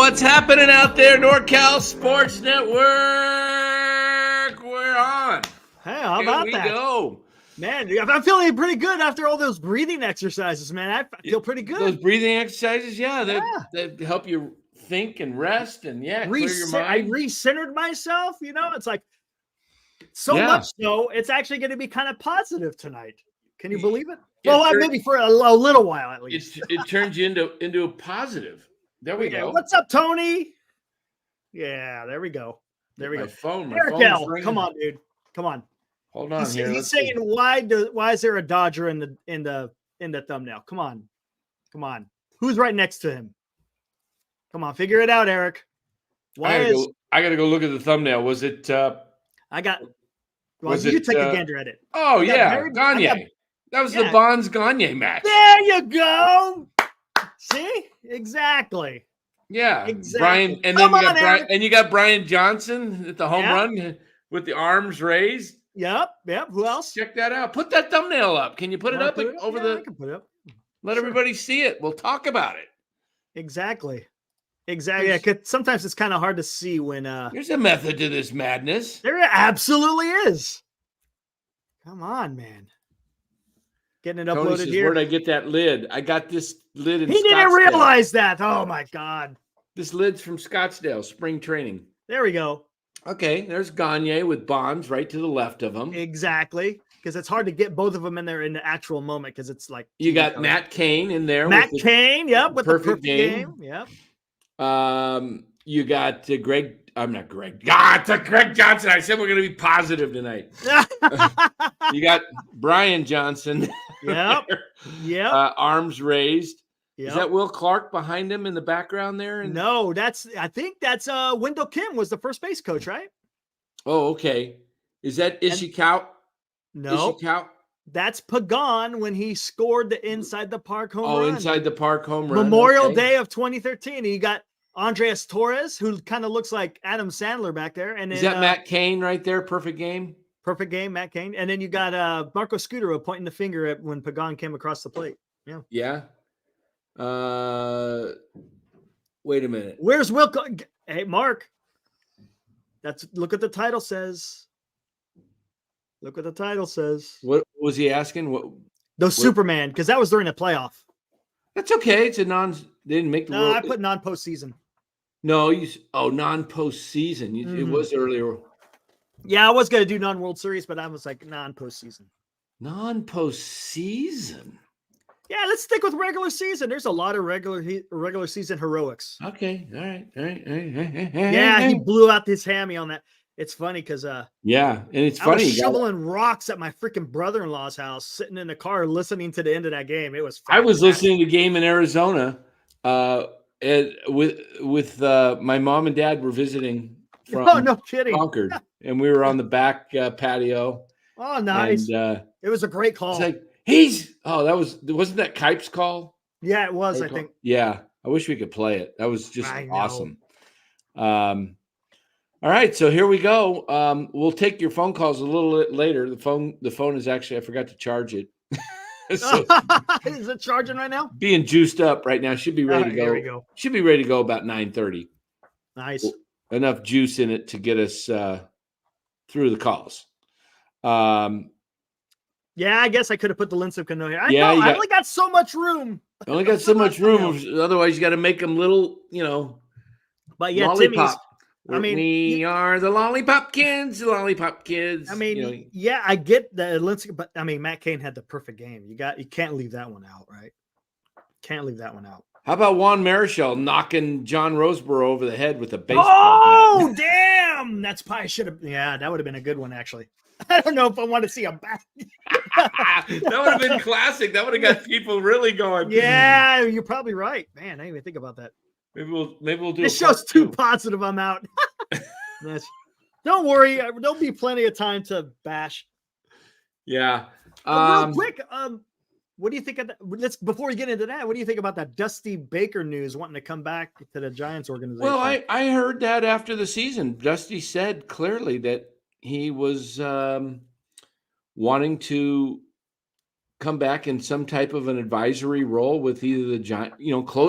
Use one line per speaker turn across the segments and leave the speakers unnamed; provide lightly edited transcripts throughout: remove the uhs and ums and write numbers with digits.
What's happening out there, NorCal Sports Network? We're on.
Hey, how about
Here we
that?
Go.
Man, I'm feeling pretty good after all those breathing exercises, man. I feel pretty good.
Those breathing exercises, they help you think and rest and clear your mind.
I recentered myself, it's like much so, it's actually going to be kind of positive tonight. Can you believe it? Well, maybe for a little while at least.
It turns you into a positive. There we go.
What's up, Tony? Yeah, there we go. There we go.
My phone's ringing.
Come on, dude. Come on.
Hold on here.
He's saying, why is there a Dodger in the thumbnail? Come on. Who's right next to him? Come on, figure it out, Eric.
I gotta go look at the thumbnail. Was it?
You take a gander at it.
Oh yeah, Gagne. That was the Bonds Gagne match.
There you go. See, exactly.
Yeah, exactly. Brian, and then you got Brian Johnson at the home run with the arms raised.
Yep. Who else?
Check that out. Put that thumbnail up. Can you put it up over the?
I can put it up.
Let everybody see it. We'll talk about it.
Exactly. Yeah, 'cause sometimes it's kind of hard to see when.
There's a method to this madness.
There absolutely is. Come on, man. Getting it
Tony
uploaded
says,
here.
Where'd I get that lid? I got this lid in
He didn't realize that. Oh my God.
This lid's from Scottsdale, spring training.
There we go.
Okay, there's Gagne with Bonds right to the left of him.
Exactly. Because it's hard to get both of them in there in the actual moment because it's like
you got Matt Cain in there.
Matt Cain, with the perfect game. Yep.
You got Greg. I'm not Greg. It's Greg Johnson. I said we're going to be positive tonight. You got Brian Johnson.
Yep.
Arms raised.
Yep.
Is that Will Clark behind him in the background there?
No, I think that's Wendell Kim was the first base coach, right?
Oh, okay. Is that Ishikawa?
No.
Ishikawa?
That's Pagan when he scored the inside the park home run.
Oh, inside the park home run.
Memorial Day of 2013. You got Andres Torres, who kind of looks like Adam Sandler back there. And then,
is that Matt Cain right there? Perfect game?
Perfect game, Matt Cain. And then you got Marco Scudero pointing the finger at when Pagan came across the plate. Yeah.
Yeah. Wait a minute.
Where's Will? Hey, Mark. Look what the title says. Look what the title says.
What was he asking?
Superman, because that was during the playoff.
That's okay. It's they didn't make the
No, I put non-postseason.
No, non-postseason. It was earlier.
Yeah, I was going to do non-World Series, but I was like non-postseason.
Non-postseason?
Yeah, let's stick with regular season. There's a lot of regular season heroics.
Okay, all right.
Yeah, he blew out his hammy on that. It's funny because
and it's funny.
I was shoveling rocks at my freaking brother-in-law's house, sitting in the car listening to the end of that game. It was.
I was listening to the game in Arizona, with my mom and dad were visiting from
no kidding.
Concord, and we were on the back patio.
Oh, nice!
And,
it was a great call.
It's like wasn't that Kipe's call?
Yeah, it was. I think.
Yeah, I wish we could play it. That was just awesome. All right, so here we go. We'll take your phone calls a little bit later. The phone is actually, I forgot to charge it.
So, is it charging right now?
Being juiced up right now. Should be ready to go.
Here we go.
Should be ready to go about 9:30.
Nice.
Enough juice in it to get us through the calls.
Yeah, I guess I could have put the Lincecum note here. I only got so much room.
Only got so much room. Otherwise, you got to make them little,
But yeah,
lollipop.
Timmy's.
We are the lollipop kids. I
mean, I get the Lincecum, but I mean, Matt Cain had the perfect game. You can't leave that one out, right? Can't leave that one out.
How about Juan Marichal knocking John Roseborough over the head with a baseball
bat? Damn! That's probably should have. Yeah, that would have been a good one, actually. I don't know if I want to see a bat.
That would have been classic. That would have got people really going.
Yeah, you're probably right, man. I didn't even think about that.
Maybe we'll do.
This show's too positive. I'm out. Don't worry. There'll be plenty of time to bash.
Yeah.
Real quick. What do you think of that? Before we get into that, what do you think about that Dusty Baker news wanting to come back to the Giants organization?
Well, I heard that after the season, Dusty said clearly that he was wanting to come back in some type of an advisory role with either the Giants,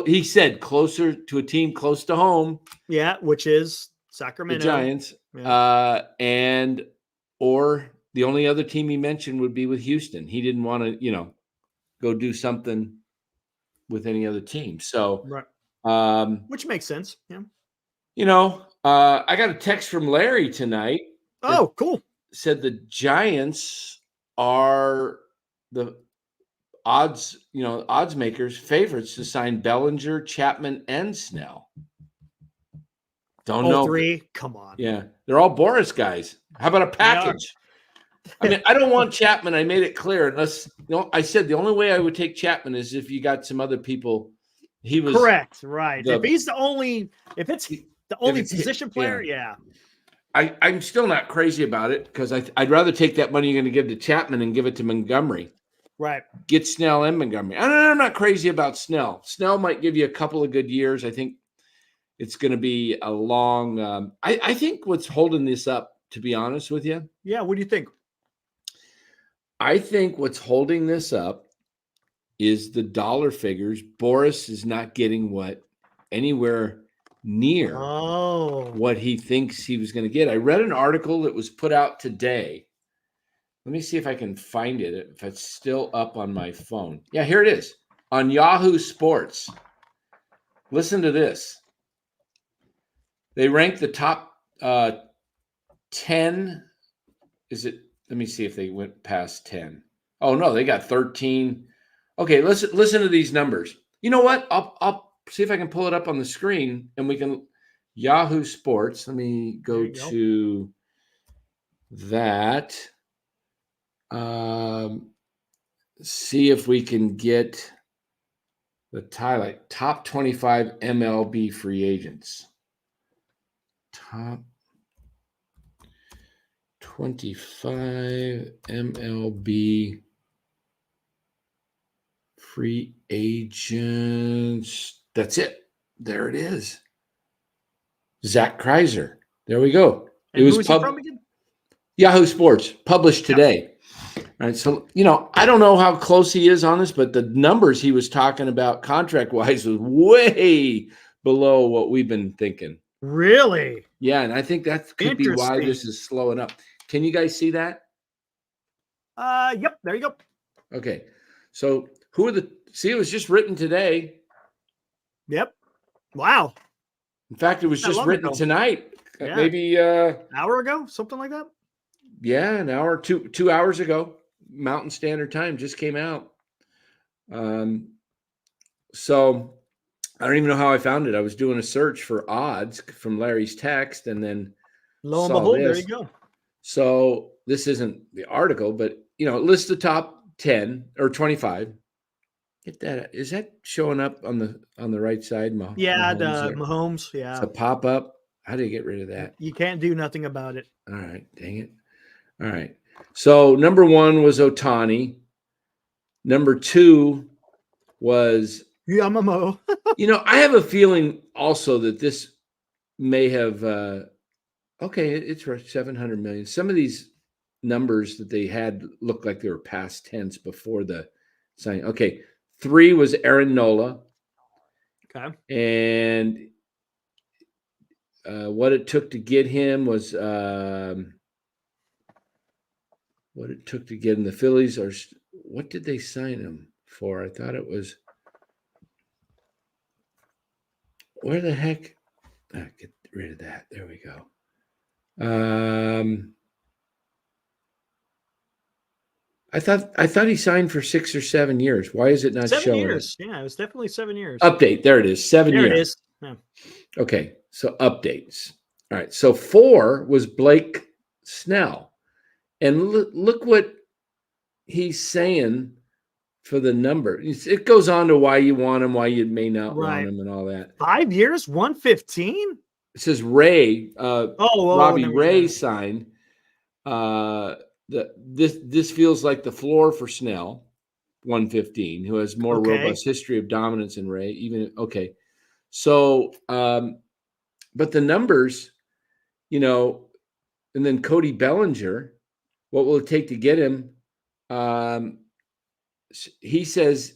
he said closer to a team close to home.
Yeah, which is
The
Sacramento.
Giants.
Yeah.
Or the only other team he mentioned would be with Houston. He didn't want to, go do something with any other team. So,
right. Which makes sense. Yeah.
I got a text from Larry tonight.
Oh, cool.
Said the Giants are the odds makers, favorites to sign Bellinger, Chapman, and Snell. Don't know.
3. Come on.
Yeah. They're all Boris guys. How about a package? I mean, I don't want Chapman. I made it clear. Unless, I said the only way I would take Chapman is if you got some other people. He was
correct. Right. If it's the only position player, yeah.
I'm still not crazy about it because I'd rather take that money you're going to give to Chapman and give it to Montgomery.
Right.
Get Snell and Montgomery. I'm not crazy about Snell. Snell might give you a couple of good years. I think it's going to be a long. I think what's holding this up, to be honest with you.
Yeah. What do you think?
I think what's holding this up is the dollar figures. Boris is not getting anywhere near what he thinks he was going to get. I read an article that was put out today. Let me see if I can find it, if it's still up on my phone. Yeah, here it is on Yahoo Sports. Listen to this. They rank the top 10. Let me see if they went past 10. Oh, no, they got 13. Okay, listen to these numbers. You know what? I'll see if I can pull it up on the screen and we can Yahoo Sports. Let me go to that. See if we can get the top 25 MLB free agents. Top 25 MLB free agents. That's it. There it is. Zach Kreiser. There we go.
And it was from again?
Yahoo Sports, published today. All right. So, I don't know how close he is on this, but the numbers he was talking about contract-wise was way below what we've been thinking.
Really?
Yeah, and I think that could be why this is slowing up. Can you guys see that?
Yep. There you go.
Okay. So it was just written today.
Yep. Wow.
In fact, it was just written tonight.
Yeah.
Maybe an
hour ago, something like that.
Yeah, an hour, 2 hours ago. Mountain Standard Time just came out. So I don't even know how I found it. I was doing a search for odds from Larry's text, and then
lo and behold, there you go.
So this isn't the article, but it lists the top 10 or 25. Get that? Is that showing up on the right side?
Yeah, Mahomes. Yeah,
it's a pop up. How do you get rid of that?
You can't do nothing about it.
All right, dang it. All right. So number 1 was Ohtani. Number 2 was
Yamamoto.
I have a feeling also that this may have. It's for 700 million. Some of these numbers that they had looked like they were past tense before the signing. Okay, 3 was Aaron Nola.
Okay,
and what it took to get him was what it took to get him. The Phillies are. What did they sign him for? I thought it was. Where the heck? Get rid of that. There we go. I thought he signed for 6 or 7 years. Why is it not
7
showing?
Years. Yeah, it was definitely 7 years.
Update. There it is. 7 years.
There it is. Yeah.
Okay. So updates. All right. So 4 was Blake Snell. And look what he's saying for the number. It goes on to why you want him, why you may not want him, and all that.
5 years, 115.
It says Ray. Robbie Ray signed. This feels like the floor for Snell, 115, who has more robust history of dominance than Ray. So, but the numbers, and then Cody Bellinger, what will it take to get him? he says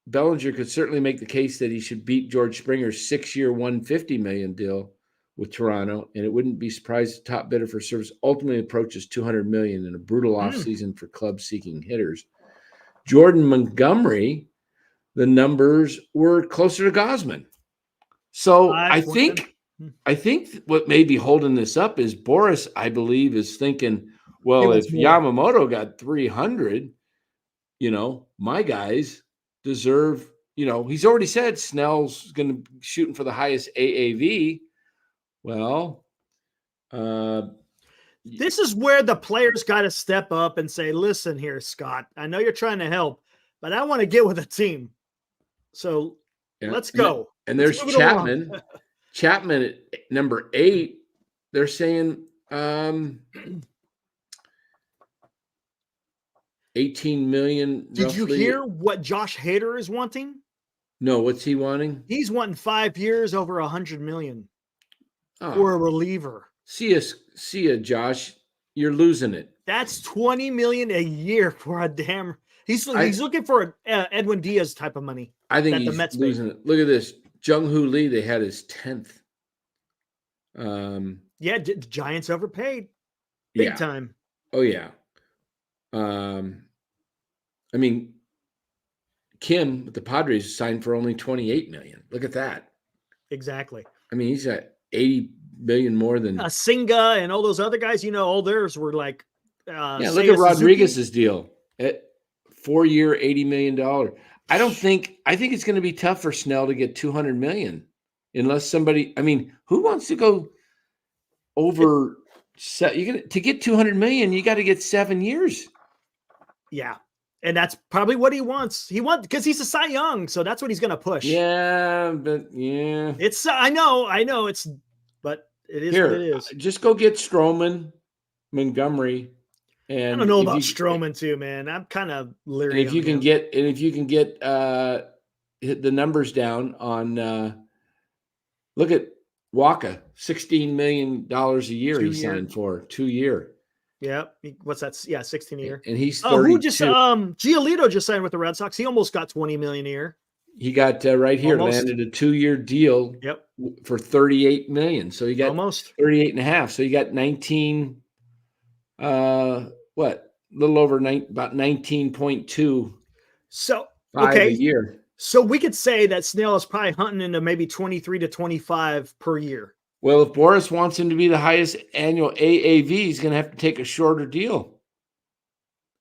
Bellinger could certainly make the case that he should beat George Springer's 6-year, $150 million deal with Toronto, and it wouldn't be surprised the top bidder for service ultimately approaches $200 million in a brutal offseason for clubs seeking hitters. Jordan Montgomery, the numbers were closer to Gausman. So I think what may be holding this up is Boris, I believe, is thinking, well, if Yamamoto got 300, my guys deserve, he's already said Snell's going to be shooting for the highest AAV. Well,
this is where the players got to step up and say, listen here, Scott, I know you're trying to help, but I want to get with a team. So let's go.
And there's Chapman. Chapman at number 8, they're saying 18 million.
Did you hear what Josh Hader is wanting?
No, what's he wanting?
He's wanting 5 years over $100 million for a reliever.
See ya, Josh. You're losing it.
That's $20 million a year for a damn. He's looking for Edwin Diaz type of money.
I think he's losing it. Look at this. Jung-Hoo Lee, they had his 10th.
Yeah, the Giants overpaid big time.
Oh yeah. I mean, Kim with the Padres signed for only $28 million. Look at that.
Exactly.
I mean, he's got $80 million more than
Singa and all those other guys. All theirs were like.
Look at Rodriguez's deal at 4-year, $80 million. I think it's going to be tough for Snell to get $200 million unless somebody. I mean, who wants to go over? To get $200 million, you got to get 7 years.
Yeah, and that's probably what he wants. He wants because he's a Cy Young, so that's what he's going to push.
Yeah, but yeah,
it's. I know. It's, but it is what it is.
Just go get Stroman, Montgomery. And
I don't know about Stroman too, man. I'm kind of leery.
And if you can get the numbers down on, look at Waka, $16 million a year he signed for 2 year.
Yeah, what's that? Yeah, 16 a year.
And he's 32.
Who just Giolito just signed with the Red Sox. He almost got $20 million a year.
He got right here landed a 2-year deal.
Yep.
For $38 million. So he got
almost
38 and a half. So you got 19. A little over about 19.2.
So
a year.
So we could say that Snell is probably hunting into maybe 23 to 25 per year.
Well, if Boris wants him to be the highest annual AAV, he's going to have to take a shorter deal.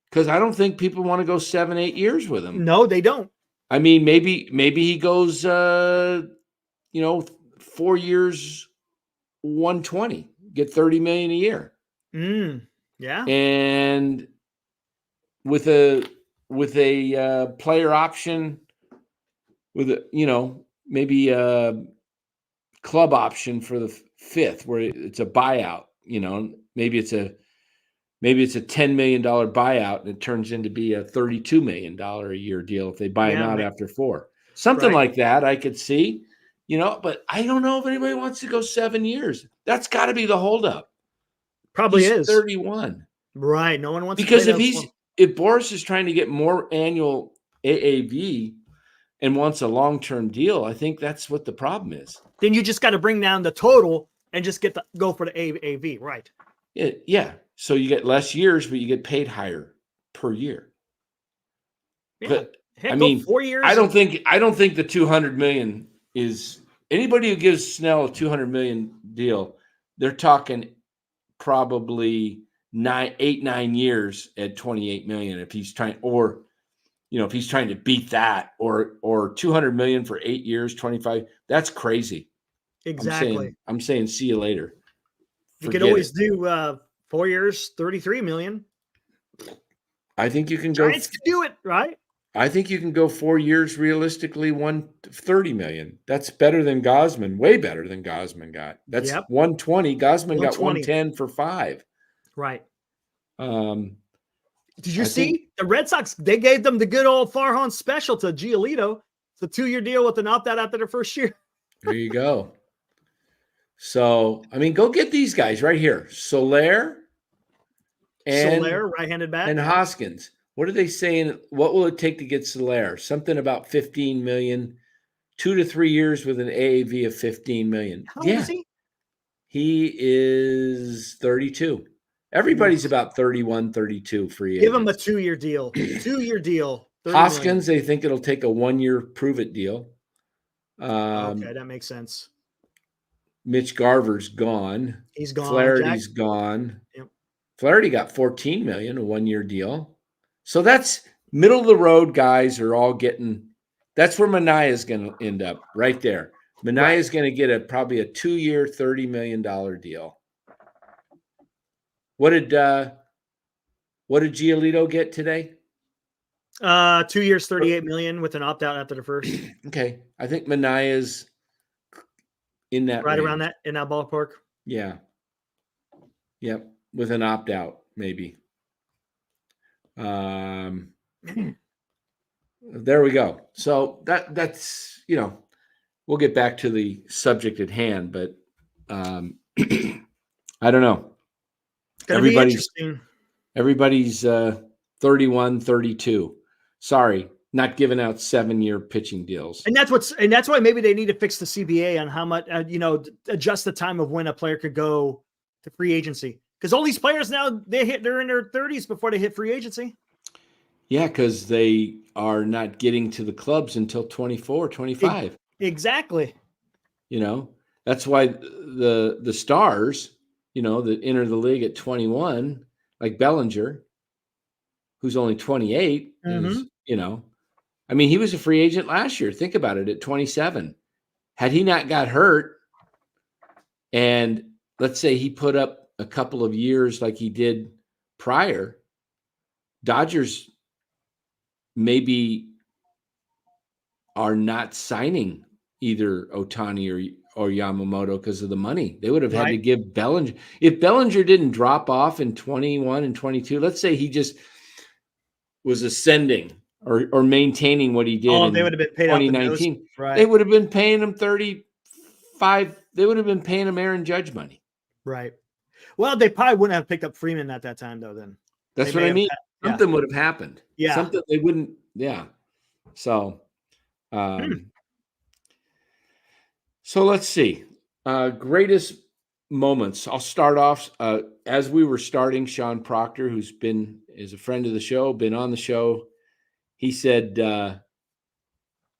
Because I don't think people want to go 7-8 years with him.
No, they don't.
I mean, maybe he goes 4 years, 120, get $30 million a year.
Yeah.
And with a player option, with maybe a club option for the 5th, where it's a buyout. Maybe it's a $10 million buyout, and it turns into be a $32 million a year deal if they buy him out after 4. Something like that, I could see. But I don't know if anybody wants to go 7 years. That's got to be the holdup.
Probably
he's
is
31.
Right. No one wants
because
to
if Boris is trying to get more annual AAV and wants a long-term deal, I think that's what the problem is.
Then you just got to bring down the total and just go for the AAV, right?
Yeah. So you get less years, but you get paid higher per year.
Yeah.
But
I mean, 4 years.
I don't think the $200 million is anybody who gives Snell a $200 million deal. They're talking probably 9 years at $28 million if he's trying, or if he's trying to beat that, or $200 million for 8 years, 25. That's crazy.
Exactly.
I'm saying see you later.
You could always do 4 years, $33 million.
I think you can go.
Giants can do it, right?
I think you can go 4 years realistically, $130 million. That's better than Gausman, way better than Gausman got. That's 120. Gausman got 110 for 5.
Right. Did you
I
see
think
the Red Sox? They gave them the good old Farhan special to Giolito. It's a 2-year deal with an opt-out after their first year.
There you go. So, I mean, go get these guys right here. Soler,
right-handed bat.
And Hoskins. What are they saying? What will it take to get Soler? Something about 15 million, 2 to 3 years with an AAV of 15 million.
How old is he?
He is 32. Everybody's about 31, 32 free
Give him a
agents.
2-year deal. 2-year deal.
Hoskins, they think it'll take a 1-year prove-it deal.
Okay, that makes sense.
Mitch Garver's gone.
He's gone.
Flaherty's gone.
Yep.
Flaherty got 14 million, a 1-year deal. So that's middle of the road guys are all getting. That's where Manaea is going to end up, right there. Manaea is going to get probably a 2-year, $30 million deal. What did Giolito get today?
2 years, 38 million with an opt out after the first.
Okay, I think Manaea's in that
right
range.
around that, in that ballpark.
Yeah. Yep, with an opt out maybe. There we go. So that's we'll get back to the subject at hand, but I don't know.
It's gonna be interesting.
Everybody's 31, 32. Sorry, not giving out 7-year pitching deals.
And that's why maybe they need to fix the CBA on how much adjust the time of when a player could go to free agency. Because all these players now they're in their 30s before they hit free agency.
Yeah, because they are not getting to the clubs until 24, 25.
Exactly.
That's why the stars, that enter the league at 21, like Bellinger, who's only 28, is, I mean, he was a free agent last year. Think about it, at 27. Had he not got hurt, and let's say he put up a couple of years like he did prior, Dodgers maybe are not signing either Ohtani or Yamamoto because of the money. They would have had to give Bellinger. If Bellinger didn't drop off in 21 and 22, let's say he just was ascending or maintaining what he did in
they would have been paid
2019.
Right.
They would have been paying him 35. They would have been paying him Aaron Judge money.
Right. Well, they probably wouldn't have picked up Freeman at that time, though. Then
that's what I mean. Something would have happened.
Yeah.
Something they wouldn't. Yeah. So, so let's see. Greatest moments. I'll start off as we were starting. Sean Proctor, who's is a friend of the show, been on the show. He said one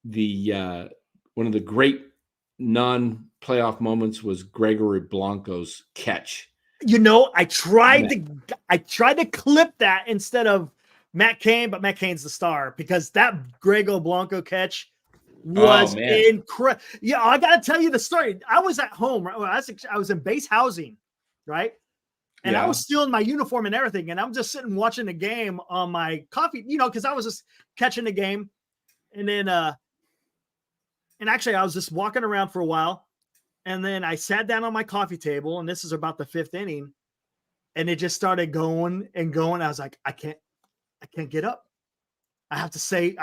of the great non-playoff moments was Gregory Blanco's catch.
I tried to clip that instead of Matt Cain, but Matt Cain's the star because that Grego Blanco catch was incredible. Yeah, I got to tell you the story. I was at home. I was in base housing, right? And I was still in my uniform and everything. And I'm just sitting watching the game on my coffee, because I was just catching the game. And then, and actually I was just walking around for a while. And then I sat down on my coffee table, and this is about the 5th inning. And it just started going and going. I was like, I can't get up. I have to sit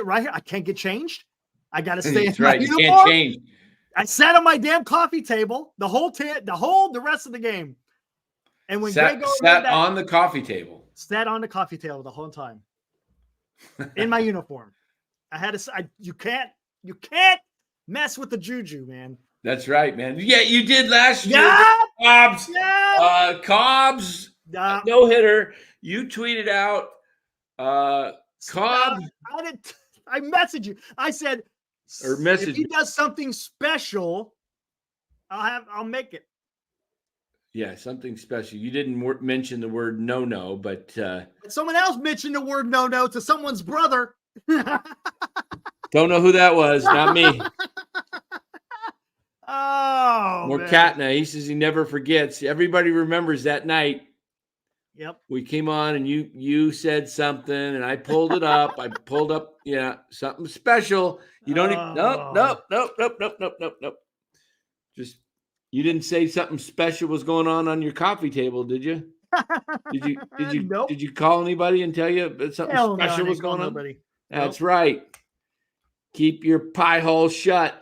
right here. I can't get changed. I got to stay in my uniform. You can't change. I sat on my damn coffee table the rest of the game. And when
sat on the coffee table
the whole time in my uniform, I had to. You can't mess with the juju, man.
That's right, man. Yeah, you did last year. Cobb's no hitter. You tweeted out Cobb.
I messaged you. I said, if he does something special, I'll make it.
Yeah, something special. You didn't mention the word no, but
someone else mentioned the word no to someone's brother.
Don't know who that was. Not me.
Oh,
Morkatna. He says he never forgets. Everybody remembers that night.
Yep.
We came on and you said something and I pulled it up. I pulled up, something special. You don't even, nope. Just, you didn't say something special was going on your coffee table, did you? Nope. Did you call anybody and tell you that something special was going on?
Nobody.
That's right. Keep your pie hole shut.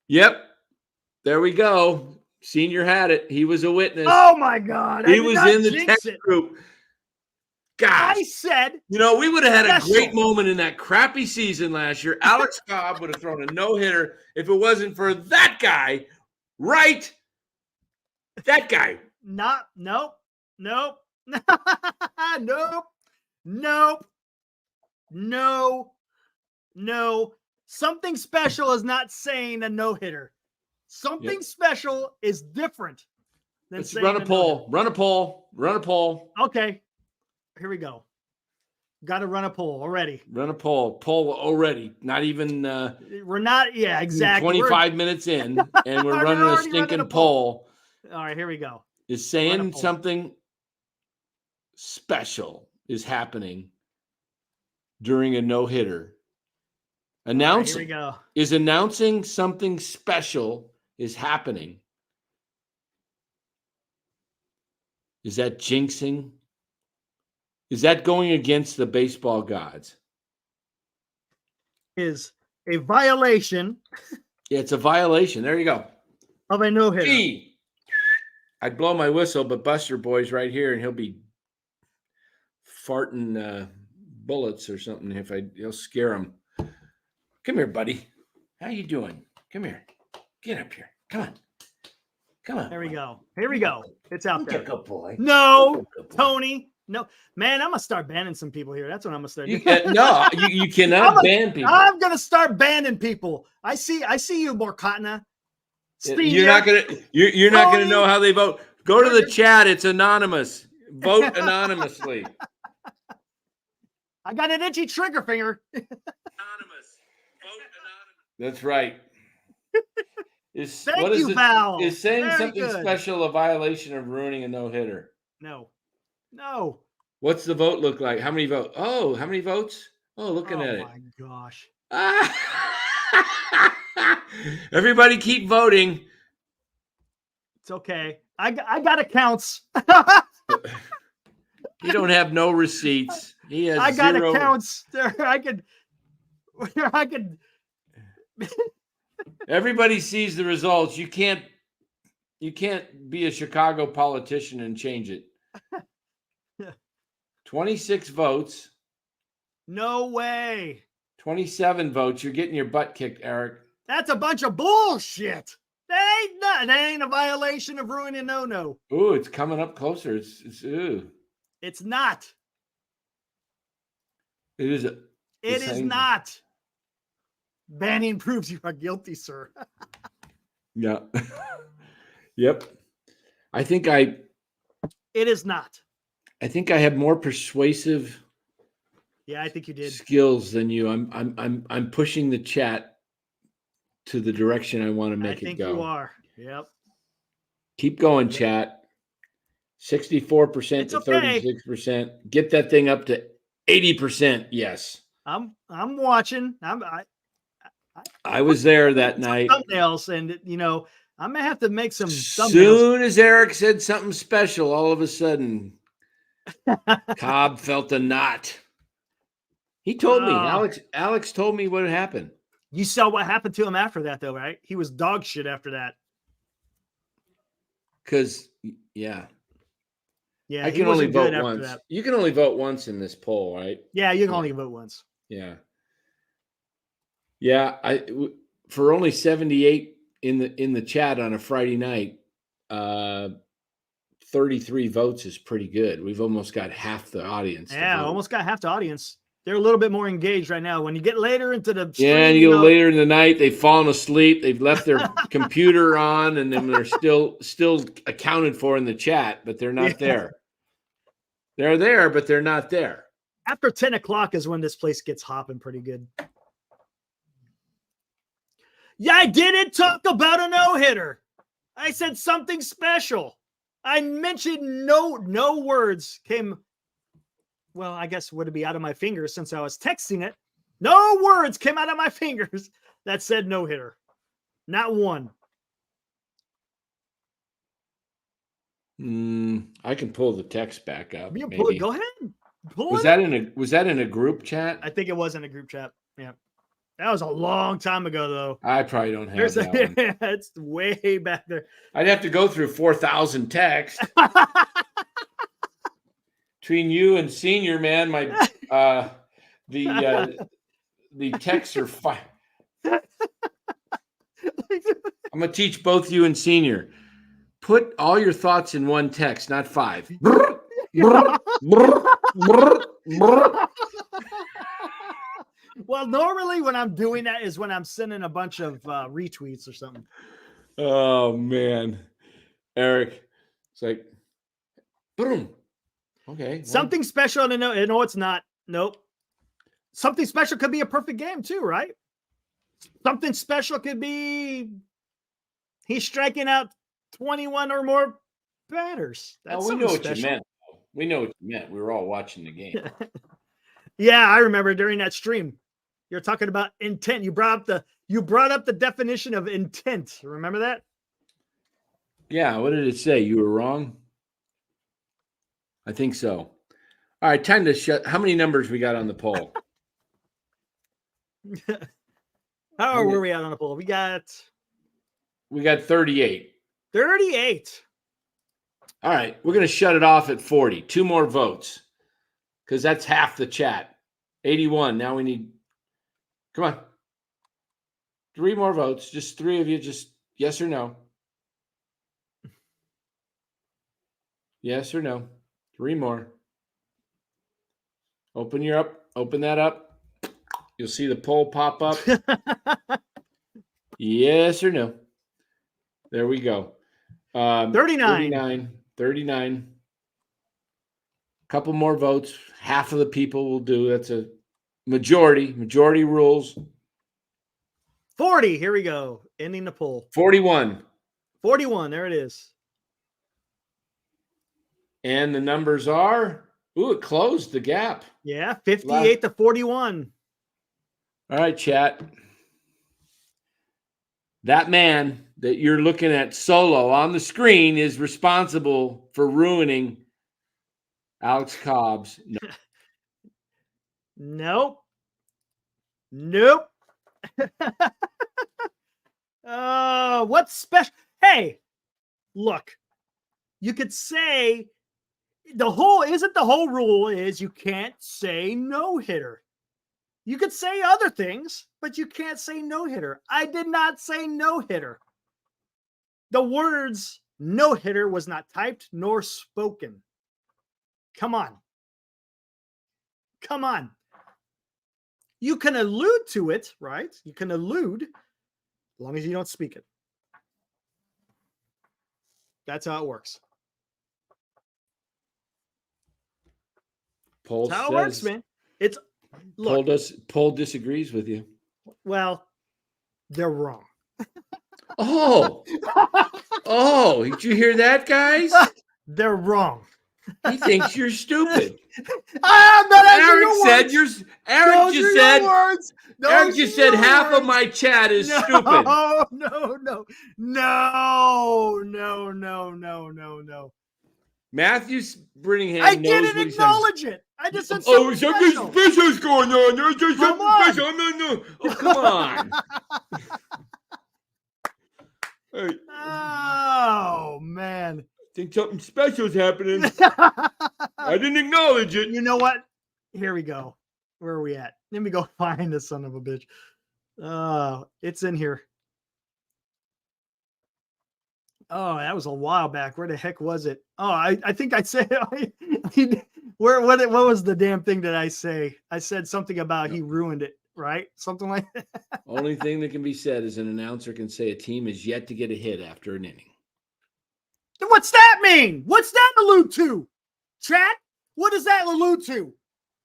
Yep. There we go. Senior had it. He was a witness.
Oh my God.
He was in the text group. Gosh.
I said,
we would have had
special.
a great moment in that crappy season last year. Alex Cobb would have thrown a no-hitter if it wasn't for that guy, right? That guy.
Nope. Nope. No. Something special is not saying a no-hitter. Something special is different than
Let's
saying
run a poll. Run a poll.
Okay. Here we go. Got to run a poll already.
Run a poll. Poll already. Not even
we're not, exactly.
25 minutes in, and we're running a stinking poll.
All right, here we go.
Is saying something special is happening during a no-hitter. Announcing.
Here we go.
Is announcing something special is happening. Is that jinxing? Is that going against the baseball gods?
Is a violation.
Yeah, it's a violation. There you go.
Of a no-hitter.
I'd blow my whistle, but Buster Boy's right here, and he'll be farting bullets or something he'll scare him. Come here, buddy. How you doing? Come here. Get up here. Come on.
There we go. Here we go. It's out there.
Good boy.
No, Tony. No, man, I'm gonna start banning some people here. That's what I'm gonna start doing.
You cannot ban people.
I'm gonna start banning people. I see you, Morcatna.
You're not gonna know how they vote. Go to the chat. It's anonymous. Vote anonymously.
I got an itchy trigger finger.
Anonymous. Vote anonymous. That's right.
Thank you, Val.
Is saying
Very
something
good.
special a violation of ruining a no-hitter?
No.
What's the vote look like? How many votes? Oh, how many votes? Oh, looking at it.
Oh, my gosh.
Everybody keep voting.
It's okay. I got accounts.
You don't have no receipts. He has
I got
zero.
accounts. There, I could.
Everybody sees the results. You can't be a Chicago politician and change it. 26 votes.
No way.
27 votes. You're getting your butt kicked, Eric.
That's a bunch of bullshit. That ain't a violation of ruining no.
Ooh, it's coming up closer.
It's not.
It is.
It is not. Banning proves you are guilty, sir.
Yeah. Yep.
It is not.
I think I have more persuasive.
Yeah, I think you did.
Skills than you. I'm pushing the chat to the direction I want to make it go. I think
you are. Yep.
Keep going, chat. 64% to 36%. Get that thing up to 80%. Yes.
I'm watching.
I was there that night.
Thumbnails, and I'm gonna have to make some thumbnails.
Soon as Eric said something special, all of a sudden, Cobb felt a knot. He told me. Alex told me what happened.
You saw what happened to him after that, though, right? He was dog shit after that.
Because,
yeah,
I can only vote once. You can only vote once in this poll, right?
Yeah, you can only vote once.
Yeah. Yeah, for only 78 in the chat on a Friday night, 33 votes is pretty good. We've almost got half the audience.
Yeah, almost got half the audience. They're a little bit more engaged right now. When you get later into the stream,
and you go later in the night, they've fallen asleep. They've left their computer on, and then they're still accounted for in the chat, but they're not there. They're there, but they're not there.
After 10 o'clock is when this place gets hopping pretty good. Yeah, I didn't talk about a no-hitter. I said something special. I mentioned no words came. Well, I guess would it be out of my fingers since I was texting it. No words came out of my fingers that said no-hitter. Not one.
I can pull the text back up.
Go ahead.
Was that in a group chat?
I think it was in a group chat. Yeah. That was a long time ago, though.
I probably don't have that one.
It's way back there.
I'd have to go through 4,000 texts. between you and Senior, man, the texts are fine. I'm gonna teach both you and Senior. Put all your thoughts in one text, not 5.
Well, normally when I'm doing that is when I'm sending a bunch of retweets or something.
Oh man, Eric, it's like, boom. Okay.
Something special to know. No, it's not. Nope. Something special could be a perfect game too, right? Something special could be he's striking out 21 or more batters.
That's we know what you meant. We know what you meant. We were all watching the game.
Yeah, I remember during that stream. You're talking about intent. You brought up the definition of intent. Remember that?
Yeah. What did it say? You were wrong. I think so. All right, time to shut. How many numbers we got on the poll?
How were we at on the poll? We got
38.
38.
All right, we're going to shut it off at 40. 2 more votes because that's half the chat. 81. Now we need, come on. 3 more votes. Just 3 of you. Just yes or no. Yes or no. 3 more. Open that up. You'll see the poll pop up. Yes or no. There we go.
39.
39. Couple more votes. Half of the people will do. That's a majority. Majority rules.
40. Here we go. Ending the poll.
41.
41. There it is.
And the numbers are, it closed the gap.
Yeah, 58 to 41.
All right, chat. That man that you're looking at solo on the screen is responsible for ruining Alex Cobb's.
Nope. What's special? Hey, look, you could say the whole rule is you can't say no hitter. You could say other things, but you can't say no hitter. I did not say no hitter. The words no hitter was not typed nor spoken. Come on. You can allude to it, right? You can allude as long as you don't speak it. That's how it works.
Paul
That's how it works, man. It's look.
Paul disagrees with you.
Well, they're wrong.
Oh, did you hear that, guys?
They're wrong.
He thinks you're stupid.
Eric said
Eric just said half of my chat is stupid.
No.
Matthew Brittingham
I didn't acknowledge it. I just said something special.
Special's going on. There's something special. No. Oh, come on. Hey.
Oh, man.
I think something special is happening. I didn't acknowledge it.
You know what? Here we go. Where are we at? Let me go find this son of a bitch. It's in here. Oh, that was a while back. Where the heck was it? Oh, I think I said what was the damn thing that I say? I said something about he ruined it, right? Something like that.
Only thing that can be said is an announcer can say a team is yet to get a hit after an inning.
What's that mean? What's that allude to? Chat? What does that allude to?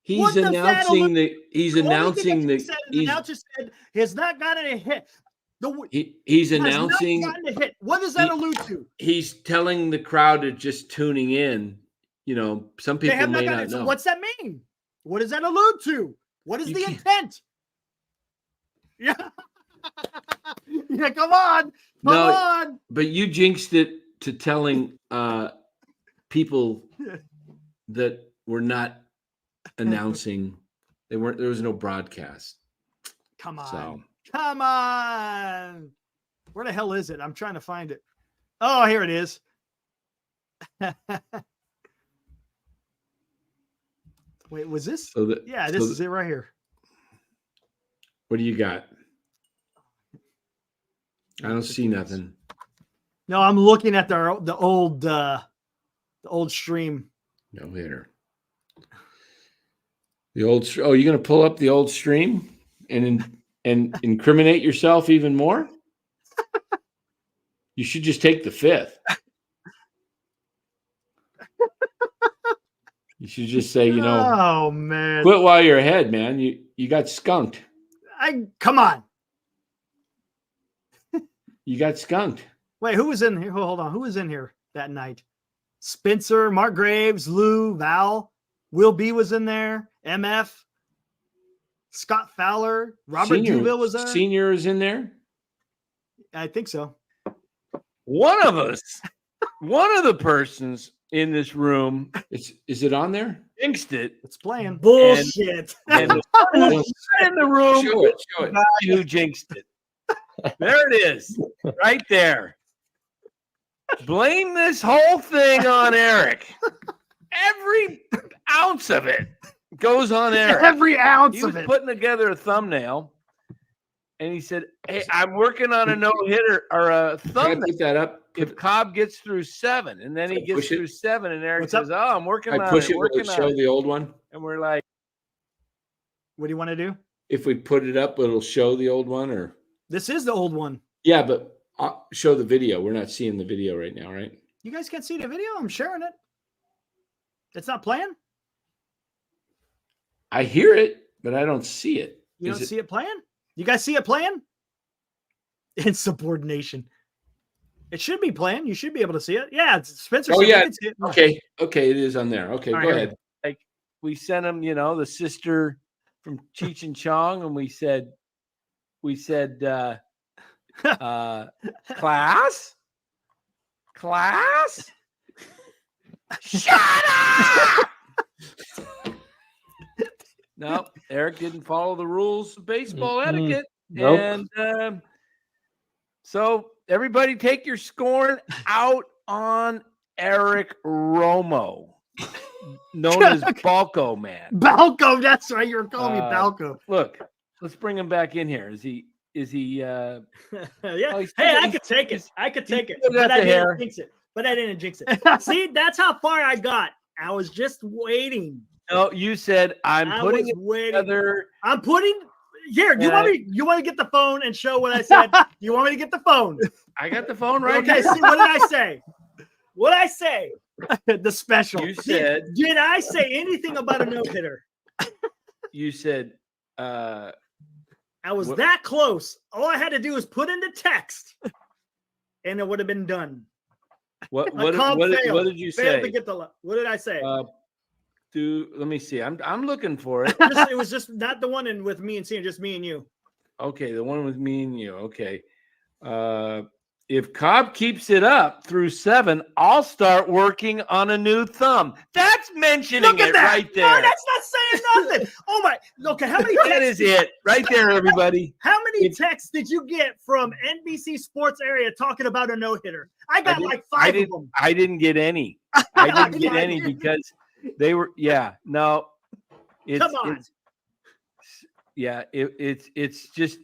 He's announcing the
announcer said he has not gotten a hit.
He's announcing
a hit. What does that allude to?
He's telling the crowd to just tuning in. You know, some people may not know.
So what's that mean? What does that allude to? What is the intent? Yeah. Yeah, come on. Come on.
But you jinxed it to telling people that were not announcing. There was no broadcast.
Come on.
So.
Come on. Where the hell is it? I'm trying to find it. Oh, here it is. Wait, was this?
So this
is it right here.
What do you got? I don't see nothing.
No, I'm looking at the old stream.
No hitter. The old. Oh, you're gonna pull up the old stream and incriminate yourself even more? You should just take the fifth. You should just say,
oh man,
quit while you're ahead, man. You got skunked.
Come on.
You got skunked.
Wait, who was in here? Hold on, who was in here that night? Spencer, Mark Graves, Lou, Val, Will B was in there. MF, Scott Fowler, Robert Duville was there.
Senior is in there.
I think so.
One of us, one of the persons in this room,
is it on there?
Jinxed it.
It's playing bullshit.
And the in the room,
show it.
the guy who jinxed it. There it is, right there. Blame this whole thing on Eric. Every ounce of it goes on Eric.
Every ounce
he
of
was
it.
putting together a thumbnail, and he said, "Hey, I'm working on a no-hitter or a thumbnail.
Put that up.
If Cobb gets through 7, and then he gets through 7, and Eric says, "Oh, I'm working on it."
Push it. Will
Working
it
on
show
it.
the old one?
And we're like,
What do you want to do?
If we put it up, it'll show the old one, or
This is the old one.
yeah, but show the video. We're not seeing the video right now, right?
You guys can't see the video. I'm sharing it. It's not playing.
I hear it, but I don't see it.
You don't see it playing? You guys see it playing? Insubordination. It should be playing. You should be able to see it. Yeah, it's Spencer.
Oh yeah.
It.
Okay, it is on there. Okay, go ahead.
like we sent him, the sister from Cheech and Chong, and we said, class, shut up. No, Eric didn't follow the rules of baseball etiquette.
Nope.
And so everybody take your scorn out on Eric Romo, known as Balco Man.
Balco, that's right. You were calling me Balco.
Look, let's bring him back in here. Is he
yeah.
Oh,
Hey, I could take it. I could take it. But I didn't jinx it. See, that's how far I got. I was just waiting.
No, you said I'm putting it together.
I'm putting here. You want to get the phone and show what I said? You want me to get the phone?
I got the phone right
Okay,
here.
see, what did I say? What I say? The special.
You said.
Did I say anything about a no-hitter?
You said
I was that close. All I had to do was put into text, and it would have been done.
What did you say?
Failed to get the. What did I say?
Let me see. I'm looking for it.
It was just not the one with me and Senior, just me and you.
Okay, the one with me and you. Okay. If Cobb keeps it up through 7, I'll start working on a new thumb. That's mentioning it right there.
No, that's not saying nothing. Oh my. Okay, how many?
That is it right there, everybody.
How many texts did you get from NBC Sports area talking about a no-hitter? I got like 5 of them.
I didn't get any. I didn't get any because they were. Yeah, no.
Come on.
It's just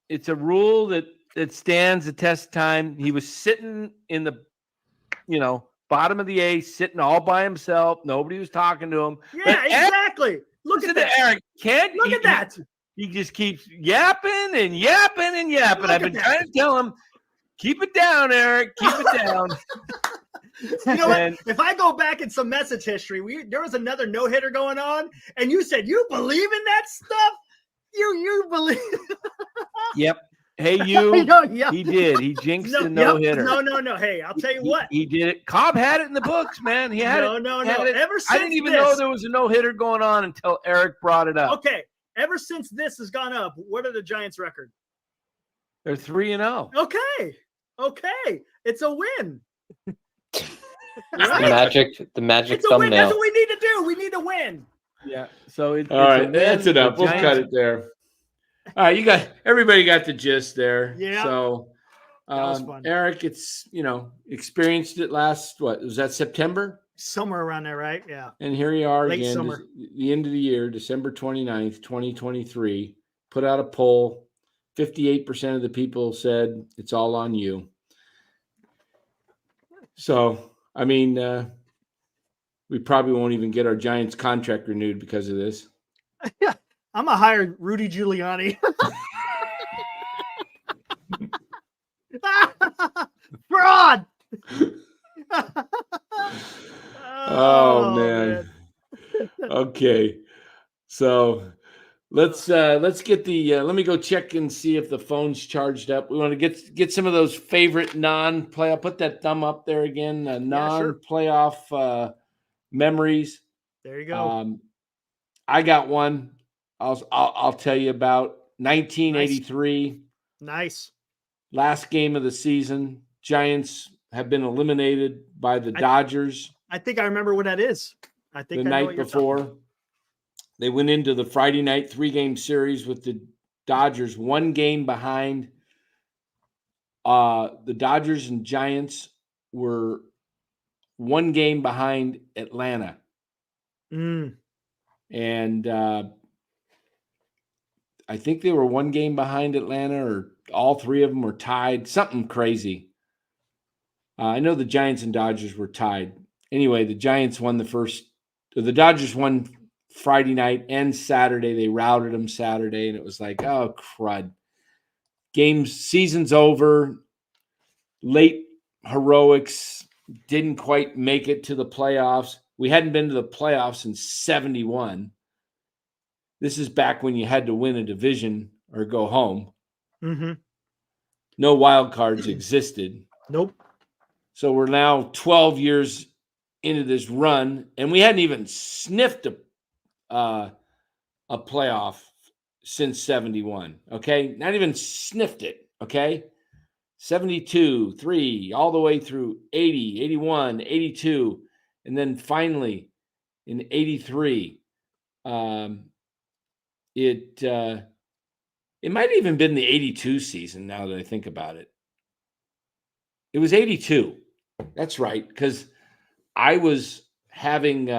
it's a rule that stands the test of time. He was sitting in the, bottom of the 8th, sitting all by himself. Nobody was talking to him.
Yeah, exactly. Look at that.
Eric,
Look at that.
He just keeps yapping and yapping and yapping. I've been trying to tell him, keep it down, Eric. Keep it down.
You know what? If I go back in some message history, there was another no-hitter going on, and you said, you believe in that stuff? You believe.
Yep. Hey, you.
Yep.
He did. He jinxed the no-hitter.
No. Hey, I'll tell you what.
He did it. Cobb had it in the books, man. He had it.
No.
Ever since I didn't even know there was a no-hitter going on until Eric brought it up.
Okay. Ever since this has gone up, what are the Giants' record?
They're 3-0.
Okay. It's a win.
Right? The magic thumbnail.
Win. That's what we need to do. We need to win.
Yeah. So all
right, that's enough. We'll cut it there. All right, everybody got the gist there.
Yeah.
So,
that was fun.
Eric, it's experienced it last. What was that? September?
Somewhere around there, right? Yeah.
And here you are
Late
again,
summer.
the end of the year, December 29th, 2023. Put out a poll. 58% of the people said it's all on you. So, I mean, we probably won't even get our Giants contract renewed because of this.
Yeah, I'm gonna hire Rudy Giuliani. Fraud.
Oh man. Okay. So let's get the let me go check and see if the phone's charged up. We want to get some of those favorite non-play. I'll put that thumb up there again. Non-playoff memories.
There you go.
I got one. I'll tell you about 1983.
Nice.
Last game of the season. Giants have been eliminated by the Dodgers.
I think I remember what that is. I think
the night before. They went into the Friday night 3-game series with the Dodgers 1 game behind. The Dodgers and Giants were 1 game behind Atlanta. And I think they were 1 game behind Atlanta, or all 3 of them were tied. Something crazy. I know the Giants and Dodgers were tied. Anyway, the Giants won the Dodgers won Friday night and Saturday. They routed them Saturday, and it was like, oh, crud. Season's over. Late heroics, didn't quite make it to the playoffs. We hadn't been to the playoffs in 71. This is back when you had to win a division or go home.
Mm-hmm.
No wild cards existed.
Nope.
So we're now 12 years into this run, and we hadn't even sniffed a playoff since 71. Okay, not even sniffed it. Okay, 72, 3, all the way through 80, 81, 82, and then finally in 83, it might have even been the 82 season. Now that I think about it, it was 82. That's right, because I was having.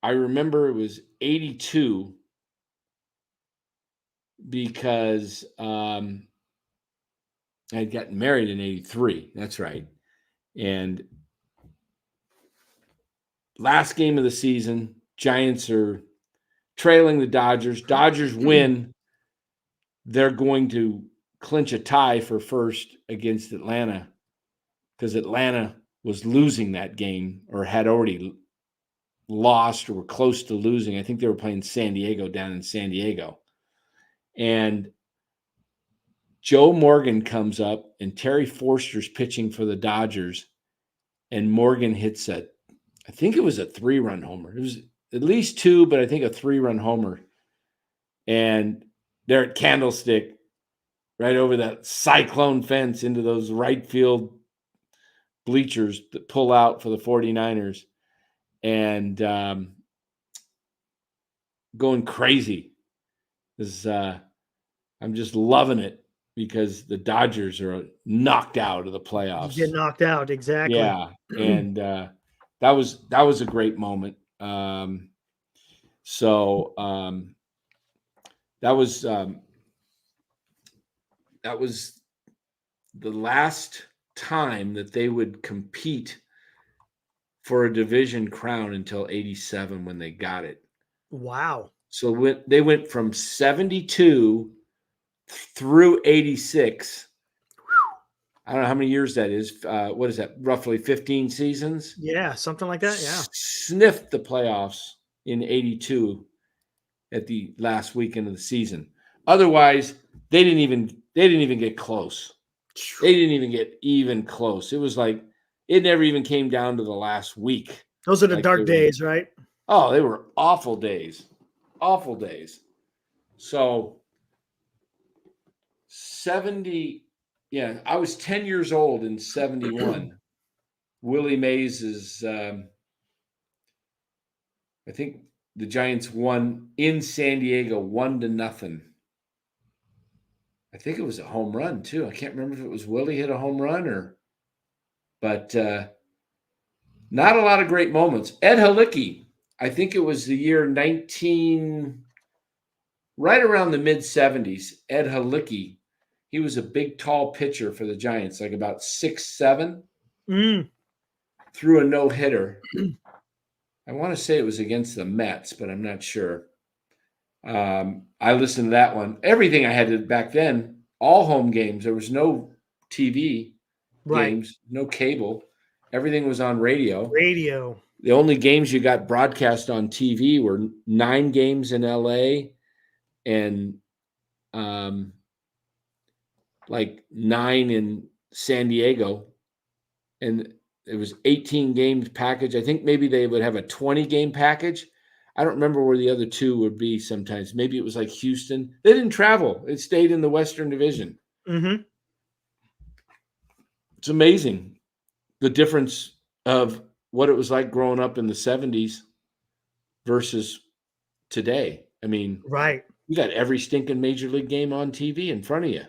I remember it was 82 because I had gotten married in 83. That's right. And last game of the season, Giants are trailing the Dodgers. Dodgers win. They're going to clinch a tie for first against Atlanta because Atlanta was losing that game or had already lost or were close to losing. I think they were playing San Diego down in San Diego. And Joe Morgan comes up and Terry Forster's pitching for the Dodgers. And Morgan hits I think it was a 3-run homer. It was at least 2, but I think a 3-run homer. And they're at Candlestick, right over that cyclone fence into those right field bleachers that pull out for the 49ers. And going crazy. I'm just loving it because the Dodgers are knocked out of the playoffs.
You get knocked out, exactly.
Yeah, and that was a great moment. That was the last time that they would compete for a division crown until 87 when they got it.
Wow.
So they went from 72 through 86. I don't know how many years that is. What is that? Roughly 15 seasons?
Yeah, something like that. Yeah.
Sniffed the playoffs in 82 at the last weekend of the season. Otherwise, they didn't even get close. They didn't even get even close. It was like it never even came down to the last week.
Those are the dark days, right?
Oh, they were awful days. Awful days. So 70, yeah, I was 10 years old in 71. Willie Mays is, I think the Giants won in San Diego 1-0. I think it was a home run too. I can't remember if it was Willie hit a home run but Not a lot of great moments. Ed Halicki, I think it was the year right around the mid-70s. Ed Halicki, he was a big, tall pitcher for the Giants, like about 6'7". Threw a no-hitter. I want to say it was against the Mets, but I'm not sure. I listened to that one. Everything I had to back then, all home games. There was no TV games, no cable. Everything was on radio. The only games you got broadcast on TV were 9 games in LA and like 9 in San Diego. And it was 18 games package. I think maybe they would have a 20-game package. I don't remember where the other 2 would be sometimes. Maybe it was like Houston. They didn't travel. It stayed in the Western Division.
Mm-hmm.
It's amazing the difference of what it was like growing up in the 70s versus today. I mean, you got every stinking major league game on TV in front of you.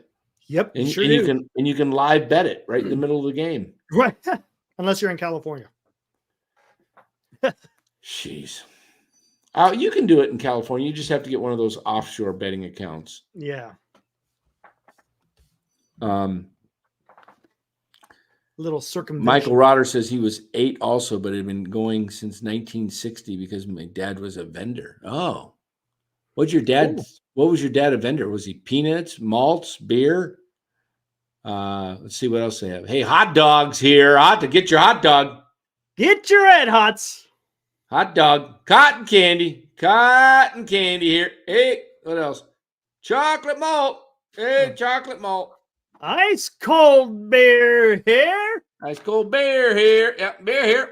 Yep,
and you can live bet it right in the middle of the game.
Right, unless you're in California.
Jeez. You can do it in California. You just have to get one of those offshore betting accounts.
Yeah. Little circumvention.
Michael Rotter says he was 8 also, but had been going since 1960 because my dad was a vendor. Oh. What was your dad a vendor? Was he peanuts, malts, beer? Let's see what else they have. Hey, hot dogs here. Get your hot dog.
Get your Red Hots.
Hot dog. Cotton candy. Cotton candy here. Hey, what else? Chocolate malt. Hey, chocolate malt.
Ice cold beer here.
Ice cold beer here. Yep, beer here.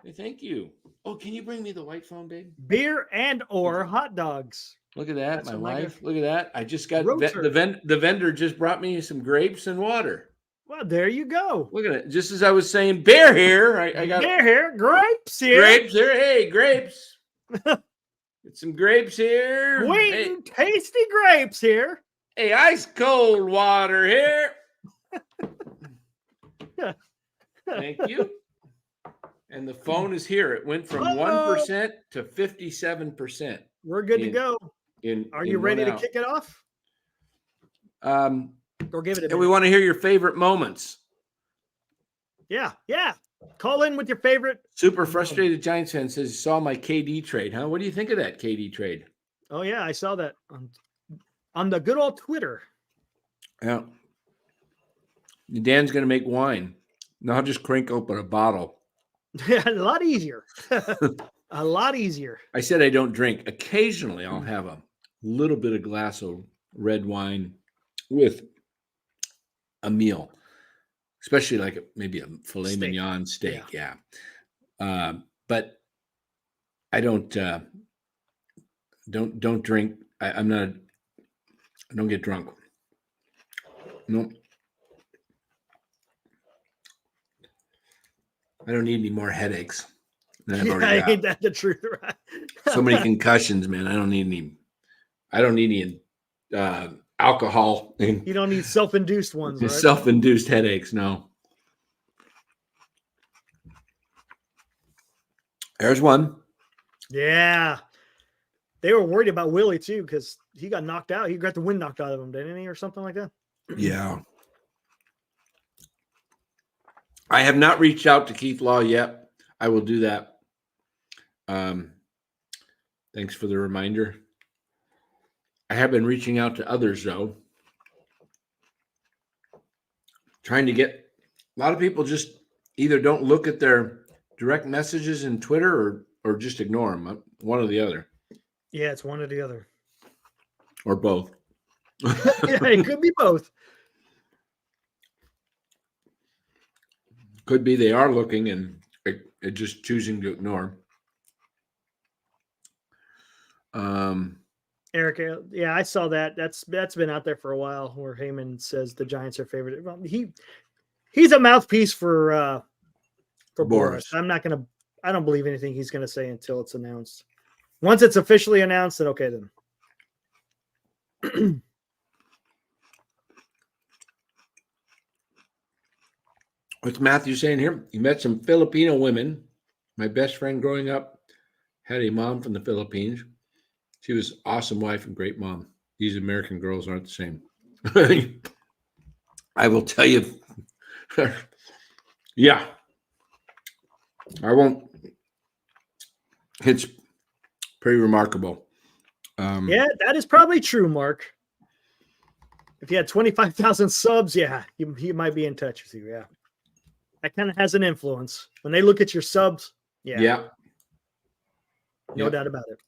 Hey, thank you. Oh, can you bring me the white phone, babe?
Beer and or hot dogs.
Look at that, my wife. Look at that. I just got the vendor just brought me some grapes and water.
Well, there you go.
Look at it. Just as I was saying beer here, I got
beer here, grapes here.
Grapes here. Hey, grapes. Get some grapes here.
Sweet and tasty grapes here.
Hey, ice cold water here. Thank you. And the phone is here. It went from 1% to 57%.
We're good to go. Are you ready to kick it off? Or give it a minute.
We want to hear your favorite moments.
Yeah. Call in with your favorite.
Super frustrated Giants fan says, saw my KD trade, huh? What do you think of that KD trade?
Oh, yeah, I saw that on the good old Twitter.
Yeah. Dan's going to make wine. Now I'll just crank open a bottle.
A lot easier. A lot easier.
I said I don't drink. Occasionally I'll have a little bit of glass of red wine with a meal, especially like maybe a filet mignon steak. Yeah. But I don't drink. I don't get drunk. No. I don't need any more headaches.
Ain't that the truth? Right?
So many concussions, man. I don't need any alcohol.
You don't need self-induced ones, right?
Self-induced headaches, no. There's one.
Yeah. They were worried about Willie, too, because he got knocked out. He got the wind knocked out of him, didn't he, or something like that?
Yeah. I have not reached out to Keith Law yet. I will do that. Thanks for the reminder. I have been reaching out to others, though. Trying to get a lot of people just either don't look at their direct messages in Twitter or just ignore them. One or the other.
Yeah, it's one or the other.
Or both.
Yeah, it could be both.
Could be they are looking and just choosing to ignore.
Eric, yeah, I saw that. That's been out there for a while. Where Heyman says the Giants are favored. Well, he's a mouthpiece for Boris. I don't believe anything he's gonna say until it's announced. Once it's officially announced, then okay then.
What's Matthew saying here? He met some Filipino women. My best friend growing up had a mom from the Philippines. She was an awesome wife and great mom. These American girls aren't the same. I will tell you. Yeah. I won't. It's pretty remarkable.
Yeah, that is probably true, Mark. If you had 25,000 subs, yeah, he might be in touch with you. Yeah. That kind of has an influence. When they look at your subs, yeah. No doubt about it.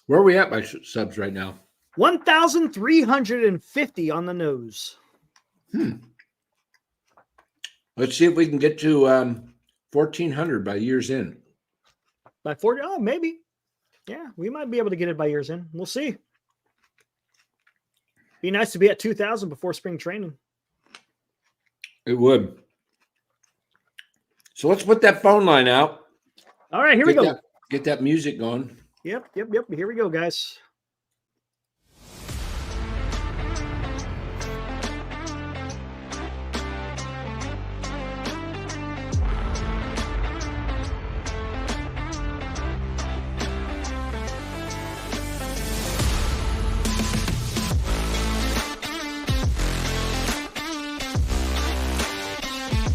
Where are we at by subs right now?
1,350 on the nose.
Let's see if we can get to 1,400 by year's end.
By 40? Oh, maybe. Yeah, we might be able to get it by year's end. We'll see. Be nice to be at 2,000 before spring training.
It would. So let's put that phone line out.
All right, here we go.
Get that music going.
Yep. Here we go, guys.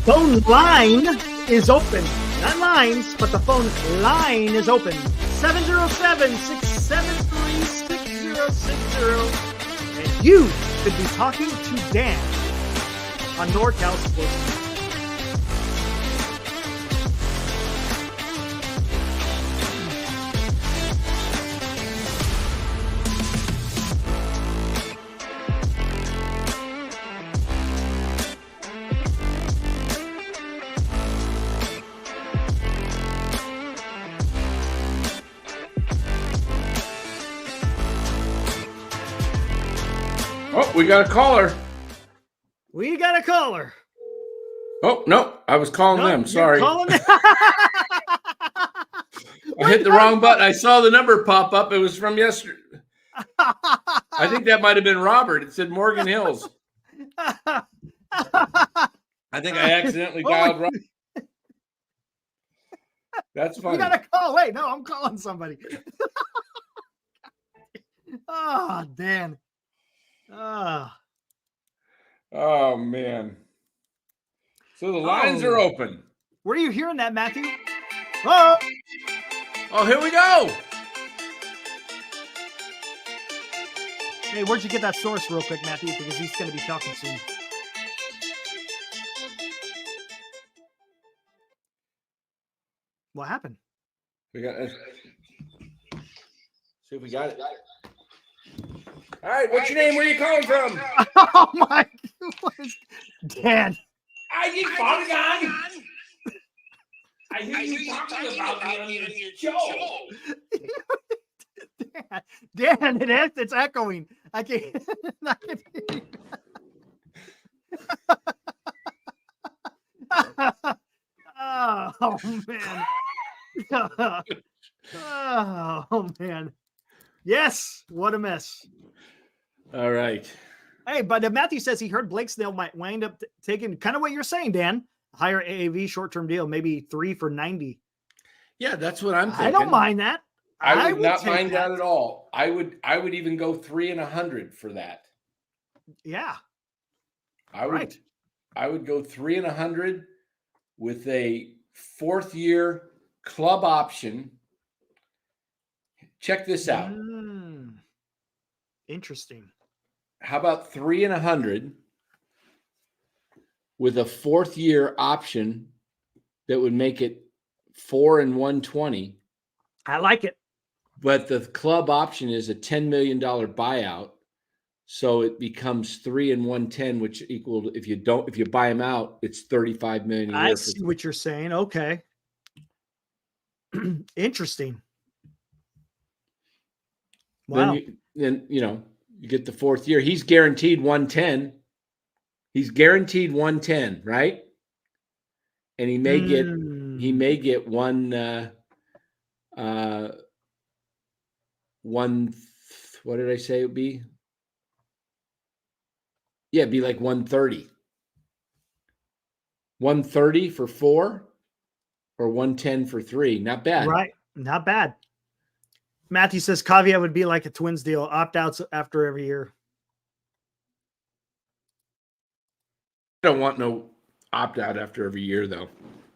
Phone line is open. Not lines, but the phone line is open. 707-673-6060. And you could be talking to Dan on NorCal Sports.
Oh, we got a caller.
We got a caller.
Oh, no. I was calling them. Sorry.
Calling them?
I hit the wrong button. I saw the number pop up. It was from yesterday. I think that might have been Robert. It said Morgan Hills. I think I accidentally dialed Robert. That's funny.
You got a call. Wait, no, I'm calling somebody. Oh, Dan.
Oh, man. So the lines are open.
Where are you hearing that, Matthew? Oh,
here we go.
Hey, where'd you get that source real quick, Matthew? Because he's going to be talking soon. What happened?
We got. See if we got it. All right, what's your name? Where are you calling from?
Oh my God, Dan.
I hear you talking about me on your show.
Dan, it's echoing. I can't. I can hear you. Oh man. Oh man. Yes, what a mess.
All right.
Hey, but Matthew says he heard Blake Snell might wind up taking kind of what you're saying, Dan. Higher AAV short-term deal, maybe 3 for 90.
Yeah, that's what I'm thinking.
I don't mind that.
I would not mind that at all. I would even go 3 and 100 for that.
Yeah.
I would go 3 and 100 with a 4th year club option. Check this out.
Interesting.
How about 3 and 100 with a 4th year option that would make it 4 and 120?
I like it.
But the club option is a $10 million buyout. So it becomes 3 and 110, which equal, if you buy them out, it's 35 million a year.
I see what you're saying. Okay. Interesting. Wow.
Then you get the 4th year. He's guaranteed 110. He's guaranteed 110, right? And he may get one what did I say it would be? Yeah, it'd be like 130. 130 for 4 or 110 for 3. Not bad.
Right. Not bad. Matthew says caveat would be like a Twins deal, opt-outs after every year.
I don't want no opt-out after every year, though.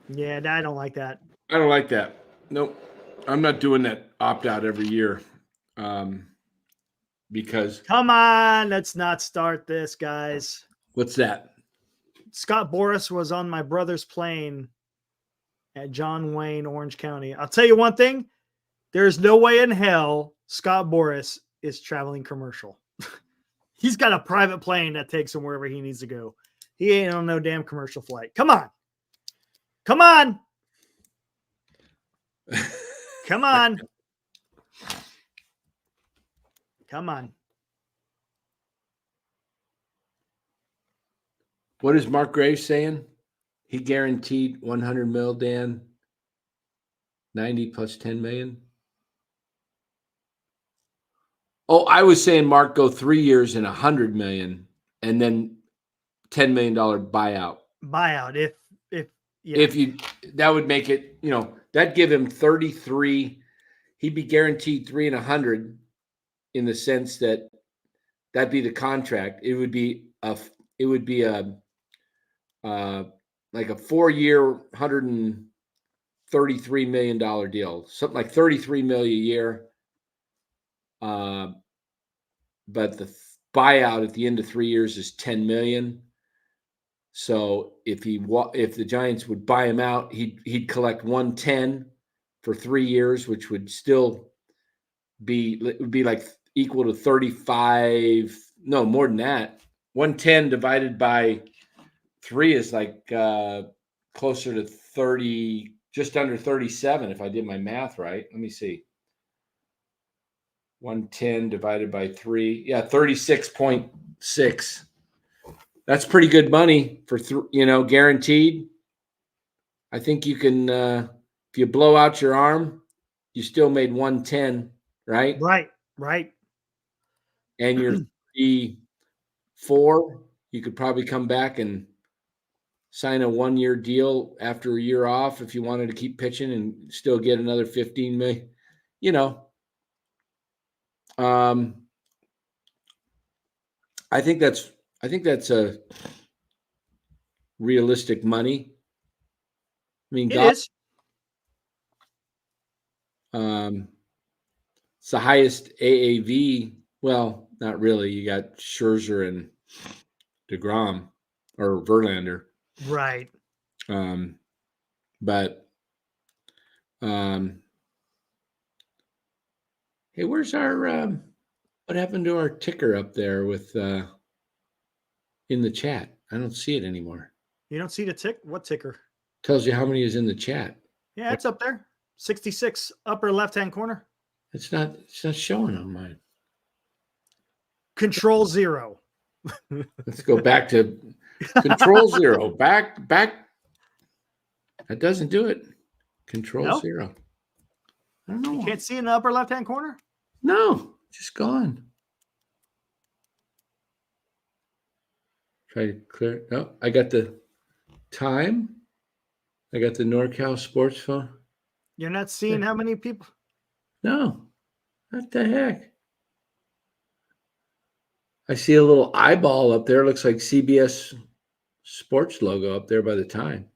Yeah, I don't like that.
I don't like that. Nope. I'm not doing that opt-out every year. Because
come on, let's not start this, guys.
What's that?
Scott Boras was on my brother's plane at John Wayne, Orange County. I'll tell you one thing. There's no way in hell Scott Boras is traveling commercial. He's got a private plane that takes him wherever he needs to go. He ain't on no damn commercial flight. Come on. Come on. Come on. Come on.
What is Mark Graves saying? He guaranteed 100 mil, Dan. 90 plus 10 million. Oh, I was saying Mark go 3 years and 100 million and then $10 million buyout.
Buyout.
If you, that would make it, that'd give him 33. He'd be guaranteed 3 and 100 in the sense that that'd be the contract. It would be a like a 4-year, $133 million deal, something like 33 million a year. But the buyout at the end of 3 years is 10 million. So if the Giants would buy him out, he'd collect 110 for 3 years, which would still be like equal to 35. No, more than that. 110 divided by 3 is like closer to 30, just under 37. If I did my math right, let me see. 110 divided by 3. Yeah, 36.6. That's pretty good money for, guaranteed. I think you can, if you blow out your arm, you still made 110, right?
Right.
And you're 34, you could probably come back and sign a 1-year deal after a year off if you wanted to keep pitching and still get another 15 million. I think that's a realistic money. I mean,
it is.
It's the highest AAV. Well, not really. You got Scherzer and DeGrom or Verlander.
Right.
But hey, where's our what happened to our ticker up there with in the chat? I don't see it anymore.
You don't see the tick? What ticker?
Tells you how many is in the chat.
Yeah, it's up there. 66, upper left-hand corner.
It's not showing on mine.
Control 0.
Let's go back to Control 0. Back. That doesn't do it. Control 0. I don't know.
You can't see in the upper left-hand corner?
No, just gone. Try to clear. No, I got the time. I got the NorCal sports phone.
You're not seeing how many people?
No. What the heck? I see a little eyeball up there. Looks like CBS Sports logo up there by the time.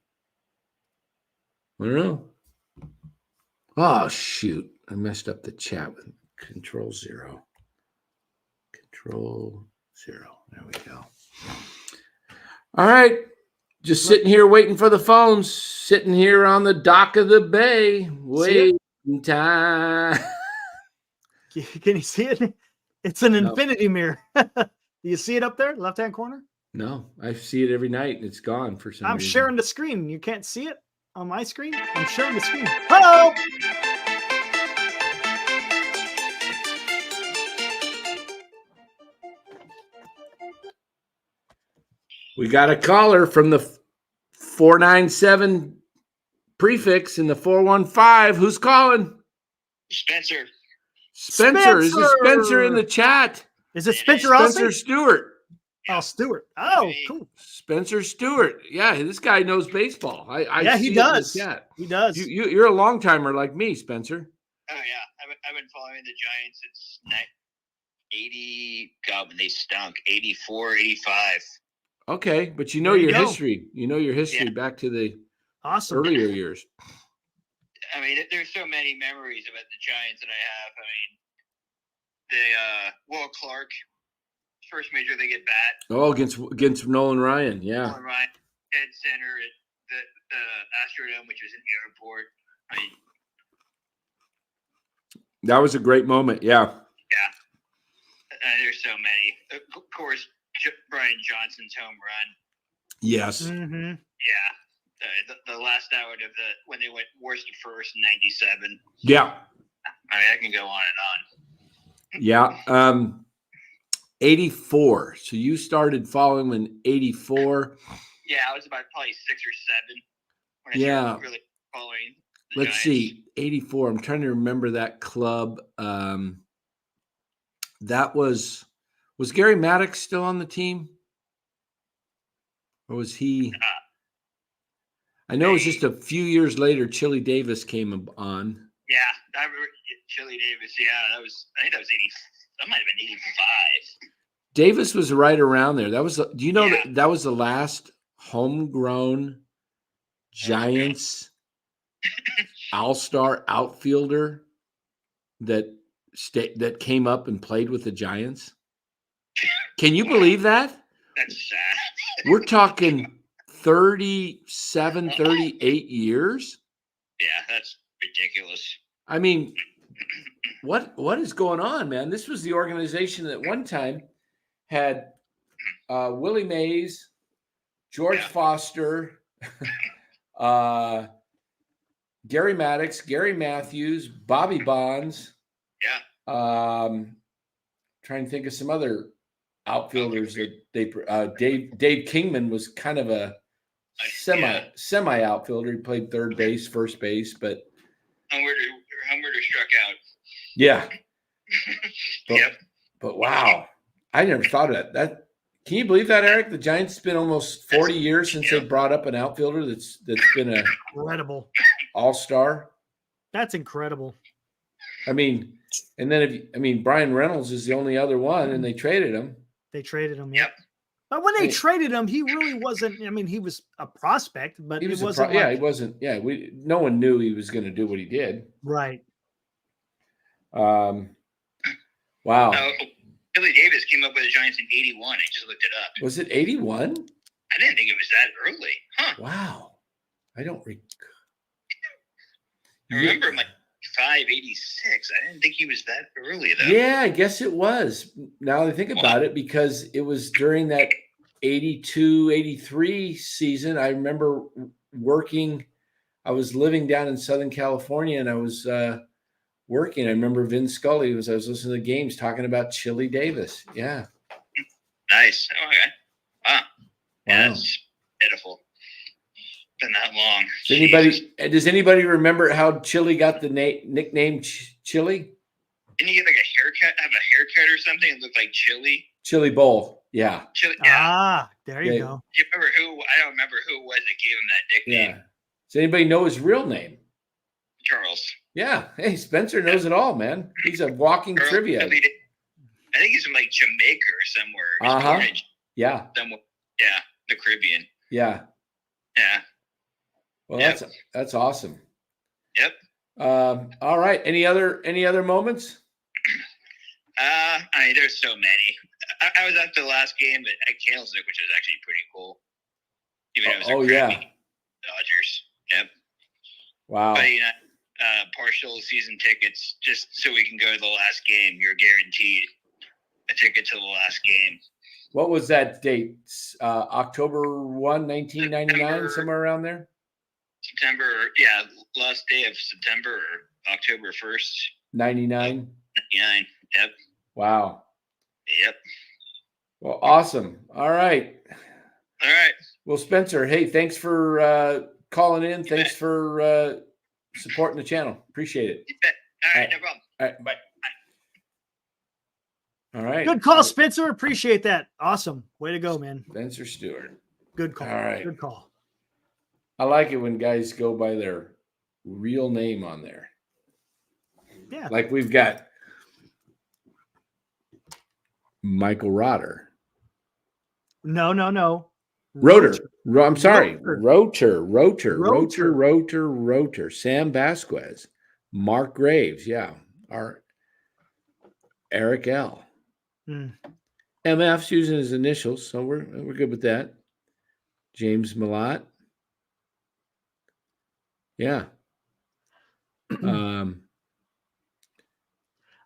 I don't know. Oh, shoot. I messed up the chat with Control 0. Control 0. There we go. All right. Just sitting here waiting for the phones. Sitting here on the dock of the bay. Waiting time.
Can you see it? It's an infinity mirror. Do you see it up there, left-hand corner?
No, I see it every night and it's gone for some reason.
I'm sharing the screen. You can't see it on my screen? I'm sharing the screen. Hello!
We got a caller from the 497 prefix in the 415. Who's calling?
Spencer.
Spencer. Is it Spencer in the chat?
Is it Spencer
Spencer Stewart.
Oh, Stewart. Oh, cool.
Spencer Stewart. Yeah, this guy knows baseball.
Yeah, he does. He does.
You're a long timer like me, Spencer.
Oh yeah, I've been following the Giants since 80. God, when they stunk, 84, 85.
Okay, but you know your history. You know your history back to the earlier years.
I mean, there's so many memories about the Giants that I have. I mean, Will Clark, first major league at bat.
Oh, against Nolan Ryan, yeah.
Nolan Ryan, head center at the Astrodome, which was an airport. I mean,
that was a great moment, yeah.
Yeah. There's so many. Of course, Brian Johnson's home run.
Yes.
Mm-hmm.
Yeah. The last out of when they went worst to first in 97.
Yeah.
I mean, I can go on and on.
Yeah. 84. So you started following in 84.
Yeah, I was about probably 6 or 7 when I started really following the
Let's
Giants.
see. 84. I'm trying to remember that club. That was Gary Maddox still on the team? Or was he? I know it was just a few years later, Chili Davis came on.
Yeah, I remember Chili Davis. Yeah, I think that was 80. That might have been 85.
Davis was right around there. That was. Do you know that was the last homegrown Giants all-star outfielder that came up and played with the Giants? Can you believe that?
That's sad.
We're talking 37, 38 years.
Yeah, that's ridiculous.
I mean, what is going on, man? This was the organization that one time had Willie Mays, George Foster, Gary Maddox, Gary Matthews, Bobby Bonds.
Yeah.
Trying to think of some other outfielders that Dave Kingman was kind of a semi outfielder. He played third base, first base, but
Humberder struck out.
Yeah. But,
Yep.
But wow, I never thought of that. Can you believe that, Eric? The Giants been almost 40 years since they brought up an outfielder that's been a
incredible
all-star.
That's incredible.
I mean, and then Brian Reynolds is the only other one, and they traded him.
They traded him, yeah. But when they traded him, he really wasn't. I mean, he was a prospect, but he wasn't.
He wasn't. Yeah, no one knew he was going to do what he did.
Right.
Wow.
Billy Davis came up with the Giants in 81. I just looked it up.
Was it 81?
I didn't think it was that early. Huh.
Wow. I don't recall.
I remember him like 86. I didn't think he was that early, though.
Yeah, I guess it was. Now that I think about it, because it was during that 82, 83 season. I remember working. I was living down in Southern California, and I was working. I remember Vin Scully I was listening to the games talking about Chili Davis. Yeah.
Nice. Oh, okay. Wow. Yeah, that's pitiful. Been that long.
Does anybody remember how Chili got the nickname Chili?
Didn't he get like a haircut? Have a haircut or something? It looked like Chili.
Chili Bowl. Yeah.
Chili. Yeah.
Ah, there you go.
Do you remember who? I don't remember who it was that gave him that nickname.
Yeah. Does anybody know his real name?
Charles.
Yeah. Hey, Spencer knows it all, man. He's a walking trivia.
I think he's from like Jamaica or somewhere.
Yeah.
Somewhere. Yeah. The Caribbean.
Yeah.
Yeah.
Well, that's awesome.
Yep.
All right. Any other moments?
I mean, there's so many. I was at the last game at Candlestick, which was actually pretty cool. Even though it was Dodgers. Yep.
Wow.
But partial season tickets, just so we can go to the last game. You're guaranteed a ticket to the last game.
What was that date? October 1, 1999, somewhere around there?
September, last day of September or October 1st.
99?
99, yep.
Wow.
Yep.
Well, awesome. All right. Well, Spencer, hey, thanks for calling in. Thanks for supporting the channel. Appreciate it.
You bet. All right, no problem.
All right, bye. All right.
Good call, Spencer. Appreciate that. Awesome. Way to go, man.
Spencer Stewart.
Good call.
All right.
Good call.
I like it when guys go by their real name on there.
Yeah.
Like we've got Michael Rotter.
No.
Rotor. I'm sorry.
Rotor.
Rotor. Sam Vasquez. Mark Graves. Yeah. Our Eric L. MF's using his initials, so we're good with that. James Malott. Yeah.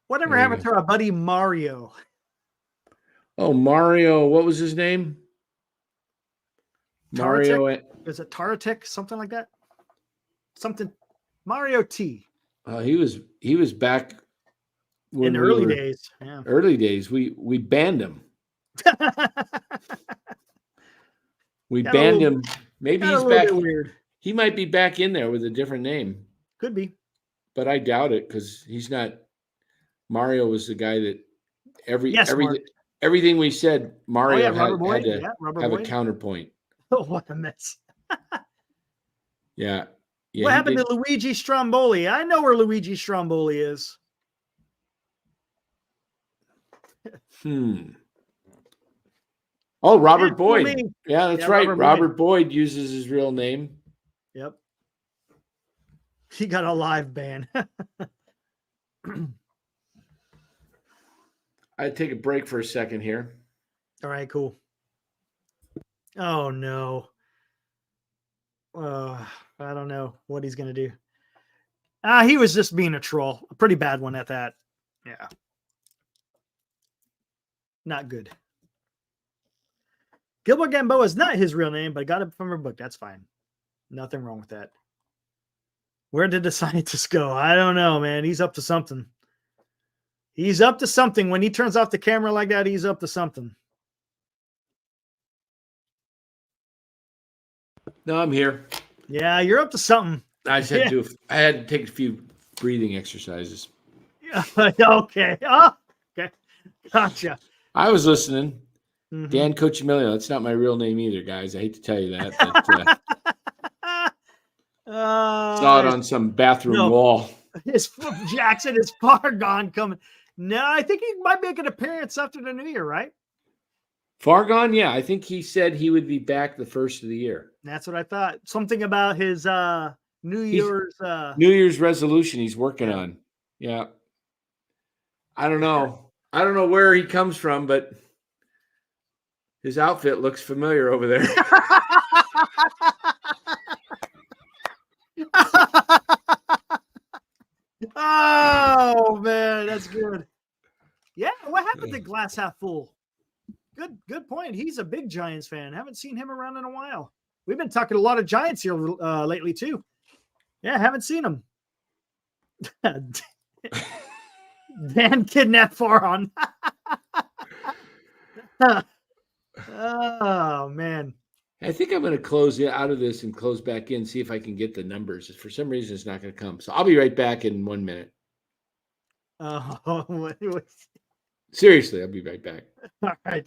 Whatever happened to our buddy Mario?
Oh, Mario. What was his name? Mario.
Is it Taratic? Something like that? Something. Mario T.
He was back
in the early days. Yeah.
Early days. We banned him. We banned him. Maybe he's back.
Weird.
He might be back in there with a different name.
Could be.
But I doubt it because he's not. Mario was the guy that everything we said, Mario had to have a counterpoint.
Oh, what a mess.
Yeah.
What happened to Luigi Stromboli? I know where Luigi Stromboli is.
Oh, Robert Boyd. Yeah, that's right. Robert Boyd uses his real name.
Yep. He got a live ban.
I'd take a break for a second here.
All right, cool. Oh, no. I don't know what he's going to do. He was just being a troll. A pretty bad one at that. Yeah. Not good. Gilbert Gamboa is not his real name, but I got it from her book. That's fine. Nothing wrong with that. Where did the scientist go? I don't know, man. He's up to something. He's up to something. When he turns off the camera like that, he's up to something.
No, I'm here.
Yeah, you're up to something.
I had to take a few breathing exercises.
Okay. Oh, okay. Gotcha.
I was listening. Mm-hmm. Dan Cochimilio. That's not my real name either, guys. I hate to tell you that. But, saw it on some bathroom wall.
Jackson is far gone coming. No, I think he might make an appearance after the new year, right?
Far gone? Yeah. I think he said he would be back the first of the year.
That's what I thought. Something about his New
Year's resolution he's working on. Yeah. I don't know. I don't know where he comes from, but his outfit looks familiar over there.
Oh man, that's good. Yeah, what happened to Glass Half Full? Good point. He's a big Giants fan. Haven't seen him around in a while. We've been talking a lot of Giants here lately too. Yeah, haven't seen him. Dan kidnapped Faron. Oh man.
I think I'm going to close out of this and close back in, see if I can get the numbers. For some reason, it's not going to come. So I'll be right back in 1 minute. Seriously, I'll be right back.
All right.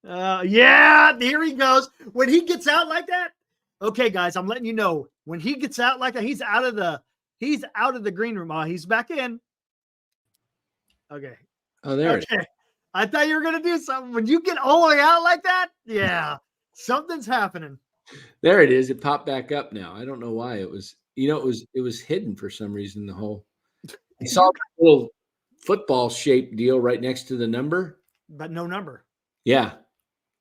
Yeah, here he goes. When he gets out like that, okay, guys, I'm letting you know. When he gets out like that, he's out of the green room. Oh, he's back in. Okay.
Oh, there.
Okay. I thought you were gonna do something. When you get all the way out like that, yeah, something's happening.
There it is. It popped back up now. I don't know why. It was hidden for some reason. The whole I saw a little football shaped deal right next to the number,
but no number.
Yeah,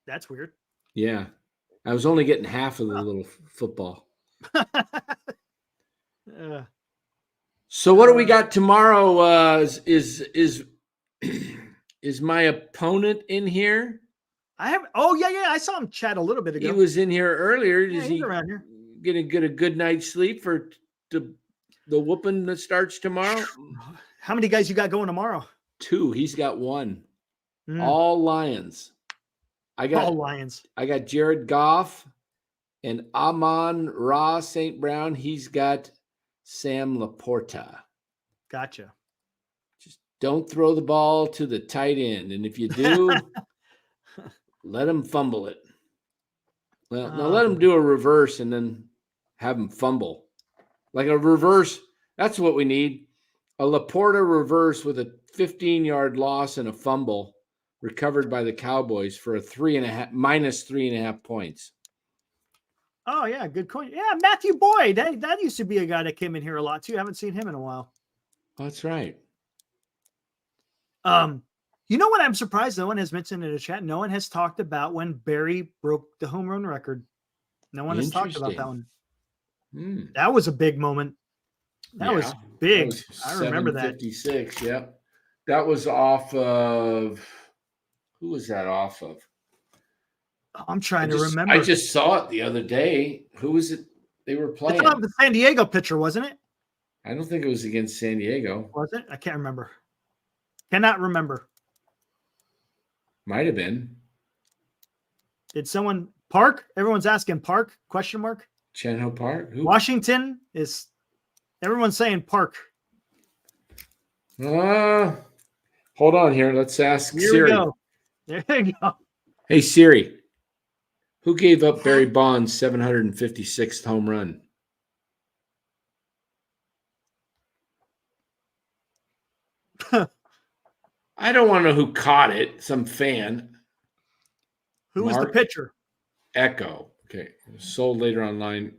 that's weird.
Yeah, I was only getting half of the little football. So what do we got tomorrow? Is my opponent in here?
Oh yeah. I saw him chat a little bit ago.
He was in here earlier. Does he
around here.
Get a good night's sleep for the whooping that starts tomorrow?
How many guys you got going tomorrow?
2. He's got 1. All Lions.
All Lions.
I got Jared Goff and Amon-Ra St. Brown. He's got Sam Laporta.
Gotcha.
don't throw the ball to the tight end. And if you do, let him fumble it. Well, now let him do a reverse and then have him fumble. Like a reverse, that's what we need. A Laporta reverse with a 15-yard loss and a fumble recovered by the Cowboys for a minus 3.5 points.
Oh, yeah, good coin. Yeah, Matthew Boyd. That used to be a guy that came in here a lot, too. I haven't seen him in a while.
Oh, that's right.
You know what I'm surprised no one has mentioned in the chat? No one has talked about when Barry broke the home run record. No one has talked about that one. That was a big moment. That was big. That was I remember that.
756, yep. That was off of – who was that off of?
I'm trying to remember.
I just saw it the other day. Who was it they were playing?
It's the San Diego pitcher, wasn't it?
I don't think it was against San Diego.
Was it? I can't remember. Cannot remember.
Might have been.
Did someone – Park? Everyone's asking Park? Question mark?
Chenho Park? Who?
Washington is – everyone's saying Park.
Hold on here. Let's ask
Here
Siri.
we go. There you go.
Hey, Siri. Who gave up Barry Bonds' 756th home run? I don't want to know who caught it. Some fan.
Who was the pitcher?
Echo. Okay. Sold later online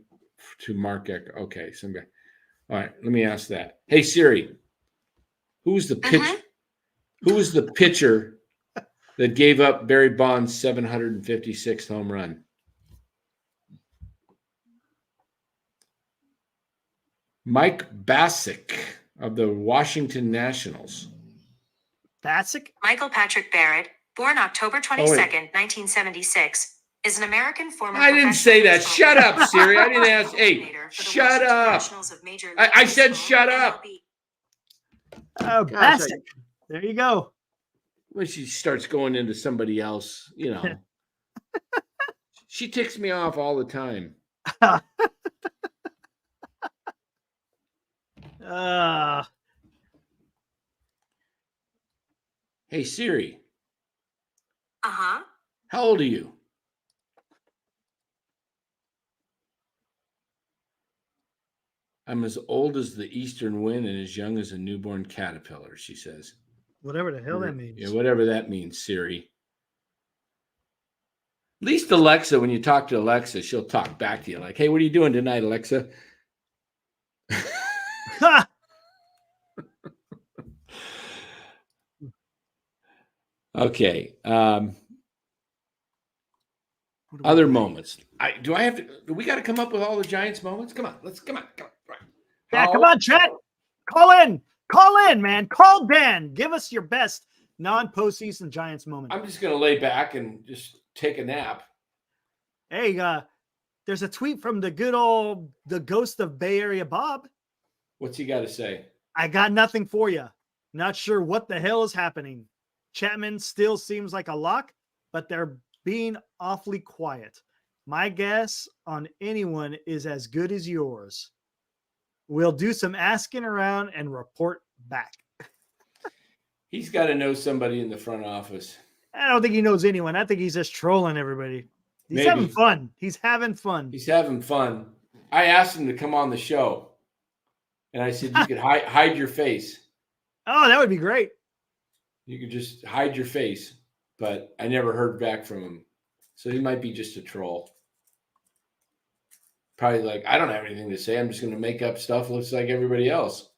to Mark Echo. Okay. Some guy. All right. Let me ask that. Hey, Siri. Who was the pitcher? Who was the pitcher that gave up Barry Bonds' 756th home run? Mike Bassick of the Washington Nationals.
Bassick?
Michael Patrick Barrett, born October 22nd, 1976, is an American former.
I didn't say that. Shut up, Siri. I didn't ask. Hey, shut up. I said shut up.
Oh, Bassick. There you go.
When she starts going into somebody else, you know. She ticks me off all the time. Hey, Siri.
Uh-huh.
How old are you? I'm as old as the eastern wind and as young as a newborn caterpillar, she says.
Whatever the hell that means.
Yeah, whatever that means, Siri. At least Alexa, when you talk to Alexa, she'll talk back to you like, hey, what are you doing tonight, Alexa? Okay. Other moments. Do we got to come up with all the Giants moments? Come on. Come on.
Yeah, come on, chat. Call in, man. Call Dan. Give us your best non-postseason Giants moment.
I'm just going to lay back and just take a nap.
Hey, there's a tweet from the ghost of Bay Area Bob.
What's he got to say?
I got nothing for you. Not sure what the hell is happening. Chapman still seems like a lock, but they're being awfully quiet. My guess on anyone is as good as yours. We'll do some asking around and report back.
He's got to know somebody in the front office.
I don't think he knows anyone. I think he's just trolling everybody. He's having fun. He's having fun.
I asked him to come on the show, and I said, you could hide your face.
Oh, that would be great.
You could just hide your face, but I never heard back from him. So he might be just a troll. Probably like, I don't have anything to say. I'm just going to make up stuff. Looks like everybody else.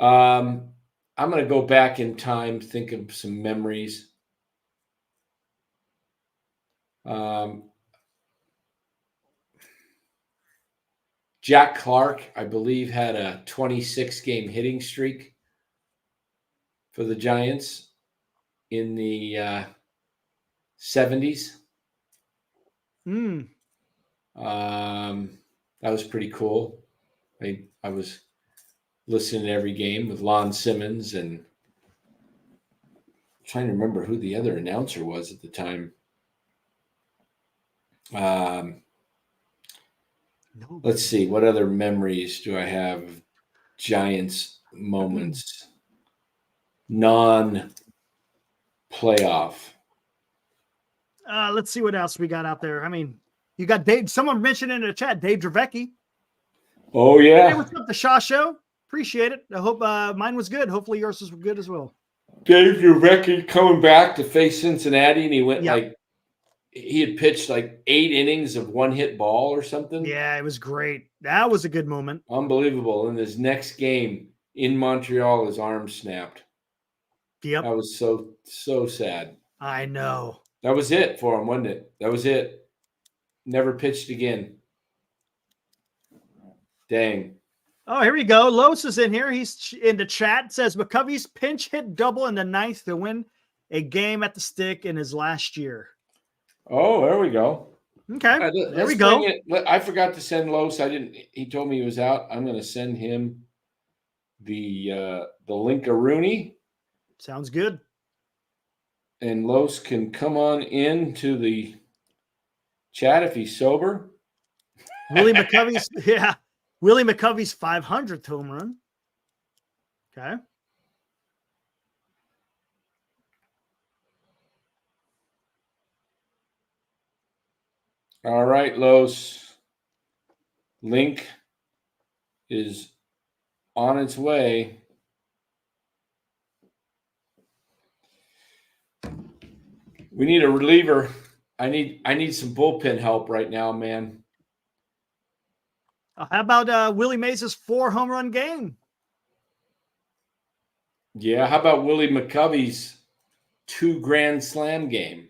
I'm going to go back in time, think of some memories. Jack Clark, I believe, had a 26-game hitting streak for the Giants in the 70s. That was pretty cool. I was listening to every game with Lon Simmons, and I'm trying to remember who the other announcer was at the time. Let's see, what other memories do I have of Giants moments. Non-playoff.
Let's see what else we got out there. I mean, you got Dave. Someone mentioned in the chat, Dave Dravecki.
Oh, yeah.
Hey, what's up, the Shaw Show? Appreciate it. I hope mine was good. Hopefully yours was good as well.
Dave Dravecki coming back to face Cincinnati, and he went he had pitched like 8 innings of one-hit ball or something.
Yeah, it was great. That was a good moment.
Unbelievable. In his next game in Montreal, his arm snapped.
Yep.
That was so sad.
I know.
That was it for him, wasn't it? That was it. Never pitched again. Dang.
Oh, here we go. Los is in here. He's in the chat. It says McCovey's pinch hit double in the 9th to win a game at the stick in his last year.
Oh, there we go.
Okay. There we go.
I forgot to send Los. He told me he was out. I'm going to send him the Link-a-Rooney.
Sounds good.
And Los can come on in to the chat if he's sober.
Willie McCovey's 500th home run. Okay.
All right, Los. Link is on its way. We need a reliever. I need some bullpen help right now, man.
How about Willie Mays' 4 home run game?
Yeah, how about Willie McCovey's 2 grand slam game?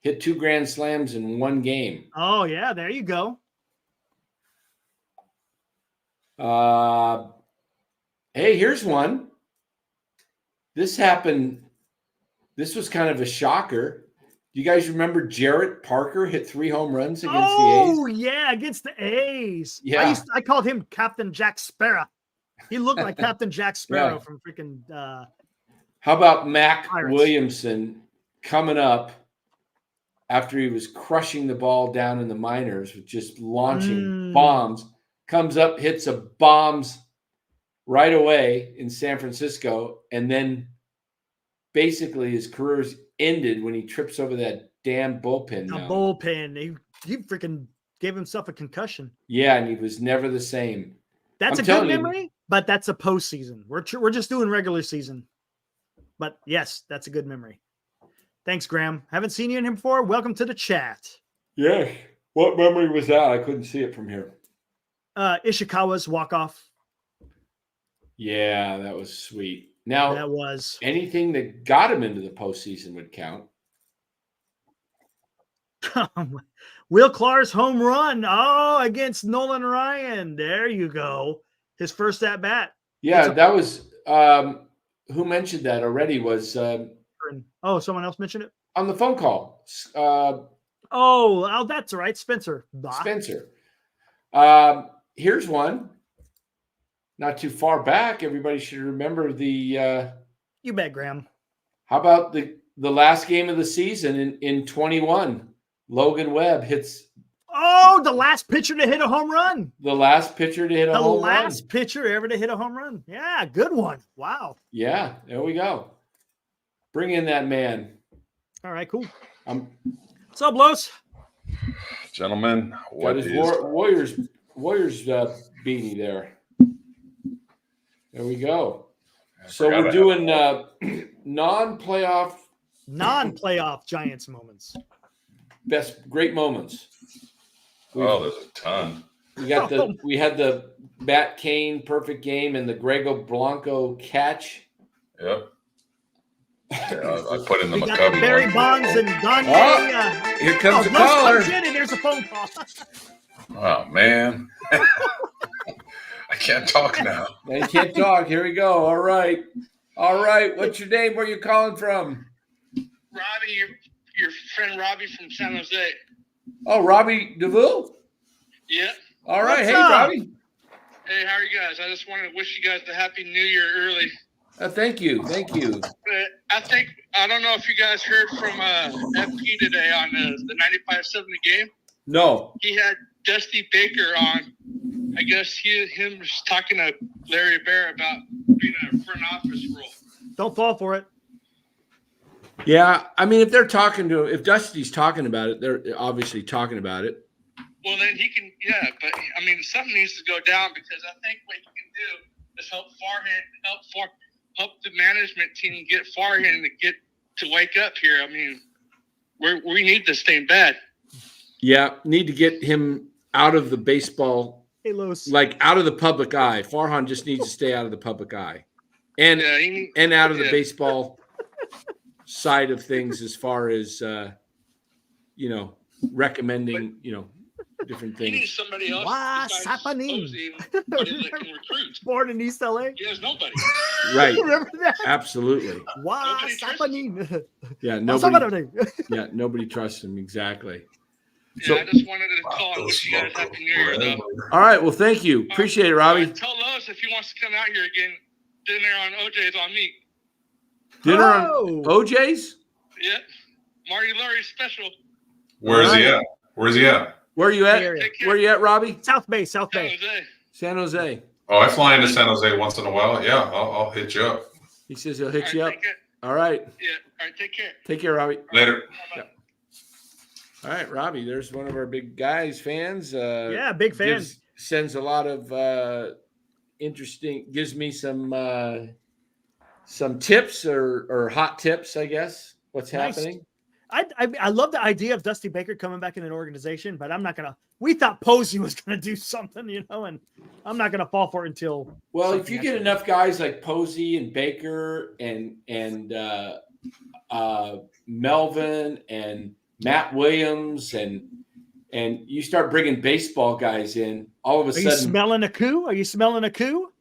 Hit 2 grand slams in one game.
Oh, yeah, there you go.
Hey, here's one. This happened. This was kind of a shocker. Do you guys remember Jarrett Parker hit 3 home runs against the A's?
Oh, yeah, against the A's.
Yeah.
I called him Captain Jack Sparrow. He looked like Captain Jack Sparrow from freaking
How about Mac
Pirates.
Williamson coming up after he was crushing the ball down in the minors with just launching bombs, comes up, hits a bombs right away in San Francisco, and then basically his career's ended when he trips over that damn bullpen.
Bullpen. He freaking gave himself a concussion.
Yeah, and he was never the same.
That's a good memory, but that's a postseason. We're just doing regular season. But yes, that's a good memory. Thanks, Graham. Haven't seen you in here before. Welcome to the chat.
Yes. What memory was that? I couldn't see it from here.
Ishikawa's walk-off.
Yeah, that was sweet. Now,
that was
anything that got him into the postseason would count.
Will Clark's home run. Oh, against Nolan Ryan. There you go. His first at bat.
Yeah, that was who mentioned that already was
someone else mentioned it
on the phone call.
That's right. Spencer.
Spencer. Here's one. Not too far back. Everybody should remember the
you bet, Graham.
How about the last game of the season in 21? Logan Webb hits.
Oh, the last pitcher to hit a home run.
The last pitcher to hit a home run.
The last pitcher ever to hit a home run. Yeah, good one. Wow.
Yeah, there we go. Bring in that man.
All right, cool. What's up, Los?
Gentlemen,
what is Warriors beanie there? There we go. So we're doing non-playoff
Giants moments.
Great moments.
There's a ton.
We had the Matt Cain perfect game and the Grego Blanco catch.
Yep. Yeah, I put in the
we
McCovey.
Got the Barry Bonds and Gagne.
Here comes the caller.
There's a phone call.
Oh man. I can't talk now.
You can't talk. Here we go. All right. What's your name? Where are you calling from?
Robbie, your friend Robbie from San Jose.
Oh, Robbie DeVille?
Yeah.
All right.
What's
hey,
up?
Robbie.
Hey, how are you guys? I just wanted to wish you guys a happy New Year early.
Thank you.
I don't know if you guys heard from FP today on the 95.7 The Game.
No.
He had Dusty Baker on. I guess him was talking to
Larry Bear about being a front office role.
Don't fall for it.
Yeah, I mean, if Dusty's talking about it, they're obviously talking about it.
Well, then he can, yeah, but I mean, something needs to go down because I think what he can do is help the management team get Farhan to wake up here. I mean, we need this thing bad.
Yeah, need to get him out of the baseball, like out of the public eye. Farhan just needs to stay out of the public eye, and out of the baseball side of things as far as recommending different things.
He needs somebody else besides Posey that can recruit.
Born in East LA.
He has nobody.
Right.
Remember that?
Absolutely.
What's happening?
Yeah, nobody trusts him. Exactly.
Yeah, so, I just wanted to call and wish you guys Happy New Year, though.
All right. Well, thank you. Appreciate it, Robbie.
Tell Lois if he wants to come out here again, dinner on OJ's on me.
Dinner on OJ's?
Yeah. Marty Laurie's special.
Where is he at? Where are you at?
Where are you at, Robbie?
South Bay.
San Jose.
San Jose.
Oh, I fly into San Jose once in a while. Yeah, I'll hit you up.
He says he'll hit you up. All right.
Yeah. All right. Take care.
Take care, Robbie.
Later.
Yeah. All right, Robbie. There's one of our big guys, fans.
Big fan.
Sends a lot of interesting. Gives me some tips or hot tips, I guess. What's happening?
I love the idea of Dusty Baker coming back in an organization, but I'm not gonna. We thought Posey was gonna do something, and I'm not gonna fall for it until.
Well, if you get enough guys like Posey and Baker and Melvin and Matt Williams and you start bringing baseball guys in, all of a sudden.
Are you smelling a coup? Are you smelling a coup?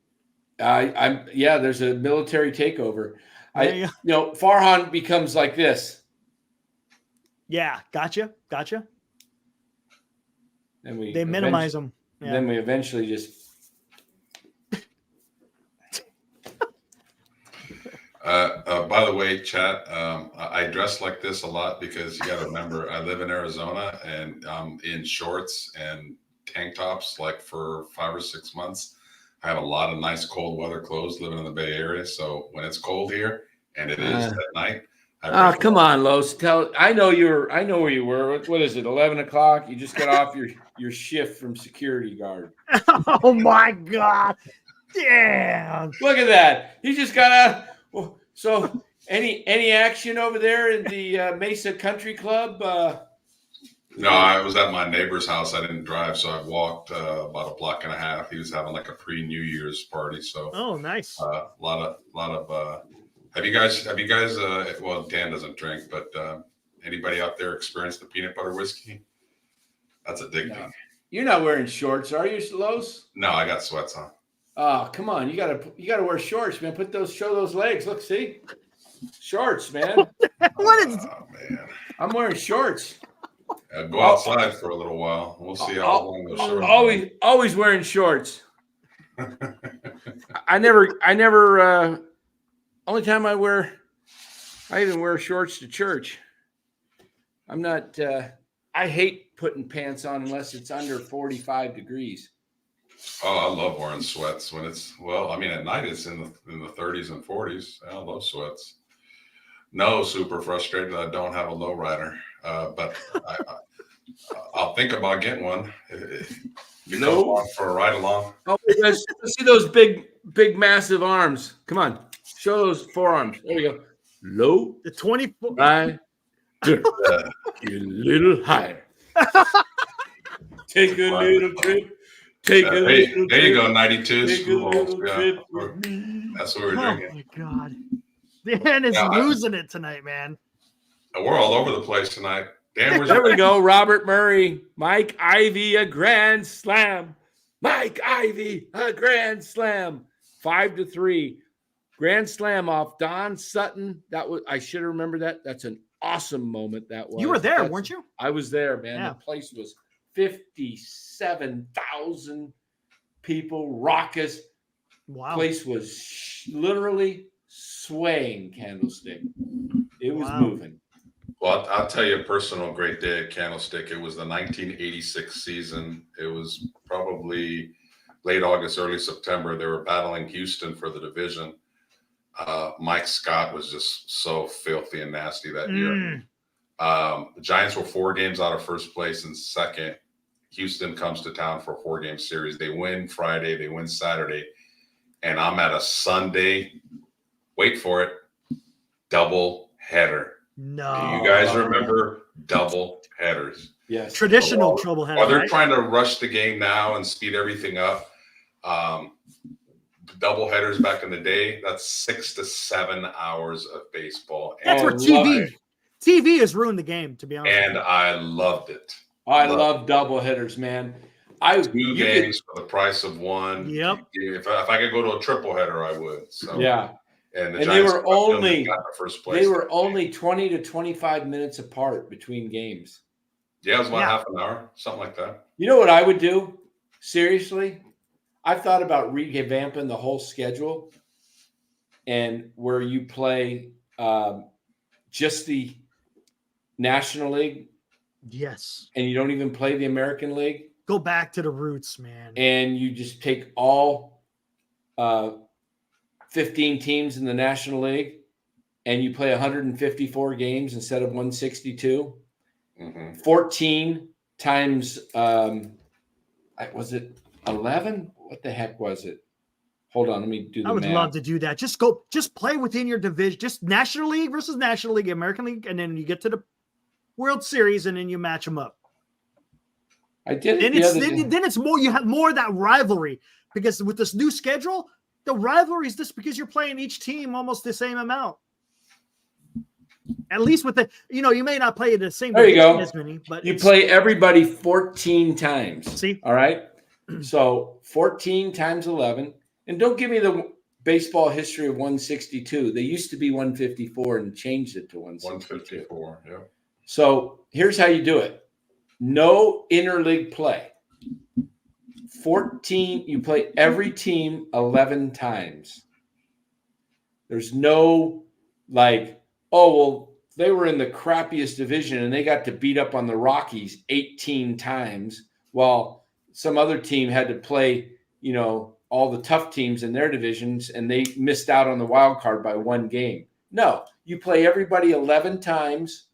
There's a military takeover. Farhan becomes like this.
Yeah, gotcha.
And
they minimize them.
Yeah. Then we eventually just.
By the way, chat, I dress like this a lot because you got to remember I live in Arizona and I'm in shorts and tank tops like for 5 or 6 months. I have a lot of nice cold weather clothes living in the Bay Area. So when it's cold here and it is at night.
Come on, Los. I know where you were. What is it? 11 o'clock. You just got off your shift from security guard.
Oh my God! Damn!
Look at that. He just got out. So, any action over there in the Mesa Country Club?
No, I was at my neighbor's house. I didn't drive, so I walked about a block and a half. He was having like a pre-New Year's party. So,
oh, nice.
A lot of. Have you guys? Well, Dan doesn't drink, but anybody out there experienced the peanut butter whiskey? That's addicting. No.
You're not wearing shorts, are you, Los?
No, I got sweats on.
Oh, come on! You gotta wear shorts, man. Show those legs. Look, see, shorts, man.
What is?
Oh man,
I'm wearing shorts.
Go outside for a little while. We'll see how long those shorts.
Always wearing shorts. I never. Only time I even wear shorts to church. I'm not. I hate putting pants on unless it's under 45 degrees.
Oh, I love wearing sweats when it's at night it's in the 30s and 40s. I love sweats. No, super frustrated. I don't have a lowrider, but I'll think about getting one. You come for a ride along.
Oh, let's see those big, massive arms. Come on, show those forearms. There we go. Low.
The 24.
Right. Get a little higher. Take a little trip.
There you go, 92. That's what we're drinking.
Oh my God. Dan is losing it tonight, man.
We're all over the place tonight. Dan,
there we go. Robert Murray, Mike Ivy, a grand slam. Mike Ivy, a grand slam. 5-3. Grand slam off Don Sutton. I should have remembered that. That's an awesome moment. That was.
You were there, weren't you?
I was there, man. Yeah. The place was 57,000 people, raucous.
Wow.
Place was literally swaying, Candlestick. It was moving.
Well, I'll tell you a personal great day at Candlestick. It was the 1986 season. It was probably late August, early September. They were battling Houston for the division. Mike Scott was just so filthy and nasty that year. The Giants were 4 games out of first place and second. Heuston comes to town for a 4-game series. They win Friday, they win Saturday, and I'm at a Sunday. Wait for it, double header.
No,
do you guys remember double headers?
Yes, traditional trouble headers.
While they're trying to rush the game now and speed everything up, double headers back in the day, that's 6 to 7 hours of baseball.
That's where TV has ruined the game, to be honest.
And I loved it.
I love double headers, man.
2 games for the price of 1.
Yep.
If I could go to a triple header, I would. So
yeah.
And
they were only
first place.
They were only 20 to 25 minutes apart between games.
Yeah, it was about half an hour, something like that.
You know what I would do? Seriously, I've thought about revamping the whole schedule, and where you play just the National League.
Yes.
And you don't even play the American League.
Go back to the roots, man.
And you just take all 15 teams in the National League, and you play 154 games instead of 162. 14 times, was it 11? What the heck was it? Hold on, let me do the math.
I would love to do that. Just play within your division. Just National League versus National League, American League, and then you get to the World Series, and then you match them up.
I did.
Then it's more. You have more of that rivalry, because with this new schedule, the rivalry is just because you're playing each team almost the same amount. At least with you may not play the same.
There you go.
As many, but
you play everybody 14 times.
See,
all right. So 14 times 11, and don't give me the baseball history of 162. They used to be 154 and changed it to 162.
154. Yeah.
So here's how you do it. No interleague play. 14, you play every team 11 times. There's no they were in the crappiest division and they got to beat up on the Rockies 18 times while some other team had to play, all the tough teams in their divisions and they missed out on the wild card by 1 game. No, you play everybody 11 times.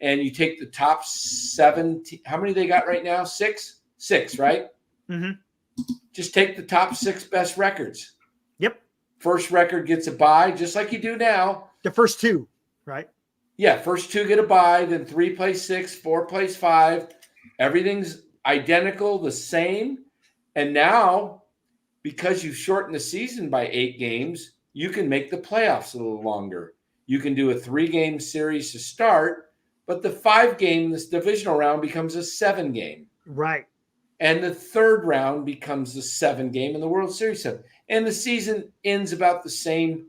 And you take the top 7. How many they got right now? 6, right?
Mm-hmm.
Just take the top 6 best records.
Yep.
First record gets a bye, just like you do now.
The first 2, right?
Yeah, first 2 get a bye. Then 3 plays 6, 4 plays 5. Everything's identical, the same. And now, because you've shortened the season by 8 games, you can make the playoffs a little longer. You can do a 3-game series to start. But the 5-game, this divisional round becomes a 7-game.
Right.
And the 3rd round becomes the 7-game in the World Series. And the season ends about the same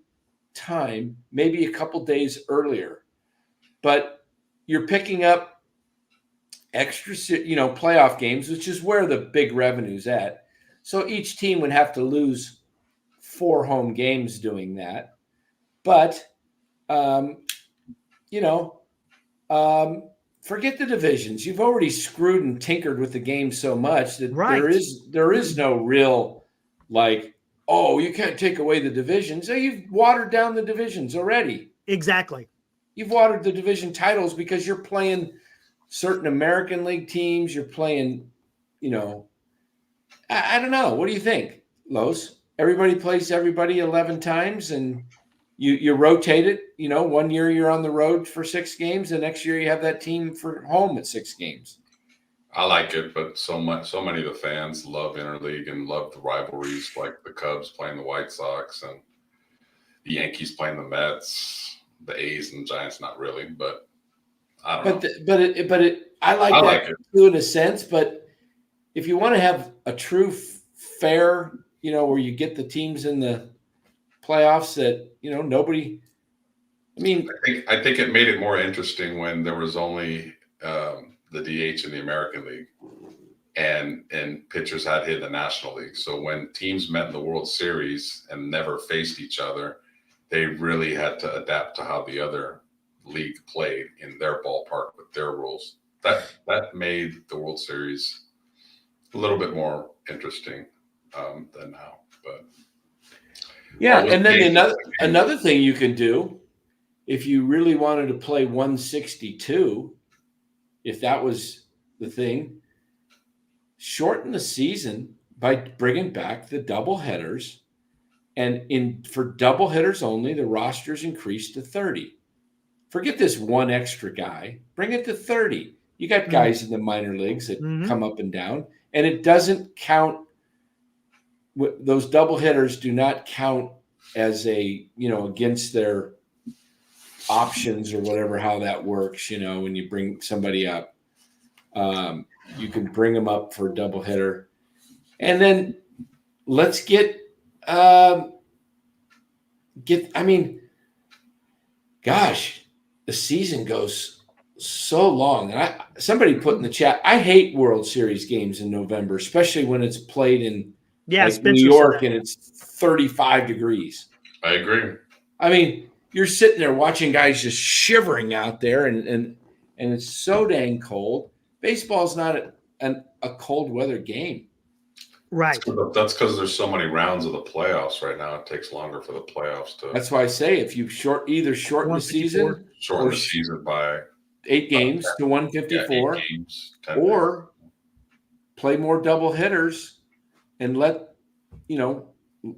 time, maybe a couple days earlier. But you're picking up extra, playoff games, which is where the big revenue's at. So each team would have to lose 4 home games doing that. But, forget the divisions. You've already screwed and tinkered with the game so much that there is no real you can't take away the divisions. So you've watered down the divisions already.
Exactly.
You've watered the division titles because you're playing certain American League teams. You're playing, I don't know. What do you think, Los? Everybody plays everybody 11 times and you rotate it, 1 year you're on the road for 6 games. The next year you have that team for home at 6 games.
I like it, but so many of the fans love interleague and love the rivalries, like the Cubs playing the White Sox and the Yankees playing the Mets, the A's and the Giants. Not really, but I don't know.
I like it too in a sense. But if you want to have a true fair, where you get the teams in the playoffs that nobody.
I think it made it more interesting when there was only the DH in the American League, and pitchers had hit the National League. So when teams met in the World Series and never faced each other, they really had to adapt to how the other league played in their ballpark with their rules. That made the World Series a little bit more interesting. than now. But
yeah, and then another thing you can do, if you really wanted to play 162, if that was the thing, shorten the season by bringing back the double headers. And for double headers only, the roster's increased to 30. Forget this one extra guy. Bring it to 30. You got guys in the minor leagues that come up and down, and it doesn't count. Those double hitters do not count as against their options or whatever, how that works, when you bring somebody up. You can bring them up for a double hitter. And then let's gosh, the season goes so long. And somebody put in the chat, I hate World Series games in November, especially when it's played in New York and it's 35 degrees.
I agree.
I mean, you're sitting there watching guys just shivering out there, and it's so dang cold. Baseball's not a cold weather game.
Right.
That's because there's so many rounds of the playoffs right now. It takes longer for the playoffs to.
That's why I say if you shorten the season,
by
8 games to 154,
8 games,
or play more double hitters and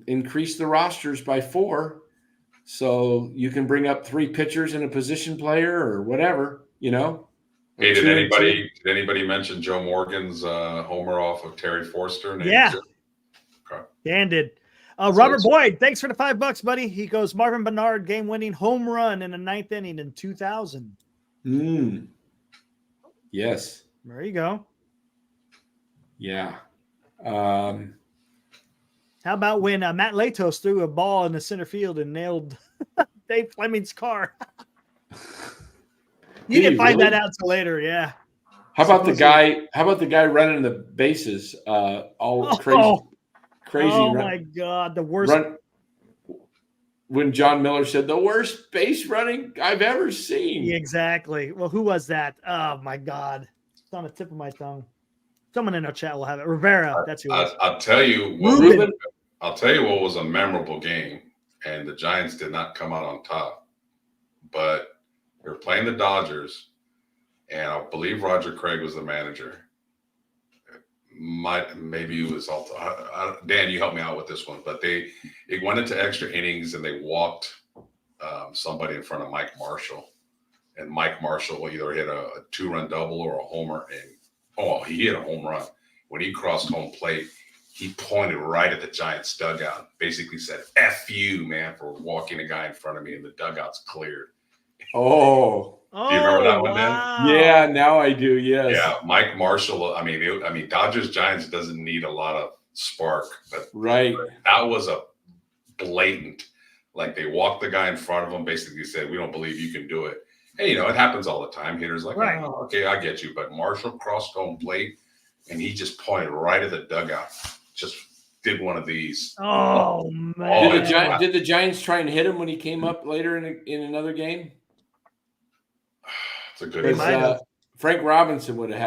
increase the rosters by 4, so you can bring up 3 pitchers and a position player or whatever.
Hey, did anybody mention Joe Morgan's homer off of Terry Forster?
Yeah. Okay. Dan did. Robert Boyd, thanks for the $5, buddy. He goes, Marvin Bernard game-winning home run in the 9th inning in 2000.
Yes.
There you go.
Yeah.
How about when Matt Latos threw a ball in the center field and nailed Dave Fleming's car? You didn't find that out till later, yeah.
How about the guy running the bases? Crazy.
Oh my God, the worst.
When John Miller said the worst base running I've ever seen.
Exactly. Well, who was that? Oh my God, it's on the tip of my tongue. Someone in our chat will have it. Rivera. That's who.
I'll tell you what was a memorable game, and the Giants did not come out on top, but. We were playing the Dodgers, and I believe Roger Craig was the manager. Maybe it was also Dan. You help me out with this one, but it went into extra innings, and they walked somebody in front of Mike Marshall, and Mike Marshall either hit a 2-run double or a homer, and he hit a home run. When he crossed home plate, he pointed right at the Giants dugout, basically said "F you, man," for walking a guy in front of me, and the dugout's cleared.
Oh,
do you remember that one, Dan?
Yeah, now I do. Yes.
Yeah, Mike Marshall. I mean, Dodgers Giants doesn't need a lot of spark, but that was a blatant. Like they walked the guy in front of him, basically said, "We don't believe you can do it." Hey, it happens all the time. Hitters like, "Oh, okay, I get you," but Marshall crossed home plate, and he just pointed right at the dugout. Just did one of these.
Oh man!
Did the Giants try and hit him when he came up later in another game?
It's a good.
Frank Robinson would have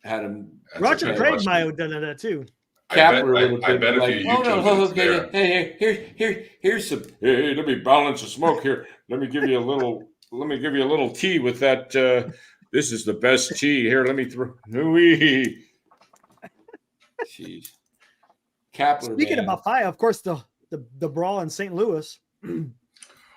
had him.
Roger Craig might have done that too.
Kepler
I bet
like,
if you
here's some. Hey, let me balance the smoke here. Let me give you a little tea with that. This is the best tea here. Let me throw. Jeez. Kepler.
Speaking about fire, of course, the brawl in St. Louis.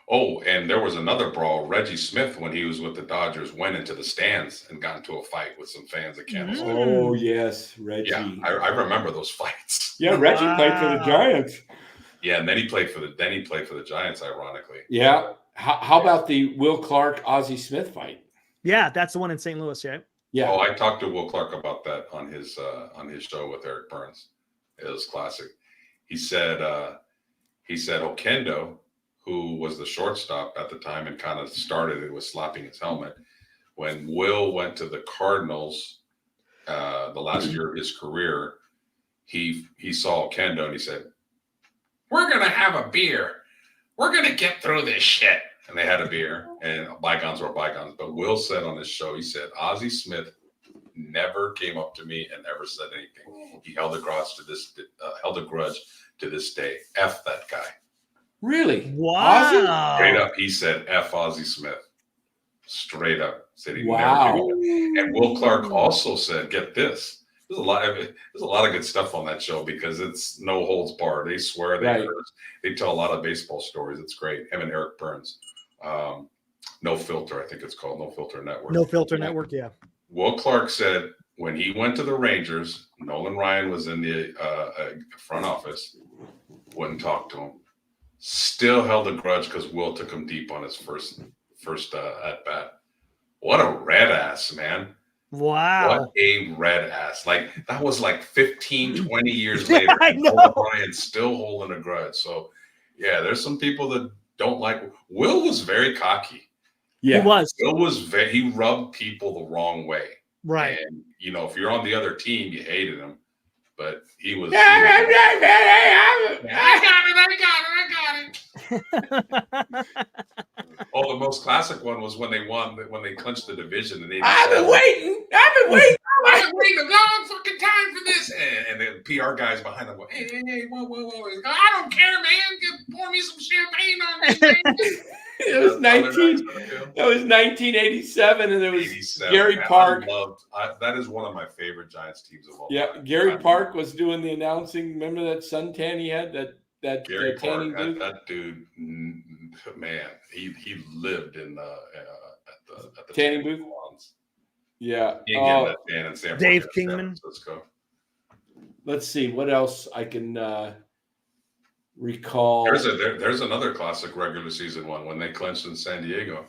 Oh, and there was another brawl. Reggie Smith, when he was with the Dodgers, went into the stands and got into a fight with some fans at Candlestick.
Oh, yes, Reggie.
Yeah, I remember those fights.
Yeah, Reggie played for the Giants.
Yeah, and then he played for the Giants, ironically.
Yeah. How about the Will Clark Ozzie Smith fight?
Yeah, that's the one in St. Louis, right?
Yeah.
Oh, I talked to Will Clark about that on his show with Eric Burns. It was classic. He said Okendo, who was the shortstop at the time and kind of started it with slapping his helmet. When Will went to the Cardinals the last year of his career, he saw Okendo and he said, "We're going to have a beer. We're going to get through this shit." And they had a beer, and bygones were bygones. But Will said on his show, he said, Ozzie Smith never came up to me and ever said anything. He held a grudge to this day. F that guy.
Really?
Wow.
Straight up, he said F Ozzie Smith. Straight up, said he
Wow.
never did. And Will Clark also said, "Get this." There's a lot of good stuff on that show because it's no holds barred. They swear, they tell a lot of baseball stories. It's great. Him and Eric Burns. No Filter, I think it's called No Filter Network.
No Filter Network, yeah.
Will Clark said when he went to the Rangers, Nolan Ryan was in the front office, wouldn't talk to him. Still held a grudge because Will took him deep on his first at bat. What a red ass, man.
Wow.
What a red ass. Like that was like 15, 20 years later.
I know.
Ryan's still holding a grudge. So yeah, there's some people that don't like. Will was very cocky.
Yeah.
He was.
Will was he rubbed people the wrong way.
Right.
And if you're on the other team, you hated him. But he was. I got it. Oh, the most classic one was when they clinched the division. And
I've been waiting
a long fucking time for this. And the PR guys behind them go, hey, whoa. I don't care, man. Pour me some champagne on me, man.
It was 1987, and it was Gary Park.
That is one of my favorite Giants teams of all time.
Yeah, Gary Park was doing the announcing. Remember that suntan he had? That
Gary Park,
dude?
that dude, man, he lived in at the
tanning booth.
Salons.
Yeah.
He ain't getting that tan in San
Dave
Francisco.
Kingman.
Let's see what else I can recall.
There's another classic regular season one when they clinched in San Diego.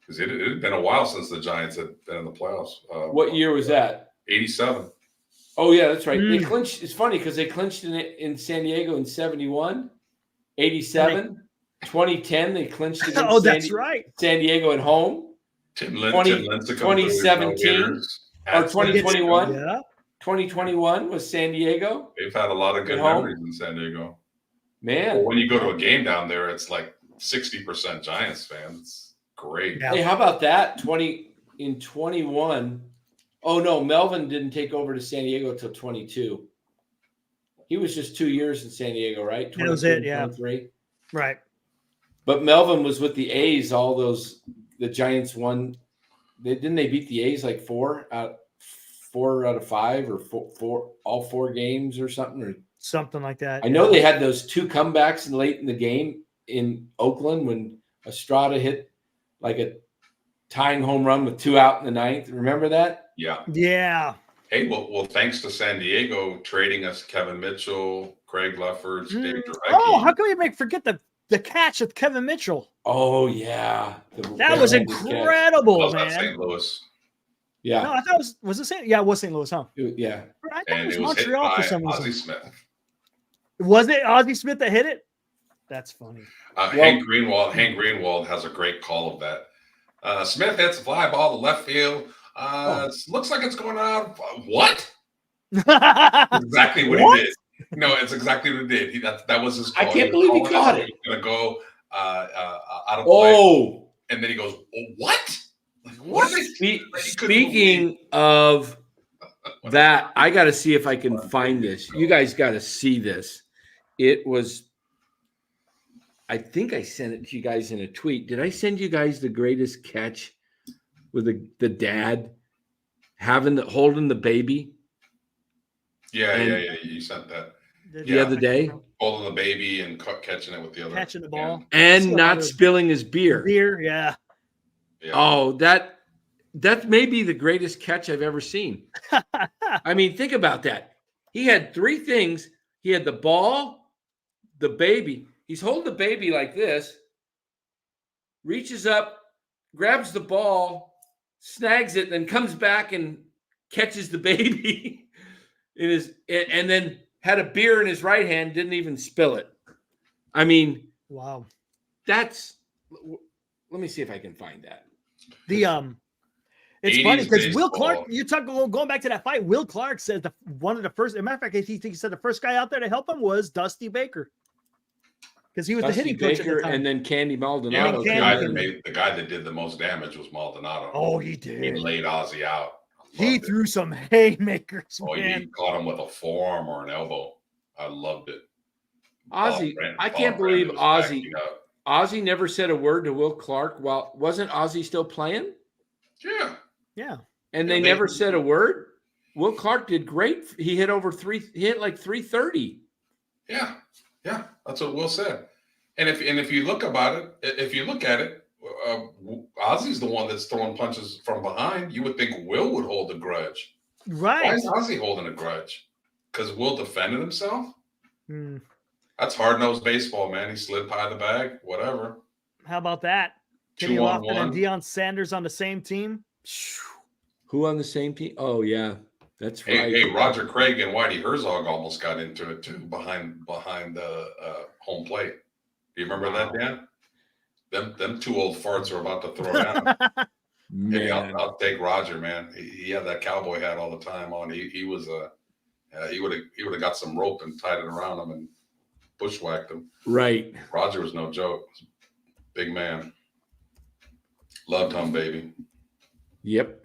Because it had been a while since the Giants had been in the playoffs.
What year was that?
87.
Oh, yeah, that's right. They clinched. It's funny because they clinched in San Diego in 71, 87, 2010. They clinched against San Diego at home.
Tim Lincecum
2017 or 2021.
Yeah.
2021 was San Diego.
They've had a lot of good memories in San Diego.
Man.
Well, when you go to a game down there, it's like 60% Giants fans. It's great.
Hey, how about that? 21. Oh, no, Melvin didn't take over to San Diego until 22. He was just 2 years in San Diego, right?
That was it, yeah.
23.
Right.
But Melvin was with the A's. The Giants won. Didn't they beat the A's like 4 out of 5 or all 4 games or something? Or
something like that.
I know they had those 2 comebacks late in the game in Oakland when Estrada hit like a tying home run with 2 out in the 9th. Remember that?
Yeah.
Hey, well, thanks to San Diego trading us Kevin Mitchell, Craig Lefferts, Dave Drarecki.
Oh, how can we forget the catch of Kevin Mitchell?
Oh, yeah.
That was incredible, man.
St. Louis.
Yeah.
No, I thought it was it St. Yeah, it was St. Louis, huh?
Yeah.
I thought it was Montreal for some reason.
Ozzie Smith.
Was it Ozzie Smith that hit it? That's funny.
Hank Greenwald has a great call of that. Smith hits a fly ball to left field. Looks like it's going out. What? Exactly what he did. No, it's exactly what he did. That was his call.
I can't believe he caught it.
He's going to go out of
play.
And then he goes, what?
What? Speaking of that, I got to see if I can find this. You guys got to see this. It was, I think I sent it to you guys in a tweet. Did I send you guys the greatest catch with the dad holding the baby?
Yeah. You sent that
the other day.
Holding the baby and catching it with the other.
Catching the ball.
And not spilling his beer.
Yeah.
Oh, that may be the greatest catch I've ever seen. I mean, think about that. He had 3 things. He had the ball, the baby. He's holding the baby like this, reaches up, grabs the ball, snags it, then comes back and catches the baby and then had a beer in his right hand, didn't even spill it. I mean,
wow.
Let me see if I can find that.
It's funny because Will Clark, you talk going back to that fight. Will Clark said one of the first. As a matter of fact, he said the first guy out there to help him was Dusty Baker because he was
Dusty
the hitting coach at the time.
And then Candy Maldonado.
Yeah, the guy that did the most damage was Maldonado.
Oh, he did.
He laid Ozzie out.
He threw some haymakers, man.
He caught him with a forearm or an elbow. I loved it.
Ozzy, I can't believe Ozzy never said a word to Will Clark. Well, wasn't Ozzy still playing?
Yeah.
Yeah.
And they never said a word? Will Clark did great. He hit he hit like 330.
Yeah. Yeah. That's what Will said. And if you look at it, Ozzy's the one that's throwing punches from behind. You would think Will would hold a grudge.
Right.
Why is Ozzy holding a grudge? Because Will defended himself?
Hmm.
That's hard-nosed baseball, man. He slid by the bag, whatever.
How about that? Kenny Lofton and Deion Sanders on the same team.
Who on the same team? Oh, yeah. That's right.
Hey, Roger Craig and Whitey Herzog almost got into it, too, behind the home plate. Do you remember that, Dan? Them two old farts are about to throw down. Hey, I'll take Roger, man. He had that cowboy hat all the time on. He would have got some rope and tied it around him and bushwhacked him.
Right.
Roger was no joke. Big man. Loved him, baby.
Yep.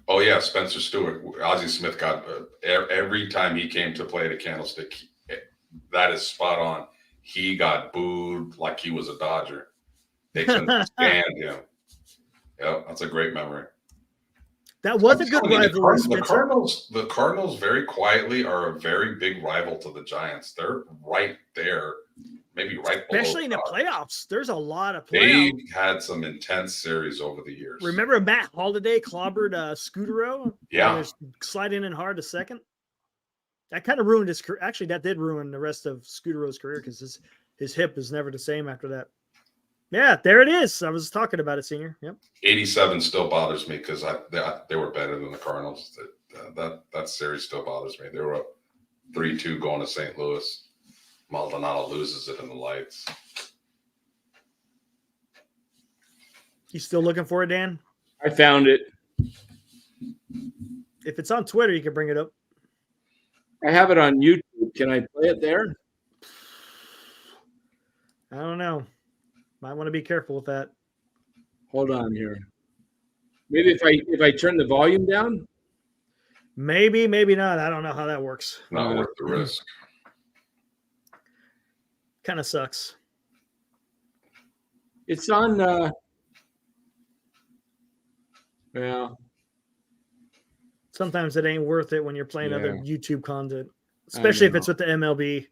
Oh yeah, Spencer Stewart. Ozzie Smith got every time he came to play the Candlestick. That is spot on. He got booed like he was a Dodger. They couldn't stand him. Yeah, that's a great memory.
That was a good rivalry.
The Cardinals very quietly are a very big rival to the Giants. They're right there, maybe right below.
Especially in the playoffs. There's a lot of playoffs.
They've had some intense series over the years.
Remember Matt Holliday clobbered Scutero?
Yeah.
Sliding in hard to second. That kind of ruined his career. Actually, that did ruin the rest of Scutero's career because his hip is never the same after that. Yeah, there it is. I was talking about it, Senior. Yep.
87 still bothers me because they were better than the Cardinals. That series still bothers me. They were up 3-2 going to St. Louis. Maldonado loses it in the lights.
You still looking for it, Dan?
I found it.
If it's on Twitter, you can bring it up.
I have it on YouTube. Can I play it there?
I don't know. Might want to be careful with that.
Hold on here. Maybe if I turn the volume down?
Maybe not. I don't know how that works.
Not worth the risk.
Kind of sucks.
It's on well.
Sometimes it ain't worth it when you're playing other YouTube content, especially if it's with the MLB.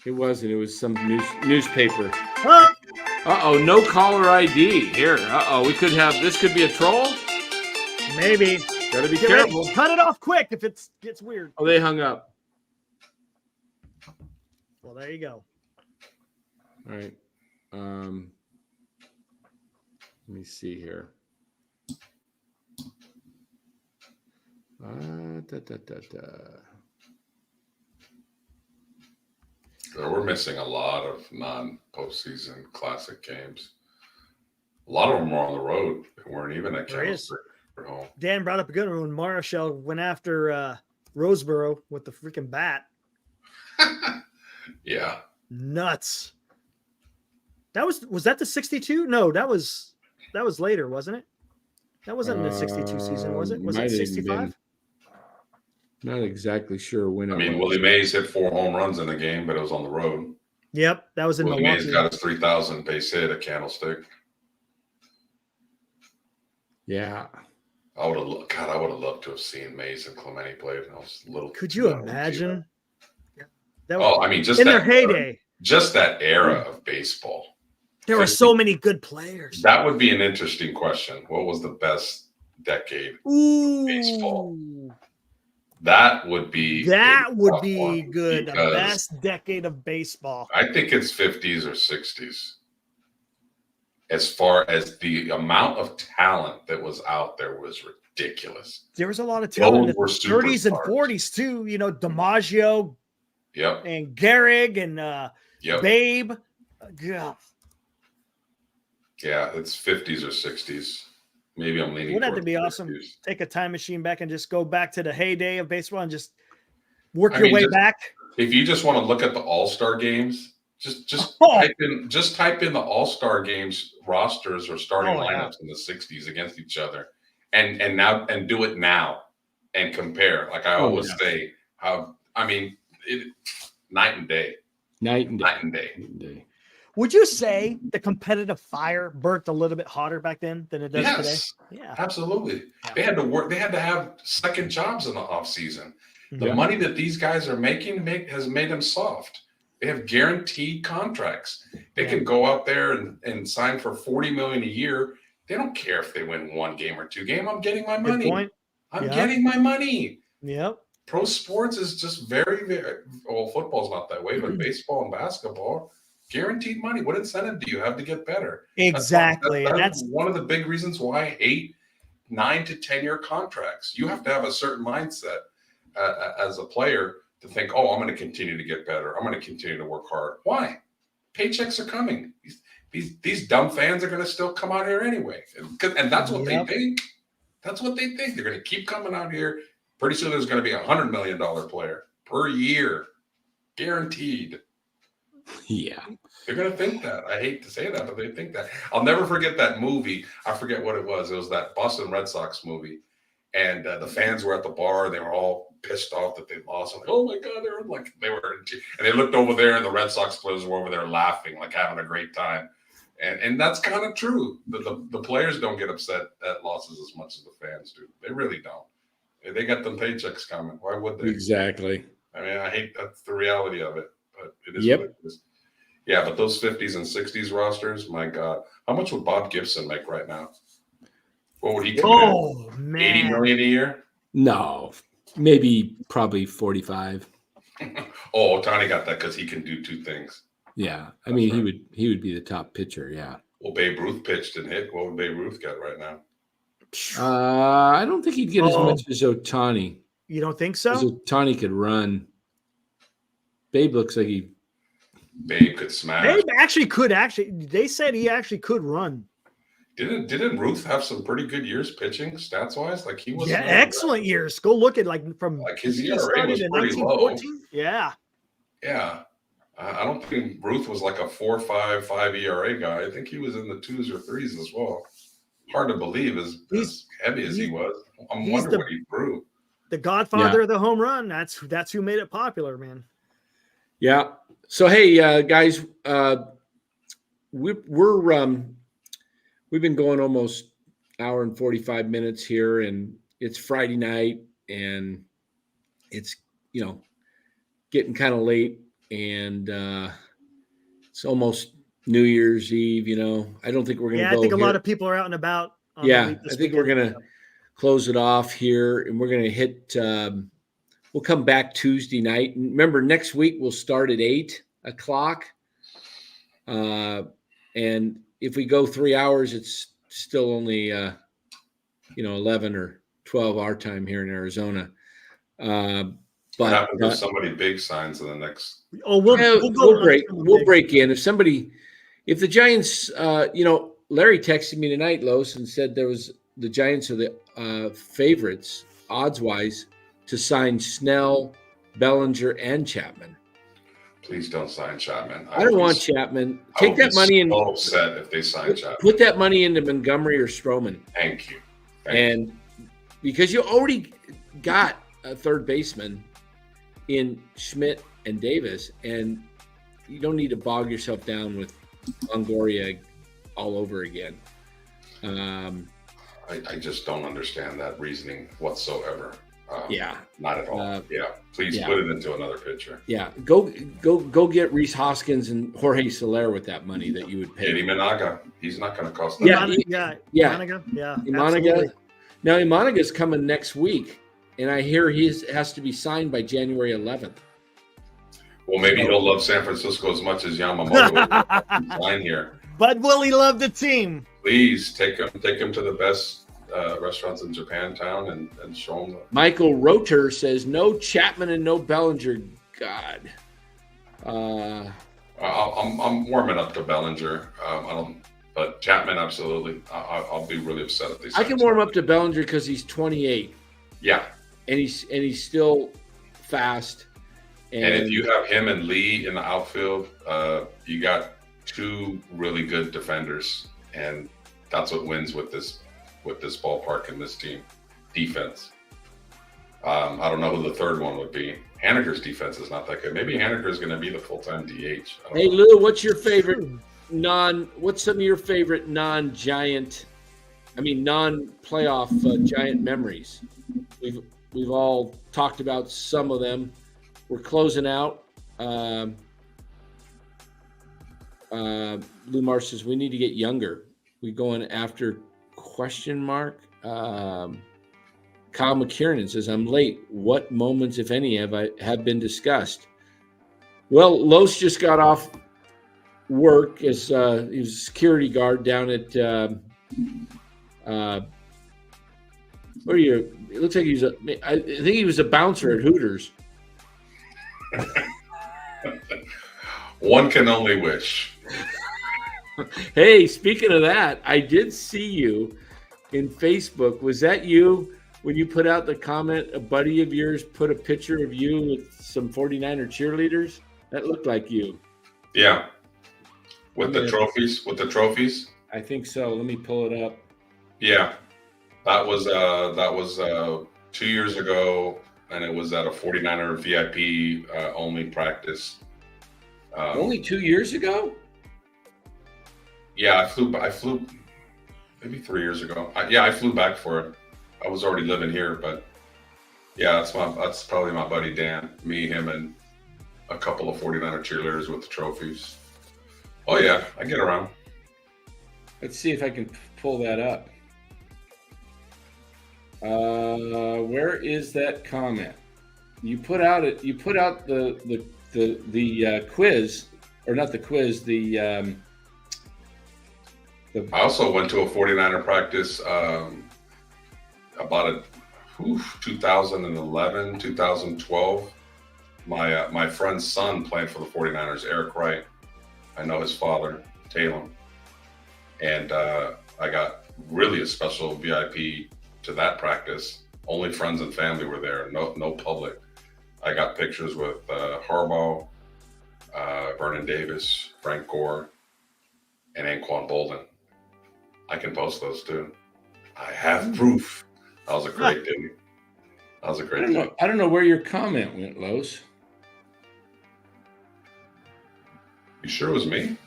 It wasn't. It was some newspaper. Huh? Uh-oh, no caller ID. Here. Uh-oh, this could be a troll?
Maybe.
Gotta be careful.
Cut it off quick if it gets weird.
Oh, they hung up.
Well, there you go.
All right. Let me see here.
We're missing a lot of non-postseason classic games. A lot of them were on the road. They weren't even at Candlestick or home.
Dan brought up a good one when Marshall went after Roseboro with the freaking bat.
Yeah.
Nuts. Was that the 62? No, that was later, wasn't it? That wasn't in the 62 season, was it? Was it 65?
Not exactly sure when.
Willie Mays hit 4 home runs in the game, but it was on the road.
Yep, that was in
Willie
Milwaukee.
Mays got his 3,000 base hit at Candlestick.
Yeah.
I would have loved to have seen Mays and Clemente play. I was a little.
Could you imagine?
That was, just
in their heyday.
Just that era of baseball.
There were so many good players.
That would be an interesting question. What was the best decade of baseball? That would be
good. The best decade of baseball.
I think it's 50s or 60s. As far as the amount of talent that was out there was ridiculous.
There was a lot of talent in the 30s and 40s too. DiMaggio.
Yep.
And Gehrig and Babe. God.
Yeah, it's 50s or 60s. Maybe I'm leaning.
Wouldn't that be awesome? Take a time machine back and just go back to the heyday of baseball and just work your way back.
If you just want to look at the All-Star games, just type in the All-Star games rosters or starting lineups in the 60s against each other, and do it now and compare. Like I always say, night and day.
Night and
day.
Would you say the competitive fire burnt a little bit hotter back then than it does today?
Yeah, absolutely. Yeah. They had to work. They had to have second jobs in the off season. The money that these guys are making has made them soft. They have guaranteed contracts. They can go out there and sign for $40 million a year. They don't care if they win one game or two games. I'm getting my money. I'm getting my money.
Yep.
Pro sports is just very, very well. Football's not that way, but baseball and basketball, guaranteed money. What incentive do you have to get better?
Exactly.
That's one of the big reasons why I hate 9 to 10 year contracts. You have to have a certain mindset as a player to think, oh, I'm going to continue to get better. I'm going to continue to work hard. Why? Paychecks are coming. These dumb fans are going to still come out here anyway. And that's what they think. That's what they think. They're going to keep coming out here. Pretty soon there's going to be $100 million player per year. Guaranteed.
Yeah.
They're going to think that. I hate to say that, but they think that. I'll never forget that movie. I forget what it was. It was that Boston Red Sox movie. And the fans were at the bar. They were all pissed off that they lost. I'm like, oh my God, and they looked over there and the Red Sox players were over there laughing, like having a great time. And that's kind of true. The players don't get upset at losses as much as the fans do. They really don't. They got them paychecks coming. Why would they?
Exactly.
I mean, that's the reality of it, but it is what it is. Yeah, but those 50s and 60s rosters, my God. How much would Bob Gibson make right now? What would he come in? 80 million a year?
No. Probably 45.
Oh, Ohtani got that because he can do two things.
Yeah. I mean, he would be the top pitcher, yeah.
Well, Babe Ruth pitched and hit. What would Babe Ruth get right now?
I don't think he'd get as much as Ohtani.
You don't think so?
Because Ohtani could run. Babe looks like
Babe could smash.
Babe they said he actually could run.
Didn't Ruth have some pretty good years pitching stats wise? Like he was
excellent years. Go look at
his ERA was pretty low.
Yeah.
Yeah. I don't think Ruth was like a 4.55 ERA guy. I think he was in the 2s or 3s as well. Hard to believe as heavy as he was. I'm wondering what he threw.
The godfather of the home run. That's who made it popular, man.
Yeah. So hey, guys, we've been going almost hour and 45 minutes here, and it's Friday night, and it's getting kind of late, and it's almost New Year's Eve. I don't think we're gonna.
I think a lot of people are out and about.
I think we're gonna close it off here, and we're gonna hit. We'll come back Tuesday night. And remember, next week we'll start at 8:00. And if we go 3 hours, it's still only 11 or 12 our time here in Arizona. But
what happens if somebody big signs in the next?
Oh, we'll
break in. If the Giants, Larry texted me tonight, Los, and said the Giants are the favorites odds wise to sign Snell, Bellinger, and Chapman.
Please don't sign Chapman.
I don't want Chapman. Take that money and
upset if they sign Chapman.
Put that money into Montgomery or Stroman.
Thank you.
Because you already got a third baseman in Schmidt and Davis, and you don't need to bog yourself down with Longoria all over again.
I just don't understand that reasoning whatsoever. Not at all. Please put it into another pitcher.
Yeah, go get Rhys Hoskins and Jorge Soler with that money that you would pay.
Eddie Managa, he's not going to cost that.
Imanaga.
Now Imanaga's coming next week, and I hear he has to be signed by January 11th.
Well, maybe he'll love San Francisco as much as Yamamoto. Sign here.
But will he love the team?
Please take him to the best restaurants in Japantown and show them.
Michael Roter says no Chapman and no Bellinger. God,
I'm warming up to Bellinger. But Chapman absolutely. I'll be really upset if they.
I can warm up to Bellinger because he's 28.
Yeah,
and he's still fast.
And if you have him and Lee in the outfield, you got two really good defenders, and that's what wins with this with this ballpark and this team defense. I don't know who the third one would be. Haneker's defense is not that good. Maybe Haneker is going to be the full-time DH.
Hey Lou, what's some of your favorite non-playoff Giant memories? We've all talked about some of them. We're closing out. Lou Marsh says we need to get younger. We going after ? Kyle McKiernan says, I'm late. What moments, if any, have been discussed? Well, Los just got off work as he was a security guard down at where are you? It looks like I think he was a bouncer at Hooters.
One can only wish.
Hey, speaking of that, I did see you in Facebook. Was that you when you put out the comment? A buddy of yours put a picture of you with some 49er cheerleaders? That looked like you.
Yeah. With the trophies?
I think so. Let me pull it up.
Yeah. That was 2 years ago, and it was at a 49er VIP only practice.
Only 2 years ago?
Yeah, I flew maybe 3 years ago. I flew back for it. I was already living here, but yeah, that's probably my buddy Dan. Me, him, and a couple of 49er cheerleaders with the trophies. Oh yeah, I get around.
Let's see if I can pull that up. Where is that comment? You put out the quiz, or not the quiz,
I also went to a 49er practice about 2011, 2012. My friend's son played for the 49ers, Eric Wright. I know his father, Talon. And I got really a special VIP to that practice. Only friends and family were there, no public. I got pictures with Harbaugh, Vernon Davis, Frank Gore, and Anquan Bolden. I can post those too. I have proof. That was a great day. I
don't know where your comment went, Los.
You sure it was me?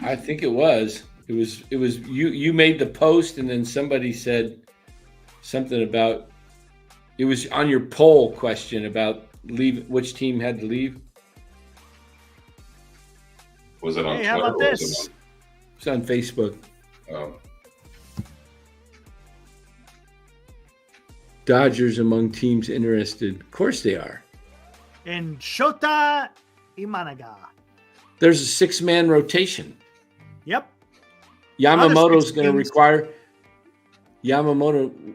I think it was. It was you made the post, and then somebody said something about it was on your poll question about which team had to leave.
Was it on Twitter?
How about this?
It's on Facebook. Dodgers among teams interested. Of course they are.
In Shota Imanaga.
There's a 6-man rotation.
Yep.
Yamamoto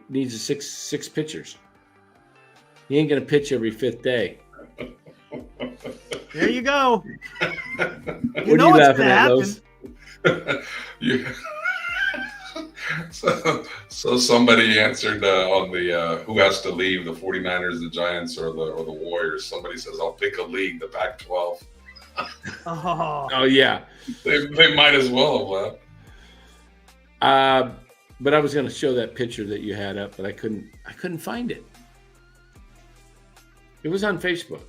needs six pitchers. He ain't going to pitch every 5th day.
There you go.
What are you laughing at, Los?
So somebody answered on the who has to leave, the 49ers, the Giants, or the Warriors. Somebody says, I'll pick a league, the Pac-12.
Oh
yeah.
They might as well have left.
But I was going to show that picture that you had up, but I couldn't find it. It was on Facebook.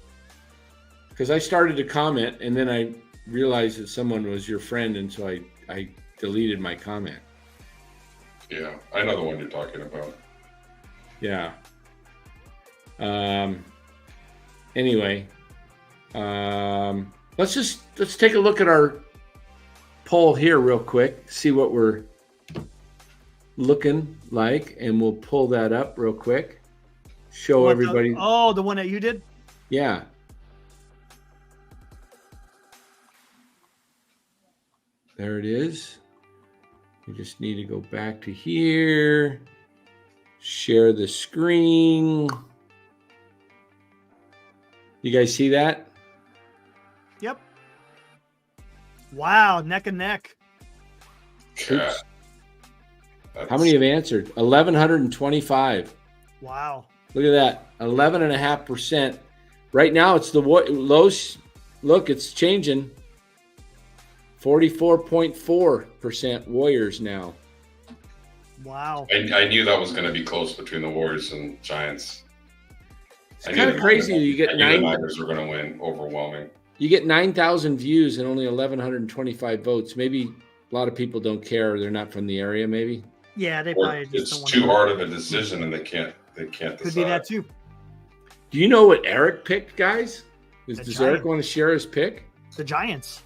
Because I started to comment, and then I realized that someone was your friend, and so I deleted my comment.
Yeah, I know the one you're talking about.
Yeah. Anyway, let's take a look at our poll here real quick, see what we're looking like, and we'll pull that up real quick. Show everybody.
The one that you did?
Yeah. There it is. We just need to go back to here. Share the screen. You guys see that?
Yep. Wow, neck and neck.
Yeah.
How many have answered? 1,125.
Wow.
Look at that. 11.5%. Right now, it's the Los. Look, it's changing. 44.4% Warriors now.
Wow.
I knew that was going to be close between the Warriors and Giants.
It's kind of crazy. You get
the Niners were going to win overwhelming.
You get 9,000 views and only 1,125 votes. Maybe a lot of people don't care. They're not from the area. Maybe.
Yeah, they probably just
it's too hard of a decision, and they can't decide.
Could be that too.
Do you know what Eric picked, guys? Does Eric want to share his pick?
The Giants.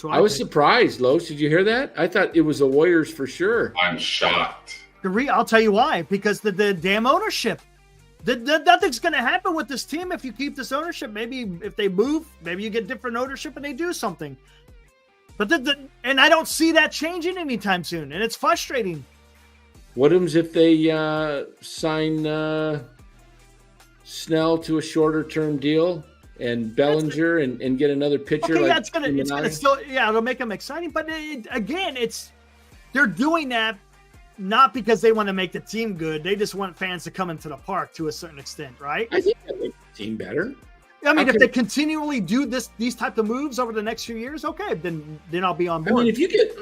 I was surprised, Los. Did you hear that? I thought it was the Warriors for sure.
I'm shocked.
I'll tell you why. Because the damn ownership. Nothing's going to happen with this team if you keep this ownership. Maybe if they move, maybe you get different ownership and they do something. But and I don't see that changing anytime soon, and it's frustrating.
What happens if they sign Snell to a shorter-term deal and Bellinger and get another pitcher?
Okay,
like
it's gonna still, it'll make them exciting. But they're doing that not because they want to make the team good. They just want fans to come into the park to a certain extent, right?
I think that makes the team better.
I mean, if they continually do these type of moves over the next few years, okay, then I'll be on board.
I mean, if you get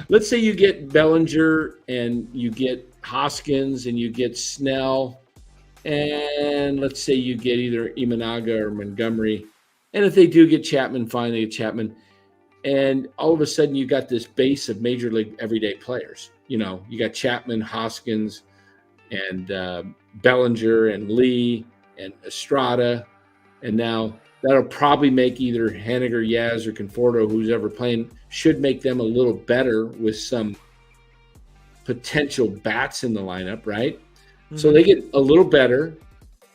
let's say you get Bellinger and you get Hoskins and you get Snell, and let's say you get either Imanaga or Montgomery, and if they do get Chapman, fine, they get Chapman, and all of a sudden you got this base of major league everyday players. You know, you got Chapman, Hoskins, and Bellinger and Lee and Estrada, and now that'll probably make either Haniger, Yaz, or Conforto, who's ever playing, should make them a little better with some potential bats in the lineup, right? Mm-hmm. So they get a little better.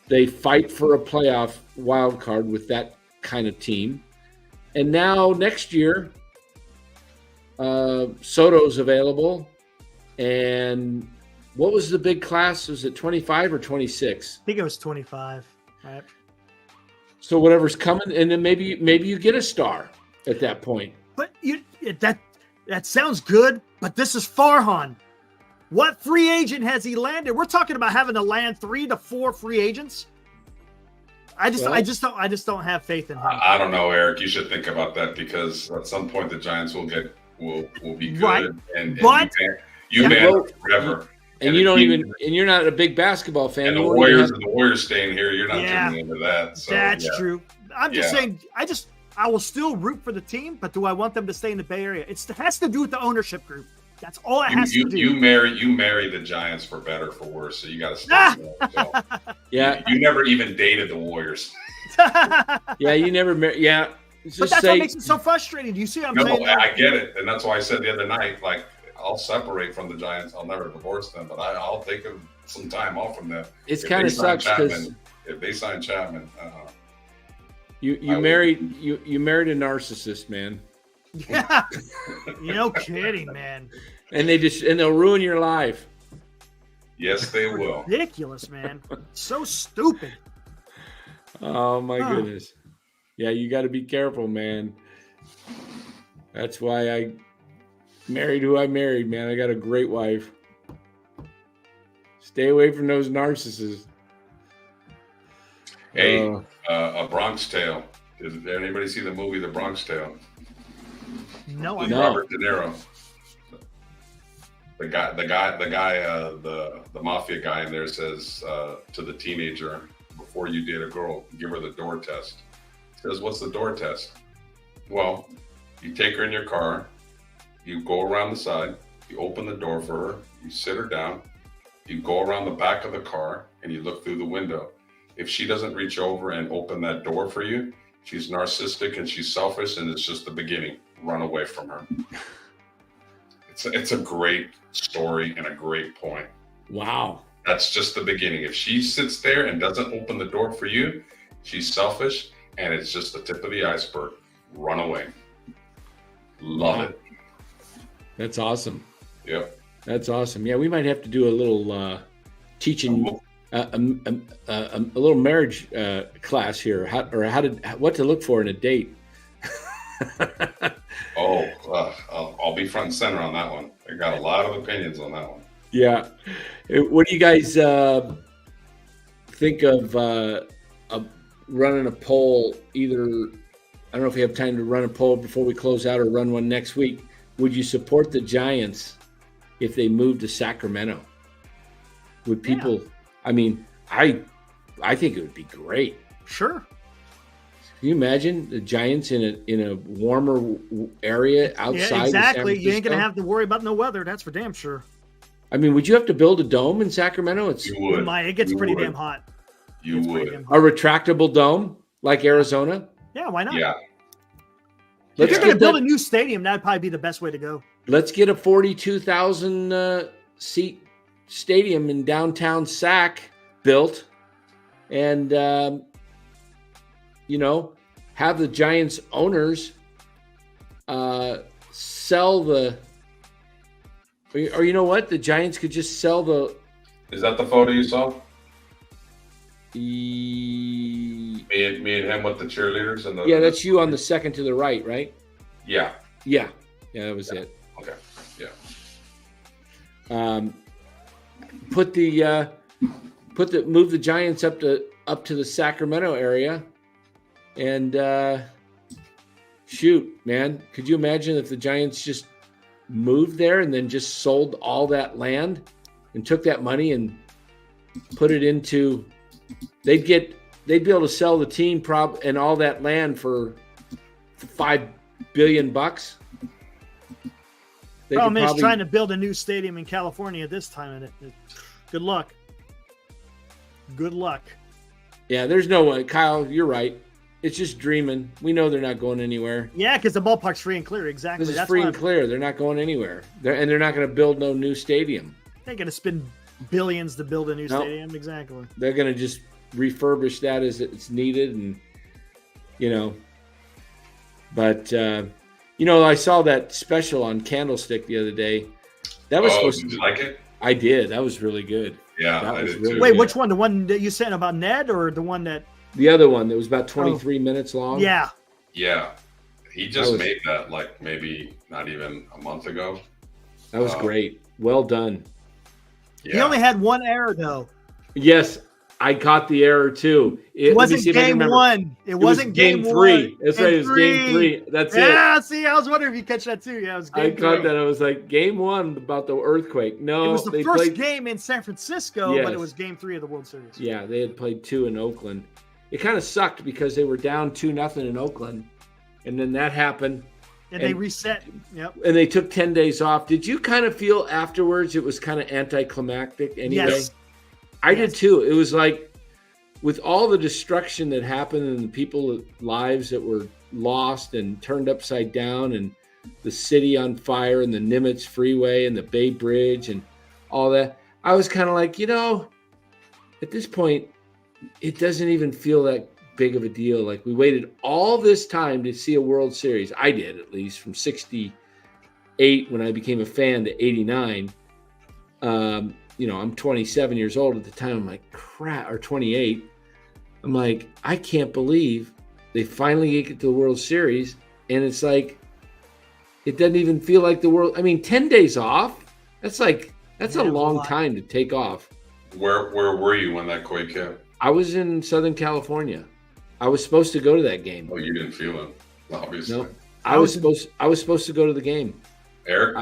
They fight for a playoff wild card with that kind of team. And now next year, Soto's available. And what was the big class? Was it 25 or 26?
I think it was 25, right?
So whatever's coming, and then maybe you get a star at that point.
But that sounds good, but this is Farhan. What free agent has he landed? We're talking about having to land 3 to 4 free agents. I just don't have faith in him.
I don't know, Eric. You should think about that because at some point the Giants will be good,
right.
and
but
you ban forever.
And you don't and you're not a big basketball fan.
And the Warriors staying here, you're not getting into that. So,
that's true. I'm just saying, I will still root for the team, but do I want them to stay in the Bay Area? It has to do with the ownership group. That's all it has to do.
You marry the Giants for better, for worse. So you got to stay there. So.
Yeah.
You never even dated the Warriors.
Yeah, you never married. Yeah.
But that's what makes it so frustrating. Do you see what I'm saying?
I get it. And that's why I said the other night, like, I'll separate from the Giants. I'll never divorce them, but I'll take some time off from them.
It's kind of sucks because
if they sign Chapman,
you married a narcissist, man.
Yeah, no kidding, man.
And they'll ruin your life.
Yes, they will.
Ridiculous, man. So stupid.
Oh my goodness. Yeah, you got to be careful, man. That's why I married who I married, man. I got a great wife. Stay away from those narcissists.
Hey, A Bronx Tale. Did anybody see the movie The Bronx Tale?
No,
With Robert De Niro. The mafia guy in there says to the teenager, before you date a girl, give her the door test. He says, what's the door test? Well, you take her in your car, you go around the side, you open the door for her, you sit her down, you go around the back of the car, and you look through the window. If she doesn't reach over and open that door for you, she's narcissistic and she's selfish, and it's just the beginning. Run away from her. It's a great story and a great point.
Wow.
That's just the beginning. If she sits there and doesn't open the door for you, she's selfish, and it's just the tip of the iceberg. Run away. Love it.
That's awesome.
Yep.
That's awesome. Yeah, we might have to do a little teaching, a little marriage class here, what to look for in a date.
I'll be front and center on that one. I got a lot of opinions on that one.
Yeah. What do you guys think of running a poll? Either, I don't know if we have time to run a poll before we close out or run one next week. Would you support the Giants if they moved to Sacramento. Would people? Yeah. I mean, I think it would be great.
Sure.
Can you imagine the Giants in a warmer area outside?
Yeah, exactly. You ain't gonna have to worry about no weather. That's for damn sure.
I mean, would you have to build a dome in Sacramento?
It gets pretty damn hot.
You would.
A retractable dome like Arizona?
Yeah, why not?
Yeah.
If you're going to build a new stadium, that'd probably be the best way to go.
Let's get a 42,000 seat stadium in downtown Sac built, and have the Giants owners sell the. Or you know what? The Giants could just sell the.
Is that the photo you saw?
Me
and him with the cheerleaders and the.
Yeah, that's you on the second to the right?
Yeah.
Yeah, that was it.
Okay. Yeah.
Move the Giants up to the Sacramento area, and shoot, man, could you imagine if the Giants just moved there and then just sold all that land and took that money and put it into? They'd be able to sell the team and all that land for $5 billion.
Problem is trying to build a new stadium in California this time. Good luck. Good luck.
Yeah, there's no way. Kyle, you're right. It's just dreaming. We know they're not going anywhere.
Yeah, because the ballpark's free and clear. Exactly.
This is free and clear. They're not going anywhere. They're not going to build no new stadium.
They're going to spend billions to build a new stadium. Exactly.
They're going to just refurbish that as it's needed, and But I saw that special on Candlestick the other day. That was supposed to.
Did you like it?
I did. That was really good.
Yeah, I did too.
Wait, which one? The one that you said about Ned, or the one that?
The other one that was about 23 minutes long.
Yeah.
Yeah, he just made that like maybe not even a month ago.
That was great. Well done.
Yeah. He only had one error though.
Yes, I caught the error too.
It wasn't game one. It wasn't game
three. That's right. It was game three. That's it.
Yeah. See, I was wondering if you catch that too. Yeah, it was game three.
I caught that. I was like, game one about the earthquake. No,
it was the first game in San Francisco, but it was game 3 of the World Series.
Yeah, they had played 2 in Oakland. It kind of sucked because they were down 2-0 in Oakland, and then that happened.
And they reset. Yep.
And they took 10 days off. Did you kind of feel afterwards it was kind of anticlimactic anyway?
Yes.
I did too. It was like, with all the destruction that happened and the people's lives that were lost and turned upside down, and the city on fire, and the Nimitz Freeway and the Bay Bridge and all that, I was kind of like, at this point, it doesn't even feel that big of a deal. Like, we waited all this time to see a World Series. I did, at least, from 68 when I became a fan to 89. I'm 27 years old at the time. I'm like, crap, or 28. I'm like, I can't believe they finally get to the World Series. And it's like, it doesn't even feel like the world. I mean, 10 days off, that's a long time to take off.
Where were you when that quake hit?
I was in Southern California. I was supposed to go to that game.
Oh, you didn't feel it, obviously.
No, I was supposed to go to the game.
Eric,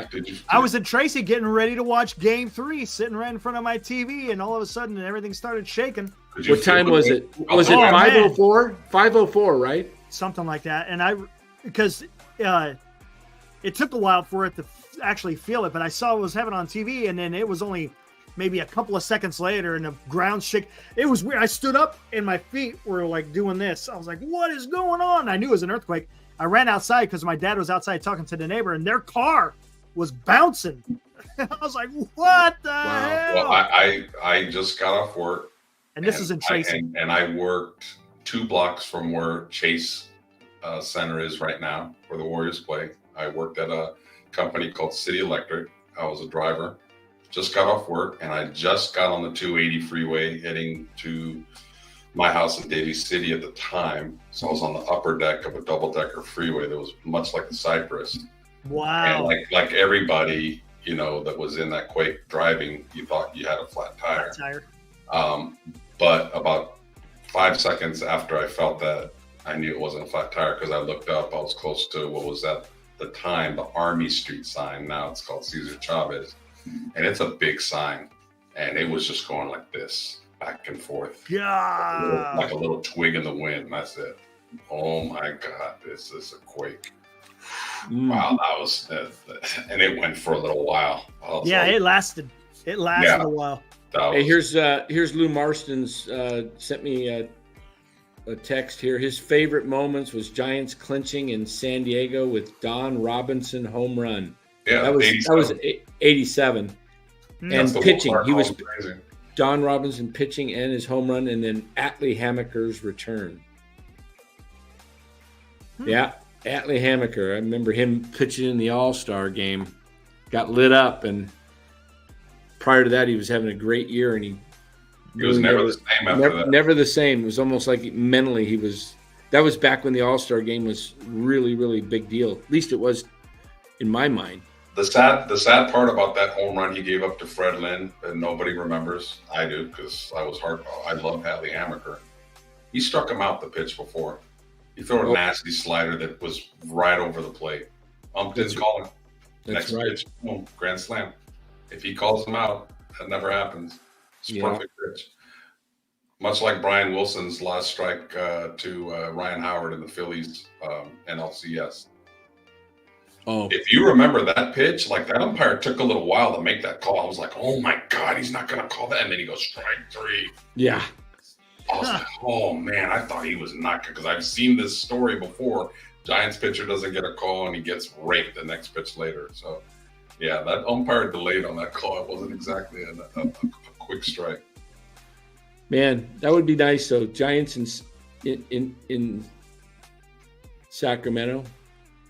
I was in Tracy getting ready to watch game 3, sitting right in front of my TV, and all of a sudden everything started shaking.
What time was it? Was it 5:04? 5:04, right?
Something like that. And because it took a while for it to actually feel it, but I saw it was having on TV, and then it was only maybe a couple of seconds later, and the ground shook. It was weird. I stood up, and my feet were like doing this. I was like, "What is going on?" I knew it was an earthquake. I ran outside because my dad was outside talking to the neighbor, and their car was bouncing. I was like, "What the hell?"
Well, I just got off work,
and this is in Tracy,
and I worked 2 blocks from where Chase Center is right now, where the Warriors play. I worked at a company called City Electric. I was a driver. Just got off work, and I just got on the 280 freeway heading to my house in Davies City at the time. So I was on the upper deck of a double-decker freeway that was much like the Cypress.
Wow.
And like everybody, that was in that quake driving, you thought you had a flat tire. But about 5 seconds after I felt that, I knew it wasn't a flat tire because I looked up. I was close to what was at the time the Army Street sign. Now it's called Cesar Chavez. and it's a big sign, and it was just going like this, back and forth.
Yeah.
Like a little twig in the wind. And I said, oh my God, this is a quake. Wow, that was, and it went for a little while.
Yeah, it lasted. It lasted a while.
Hey, here's Lou Marston's sent me a text here. His favorite moments was Giants clinching in San Diego with Don Robinson home run.
Yeah,
that was 87. And pitching, he was
crazy.
Don Robinson pitching and his home run, and then Atlee Hammaker's return. Yeah, Atlee Hammaker. I remember him pitching in the All-Star game. Got lit up, and prior to that, he was having a great year, and he
was never the same after that.
Never the same. It was almost like mentally he was. That was back when the All-Star game was really, really big deal. At least it was in my mind.
The sad part about that home run he gave up to Fred Lynn, and nobody remembers. I do, because I was I love Atlee Hammaker. He struck him out the pitch before. He threw a nasty slider that was right over the plate. Didn't call him. Next pitch, boom, grand slam. If he calls him out, that never happens. It's perfect pitch. Much like Brian Wilson's last strike to Ryan Howard in the Phillies NLCS.
Oh,
if you remember that pitch, like that umpire took a little while to make that call. I was like, oh my God, he's not going to call that. And then he goes strike 3.
Yeah.
I was like, oh man, I thought he was not good, because I've seen this story before. Giants pitcher doesn't get a call and he gets raked the next pitch later. So yeah, that umpire delayed on that call. It wasn't exactly a quick strike.
Man, that would be nice. So Giants in Sacramento,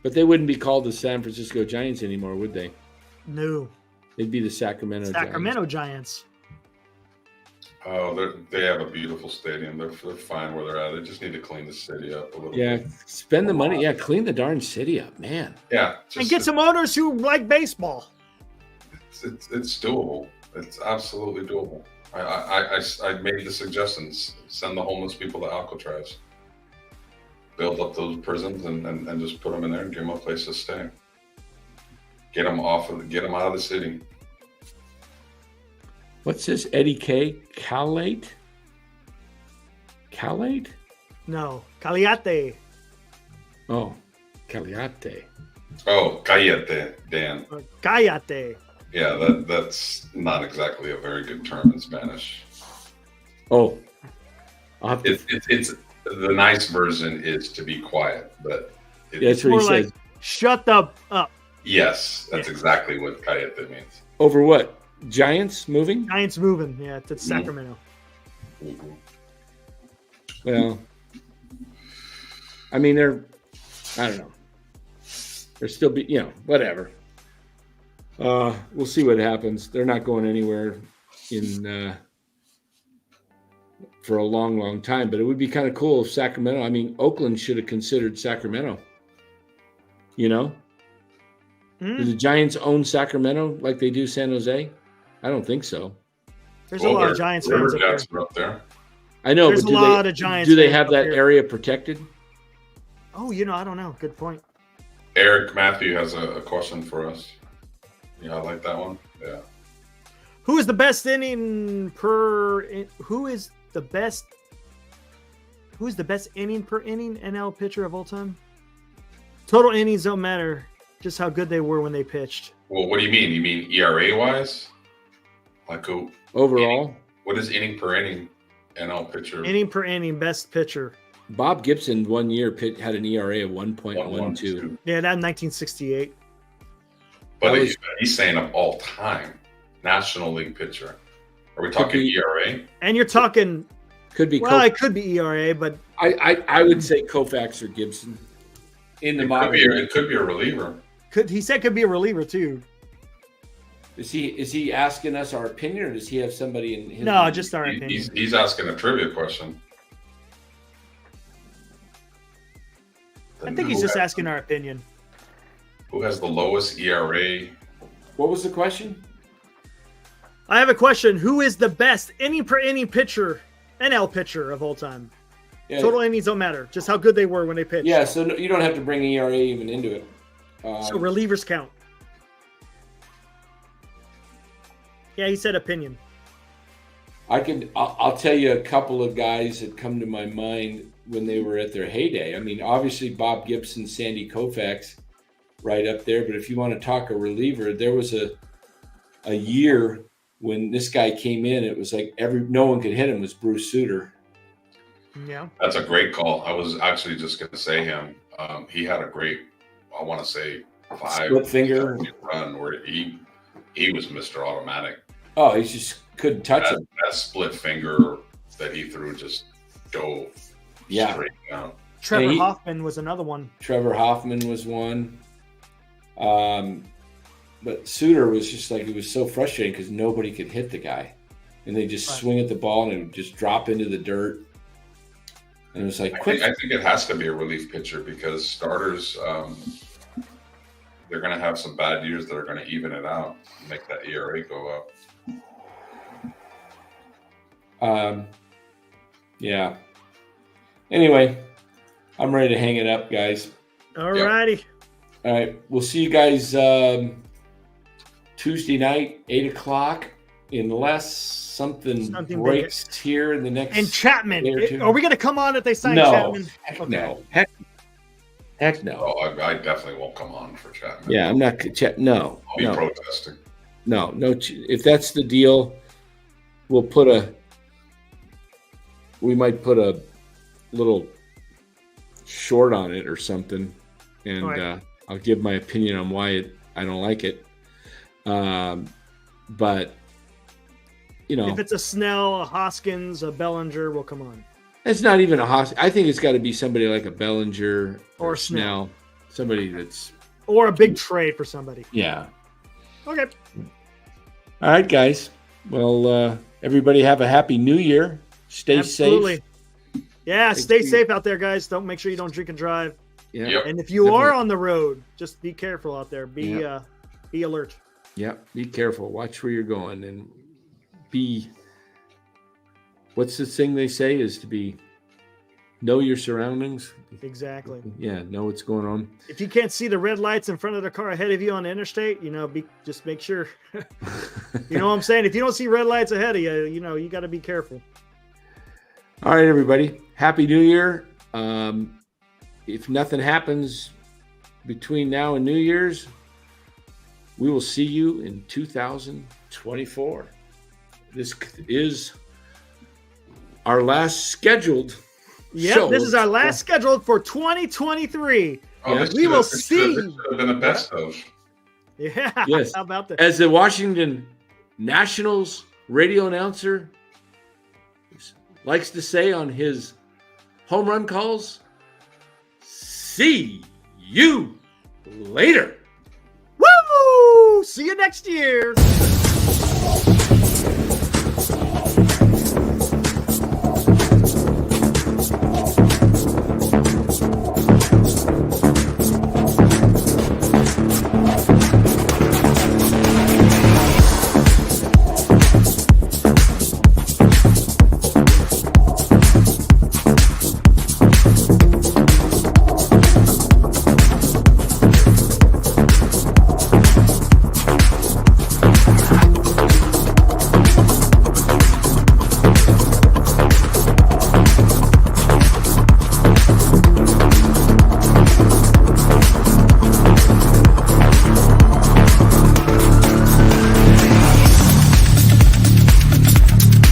but they wouldn't be called the San Francisco Giants anymore, would they?
No.
They'd be the Sacramento
Giants.
Oh, they have a beautiful stadium. They're fine where they're at. They just need to clean the city up a little bit.
Yeah, spend the money. Yeah, clean the darn city up, man.
Yeah.
And get some owners who like baseball.
It's doable. It's absolutely doable. I made the suggestions. Send the homeless people to Alcatraz. Build up those prisons and just put them in there and give them a place to stay. Get them out of the city.
What's this? Eddie K. Calate?
No, Caliate.
Oh, Caliate.
Oh, Cayete, Dan.
Cayate.
Yeah, that's not exactly a very good term in Spanish.
Oh,
it's the nice version is to be quiet, but
that's what he says.
Like, shut up.
Yes, that's exactly what Cayete means.
Over what? Giants moving?
Giants moving. Yeah, to Sacramento.
Mm-hmm.
Well, I mean, I don't know. They're still whatever. We'll see what happens. They're not going anywhere for a long, long time, but it would be kind of cool if Sacramento, I mean, Oakland should have considered Sacramento. Do the Giants own Sacramento like they do San Jose? I don't think so.
There's a lot of Giants fans
up there.
I know,
there's
but
a lot of Giants.
Do they have that area protected?
Oh, I don't know. Good point.
Eric Matthew has a question for us. Yeah, I like that one. Yeah.
Who is the best inning per inning NL pitcher of all time? Total innings don't matter, just how good they were when they pitched.
Well, what do you mean? You mean ERA wise? Like who?
Overall?
What is inning per inning NL pitcher?
Inning per inning, best pitcher.
Bob Gibson 1 year had an ERA of 1.12.
Yeah, that 1968.
But he's saying of all time, National League pitcher. Are we talking ERA?
And you're talking
could be.
Well, it could be ERA, but
I would say Koufax or Gibson.
It could be a reliever.
He said could be a reliever too.
Is he asking us our opinion, or does he have somebody in his?
No, just our opinion.
He's asking a trivia question.
I think he's just asking our opinion.
Who has the lowest ERA?
What was the question?
I have a question. Who is the best inning per inning pitcher, NL pitcher of all time? Yeah. Total innings don't matter. Just how good they were when they pitched.
Yeah, so you don't have to bring ERA even into it.
So relievers count. Yeah, he said opinion.
I'll tell you a couple of guys that come to my mind when they were at their heyday. I mean, obviously Bob Gibson, Sandy Koufax, right up there. But if you want to talk a reliever, there was a year when this guy came in. It was like no one could hit him. Was Bruce Sutter.
Yeah,
that's a great call. I was actually just going to say him. He had a great, I want to say, 5
split finger
run where he was Mr. Automatic.
Oh, he just couldn't touch him.
That split finger that he threw just dove straight down.
Trevor Hoffman was another one.
Trevor Hoffman was one. But Sutter was just like, it was so frustrating because nobody could hit the guy. And they just swing at the ball and it would just drop into the dirt. And it was like,
I think it has to be a relief pitcher because starters, they're going to have some bad years that are going to even it out, make that ERA go up.
Yeah. Anyway, I'm ready to hang it up, guys.
All righty.
Yep. All right. We'll see you guys Tuesday night, 8:00, unless something breaks big here in the next.
And Chapman. Are we going to come on if they sign Chapman?
Heck no. Heck no.
Oh, I definitely won't come on for Chapman.
Yeah, I'm not. No.
I'll be protesting.
No. If that's the deal, we might put a little short on it or something, and I'll give my opinion on why I don't like it. But if it's
a Snell, a Hoskins, a Bellinger, we'll come on.
It's not even a Hoskins. I think it's got to be somebody like a Bellinger or Snell, somebody that's
or a big trade for somebody.
Yeah.
Okay.
All right, guys. Well, everybody have a happy New Year. Stay safe.
Yeah, stay safe out there, guys. Make sure you don't drink and drive.
Yeah.
Yep.
And if you are on the road, just be careful out there. Be alert.
Yeah, be careful. Watch where you're going, and be. What's the thing they say is to know your surroundings.
Exactly.
Yeah, know what's going on.
If you can't see the red lights in front of the car ahead of you on the interstate, just make sure. You know what I'm saying? If you don't see red lights ahead of you, you got to be careful.
All right, everybody. Happy New Year. If nothing happens between now and New Year's, we will see you in 2024. This is our last scheduled show.
This is our last scheduled for 2023.
Oh,
we will see.
This should have been the best of.
Yeah.
Yes.
How about that?
As the Washington Nationals radio announcer likes to say on his home run calls, see you later.
Woo! See you next year.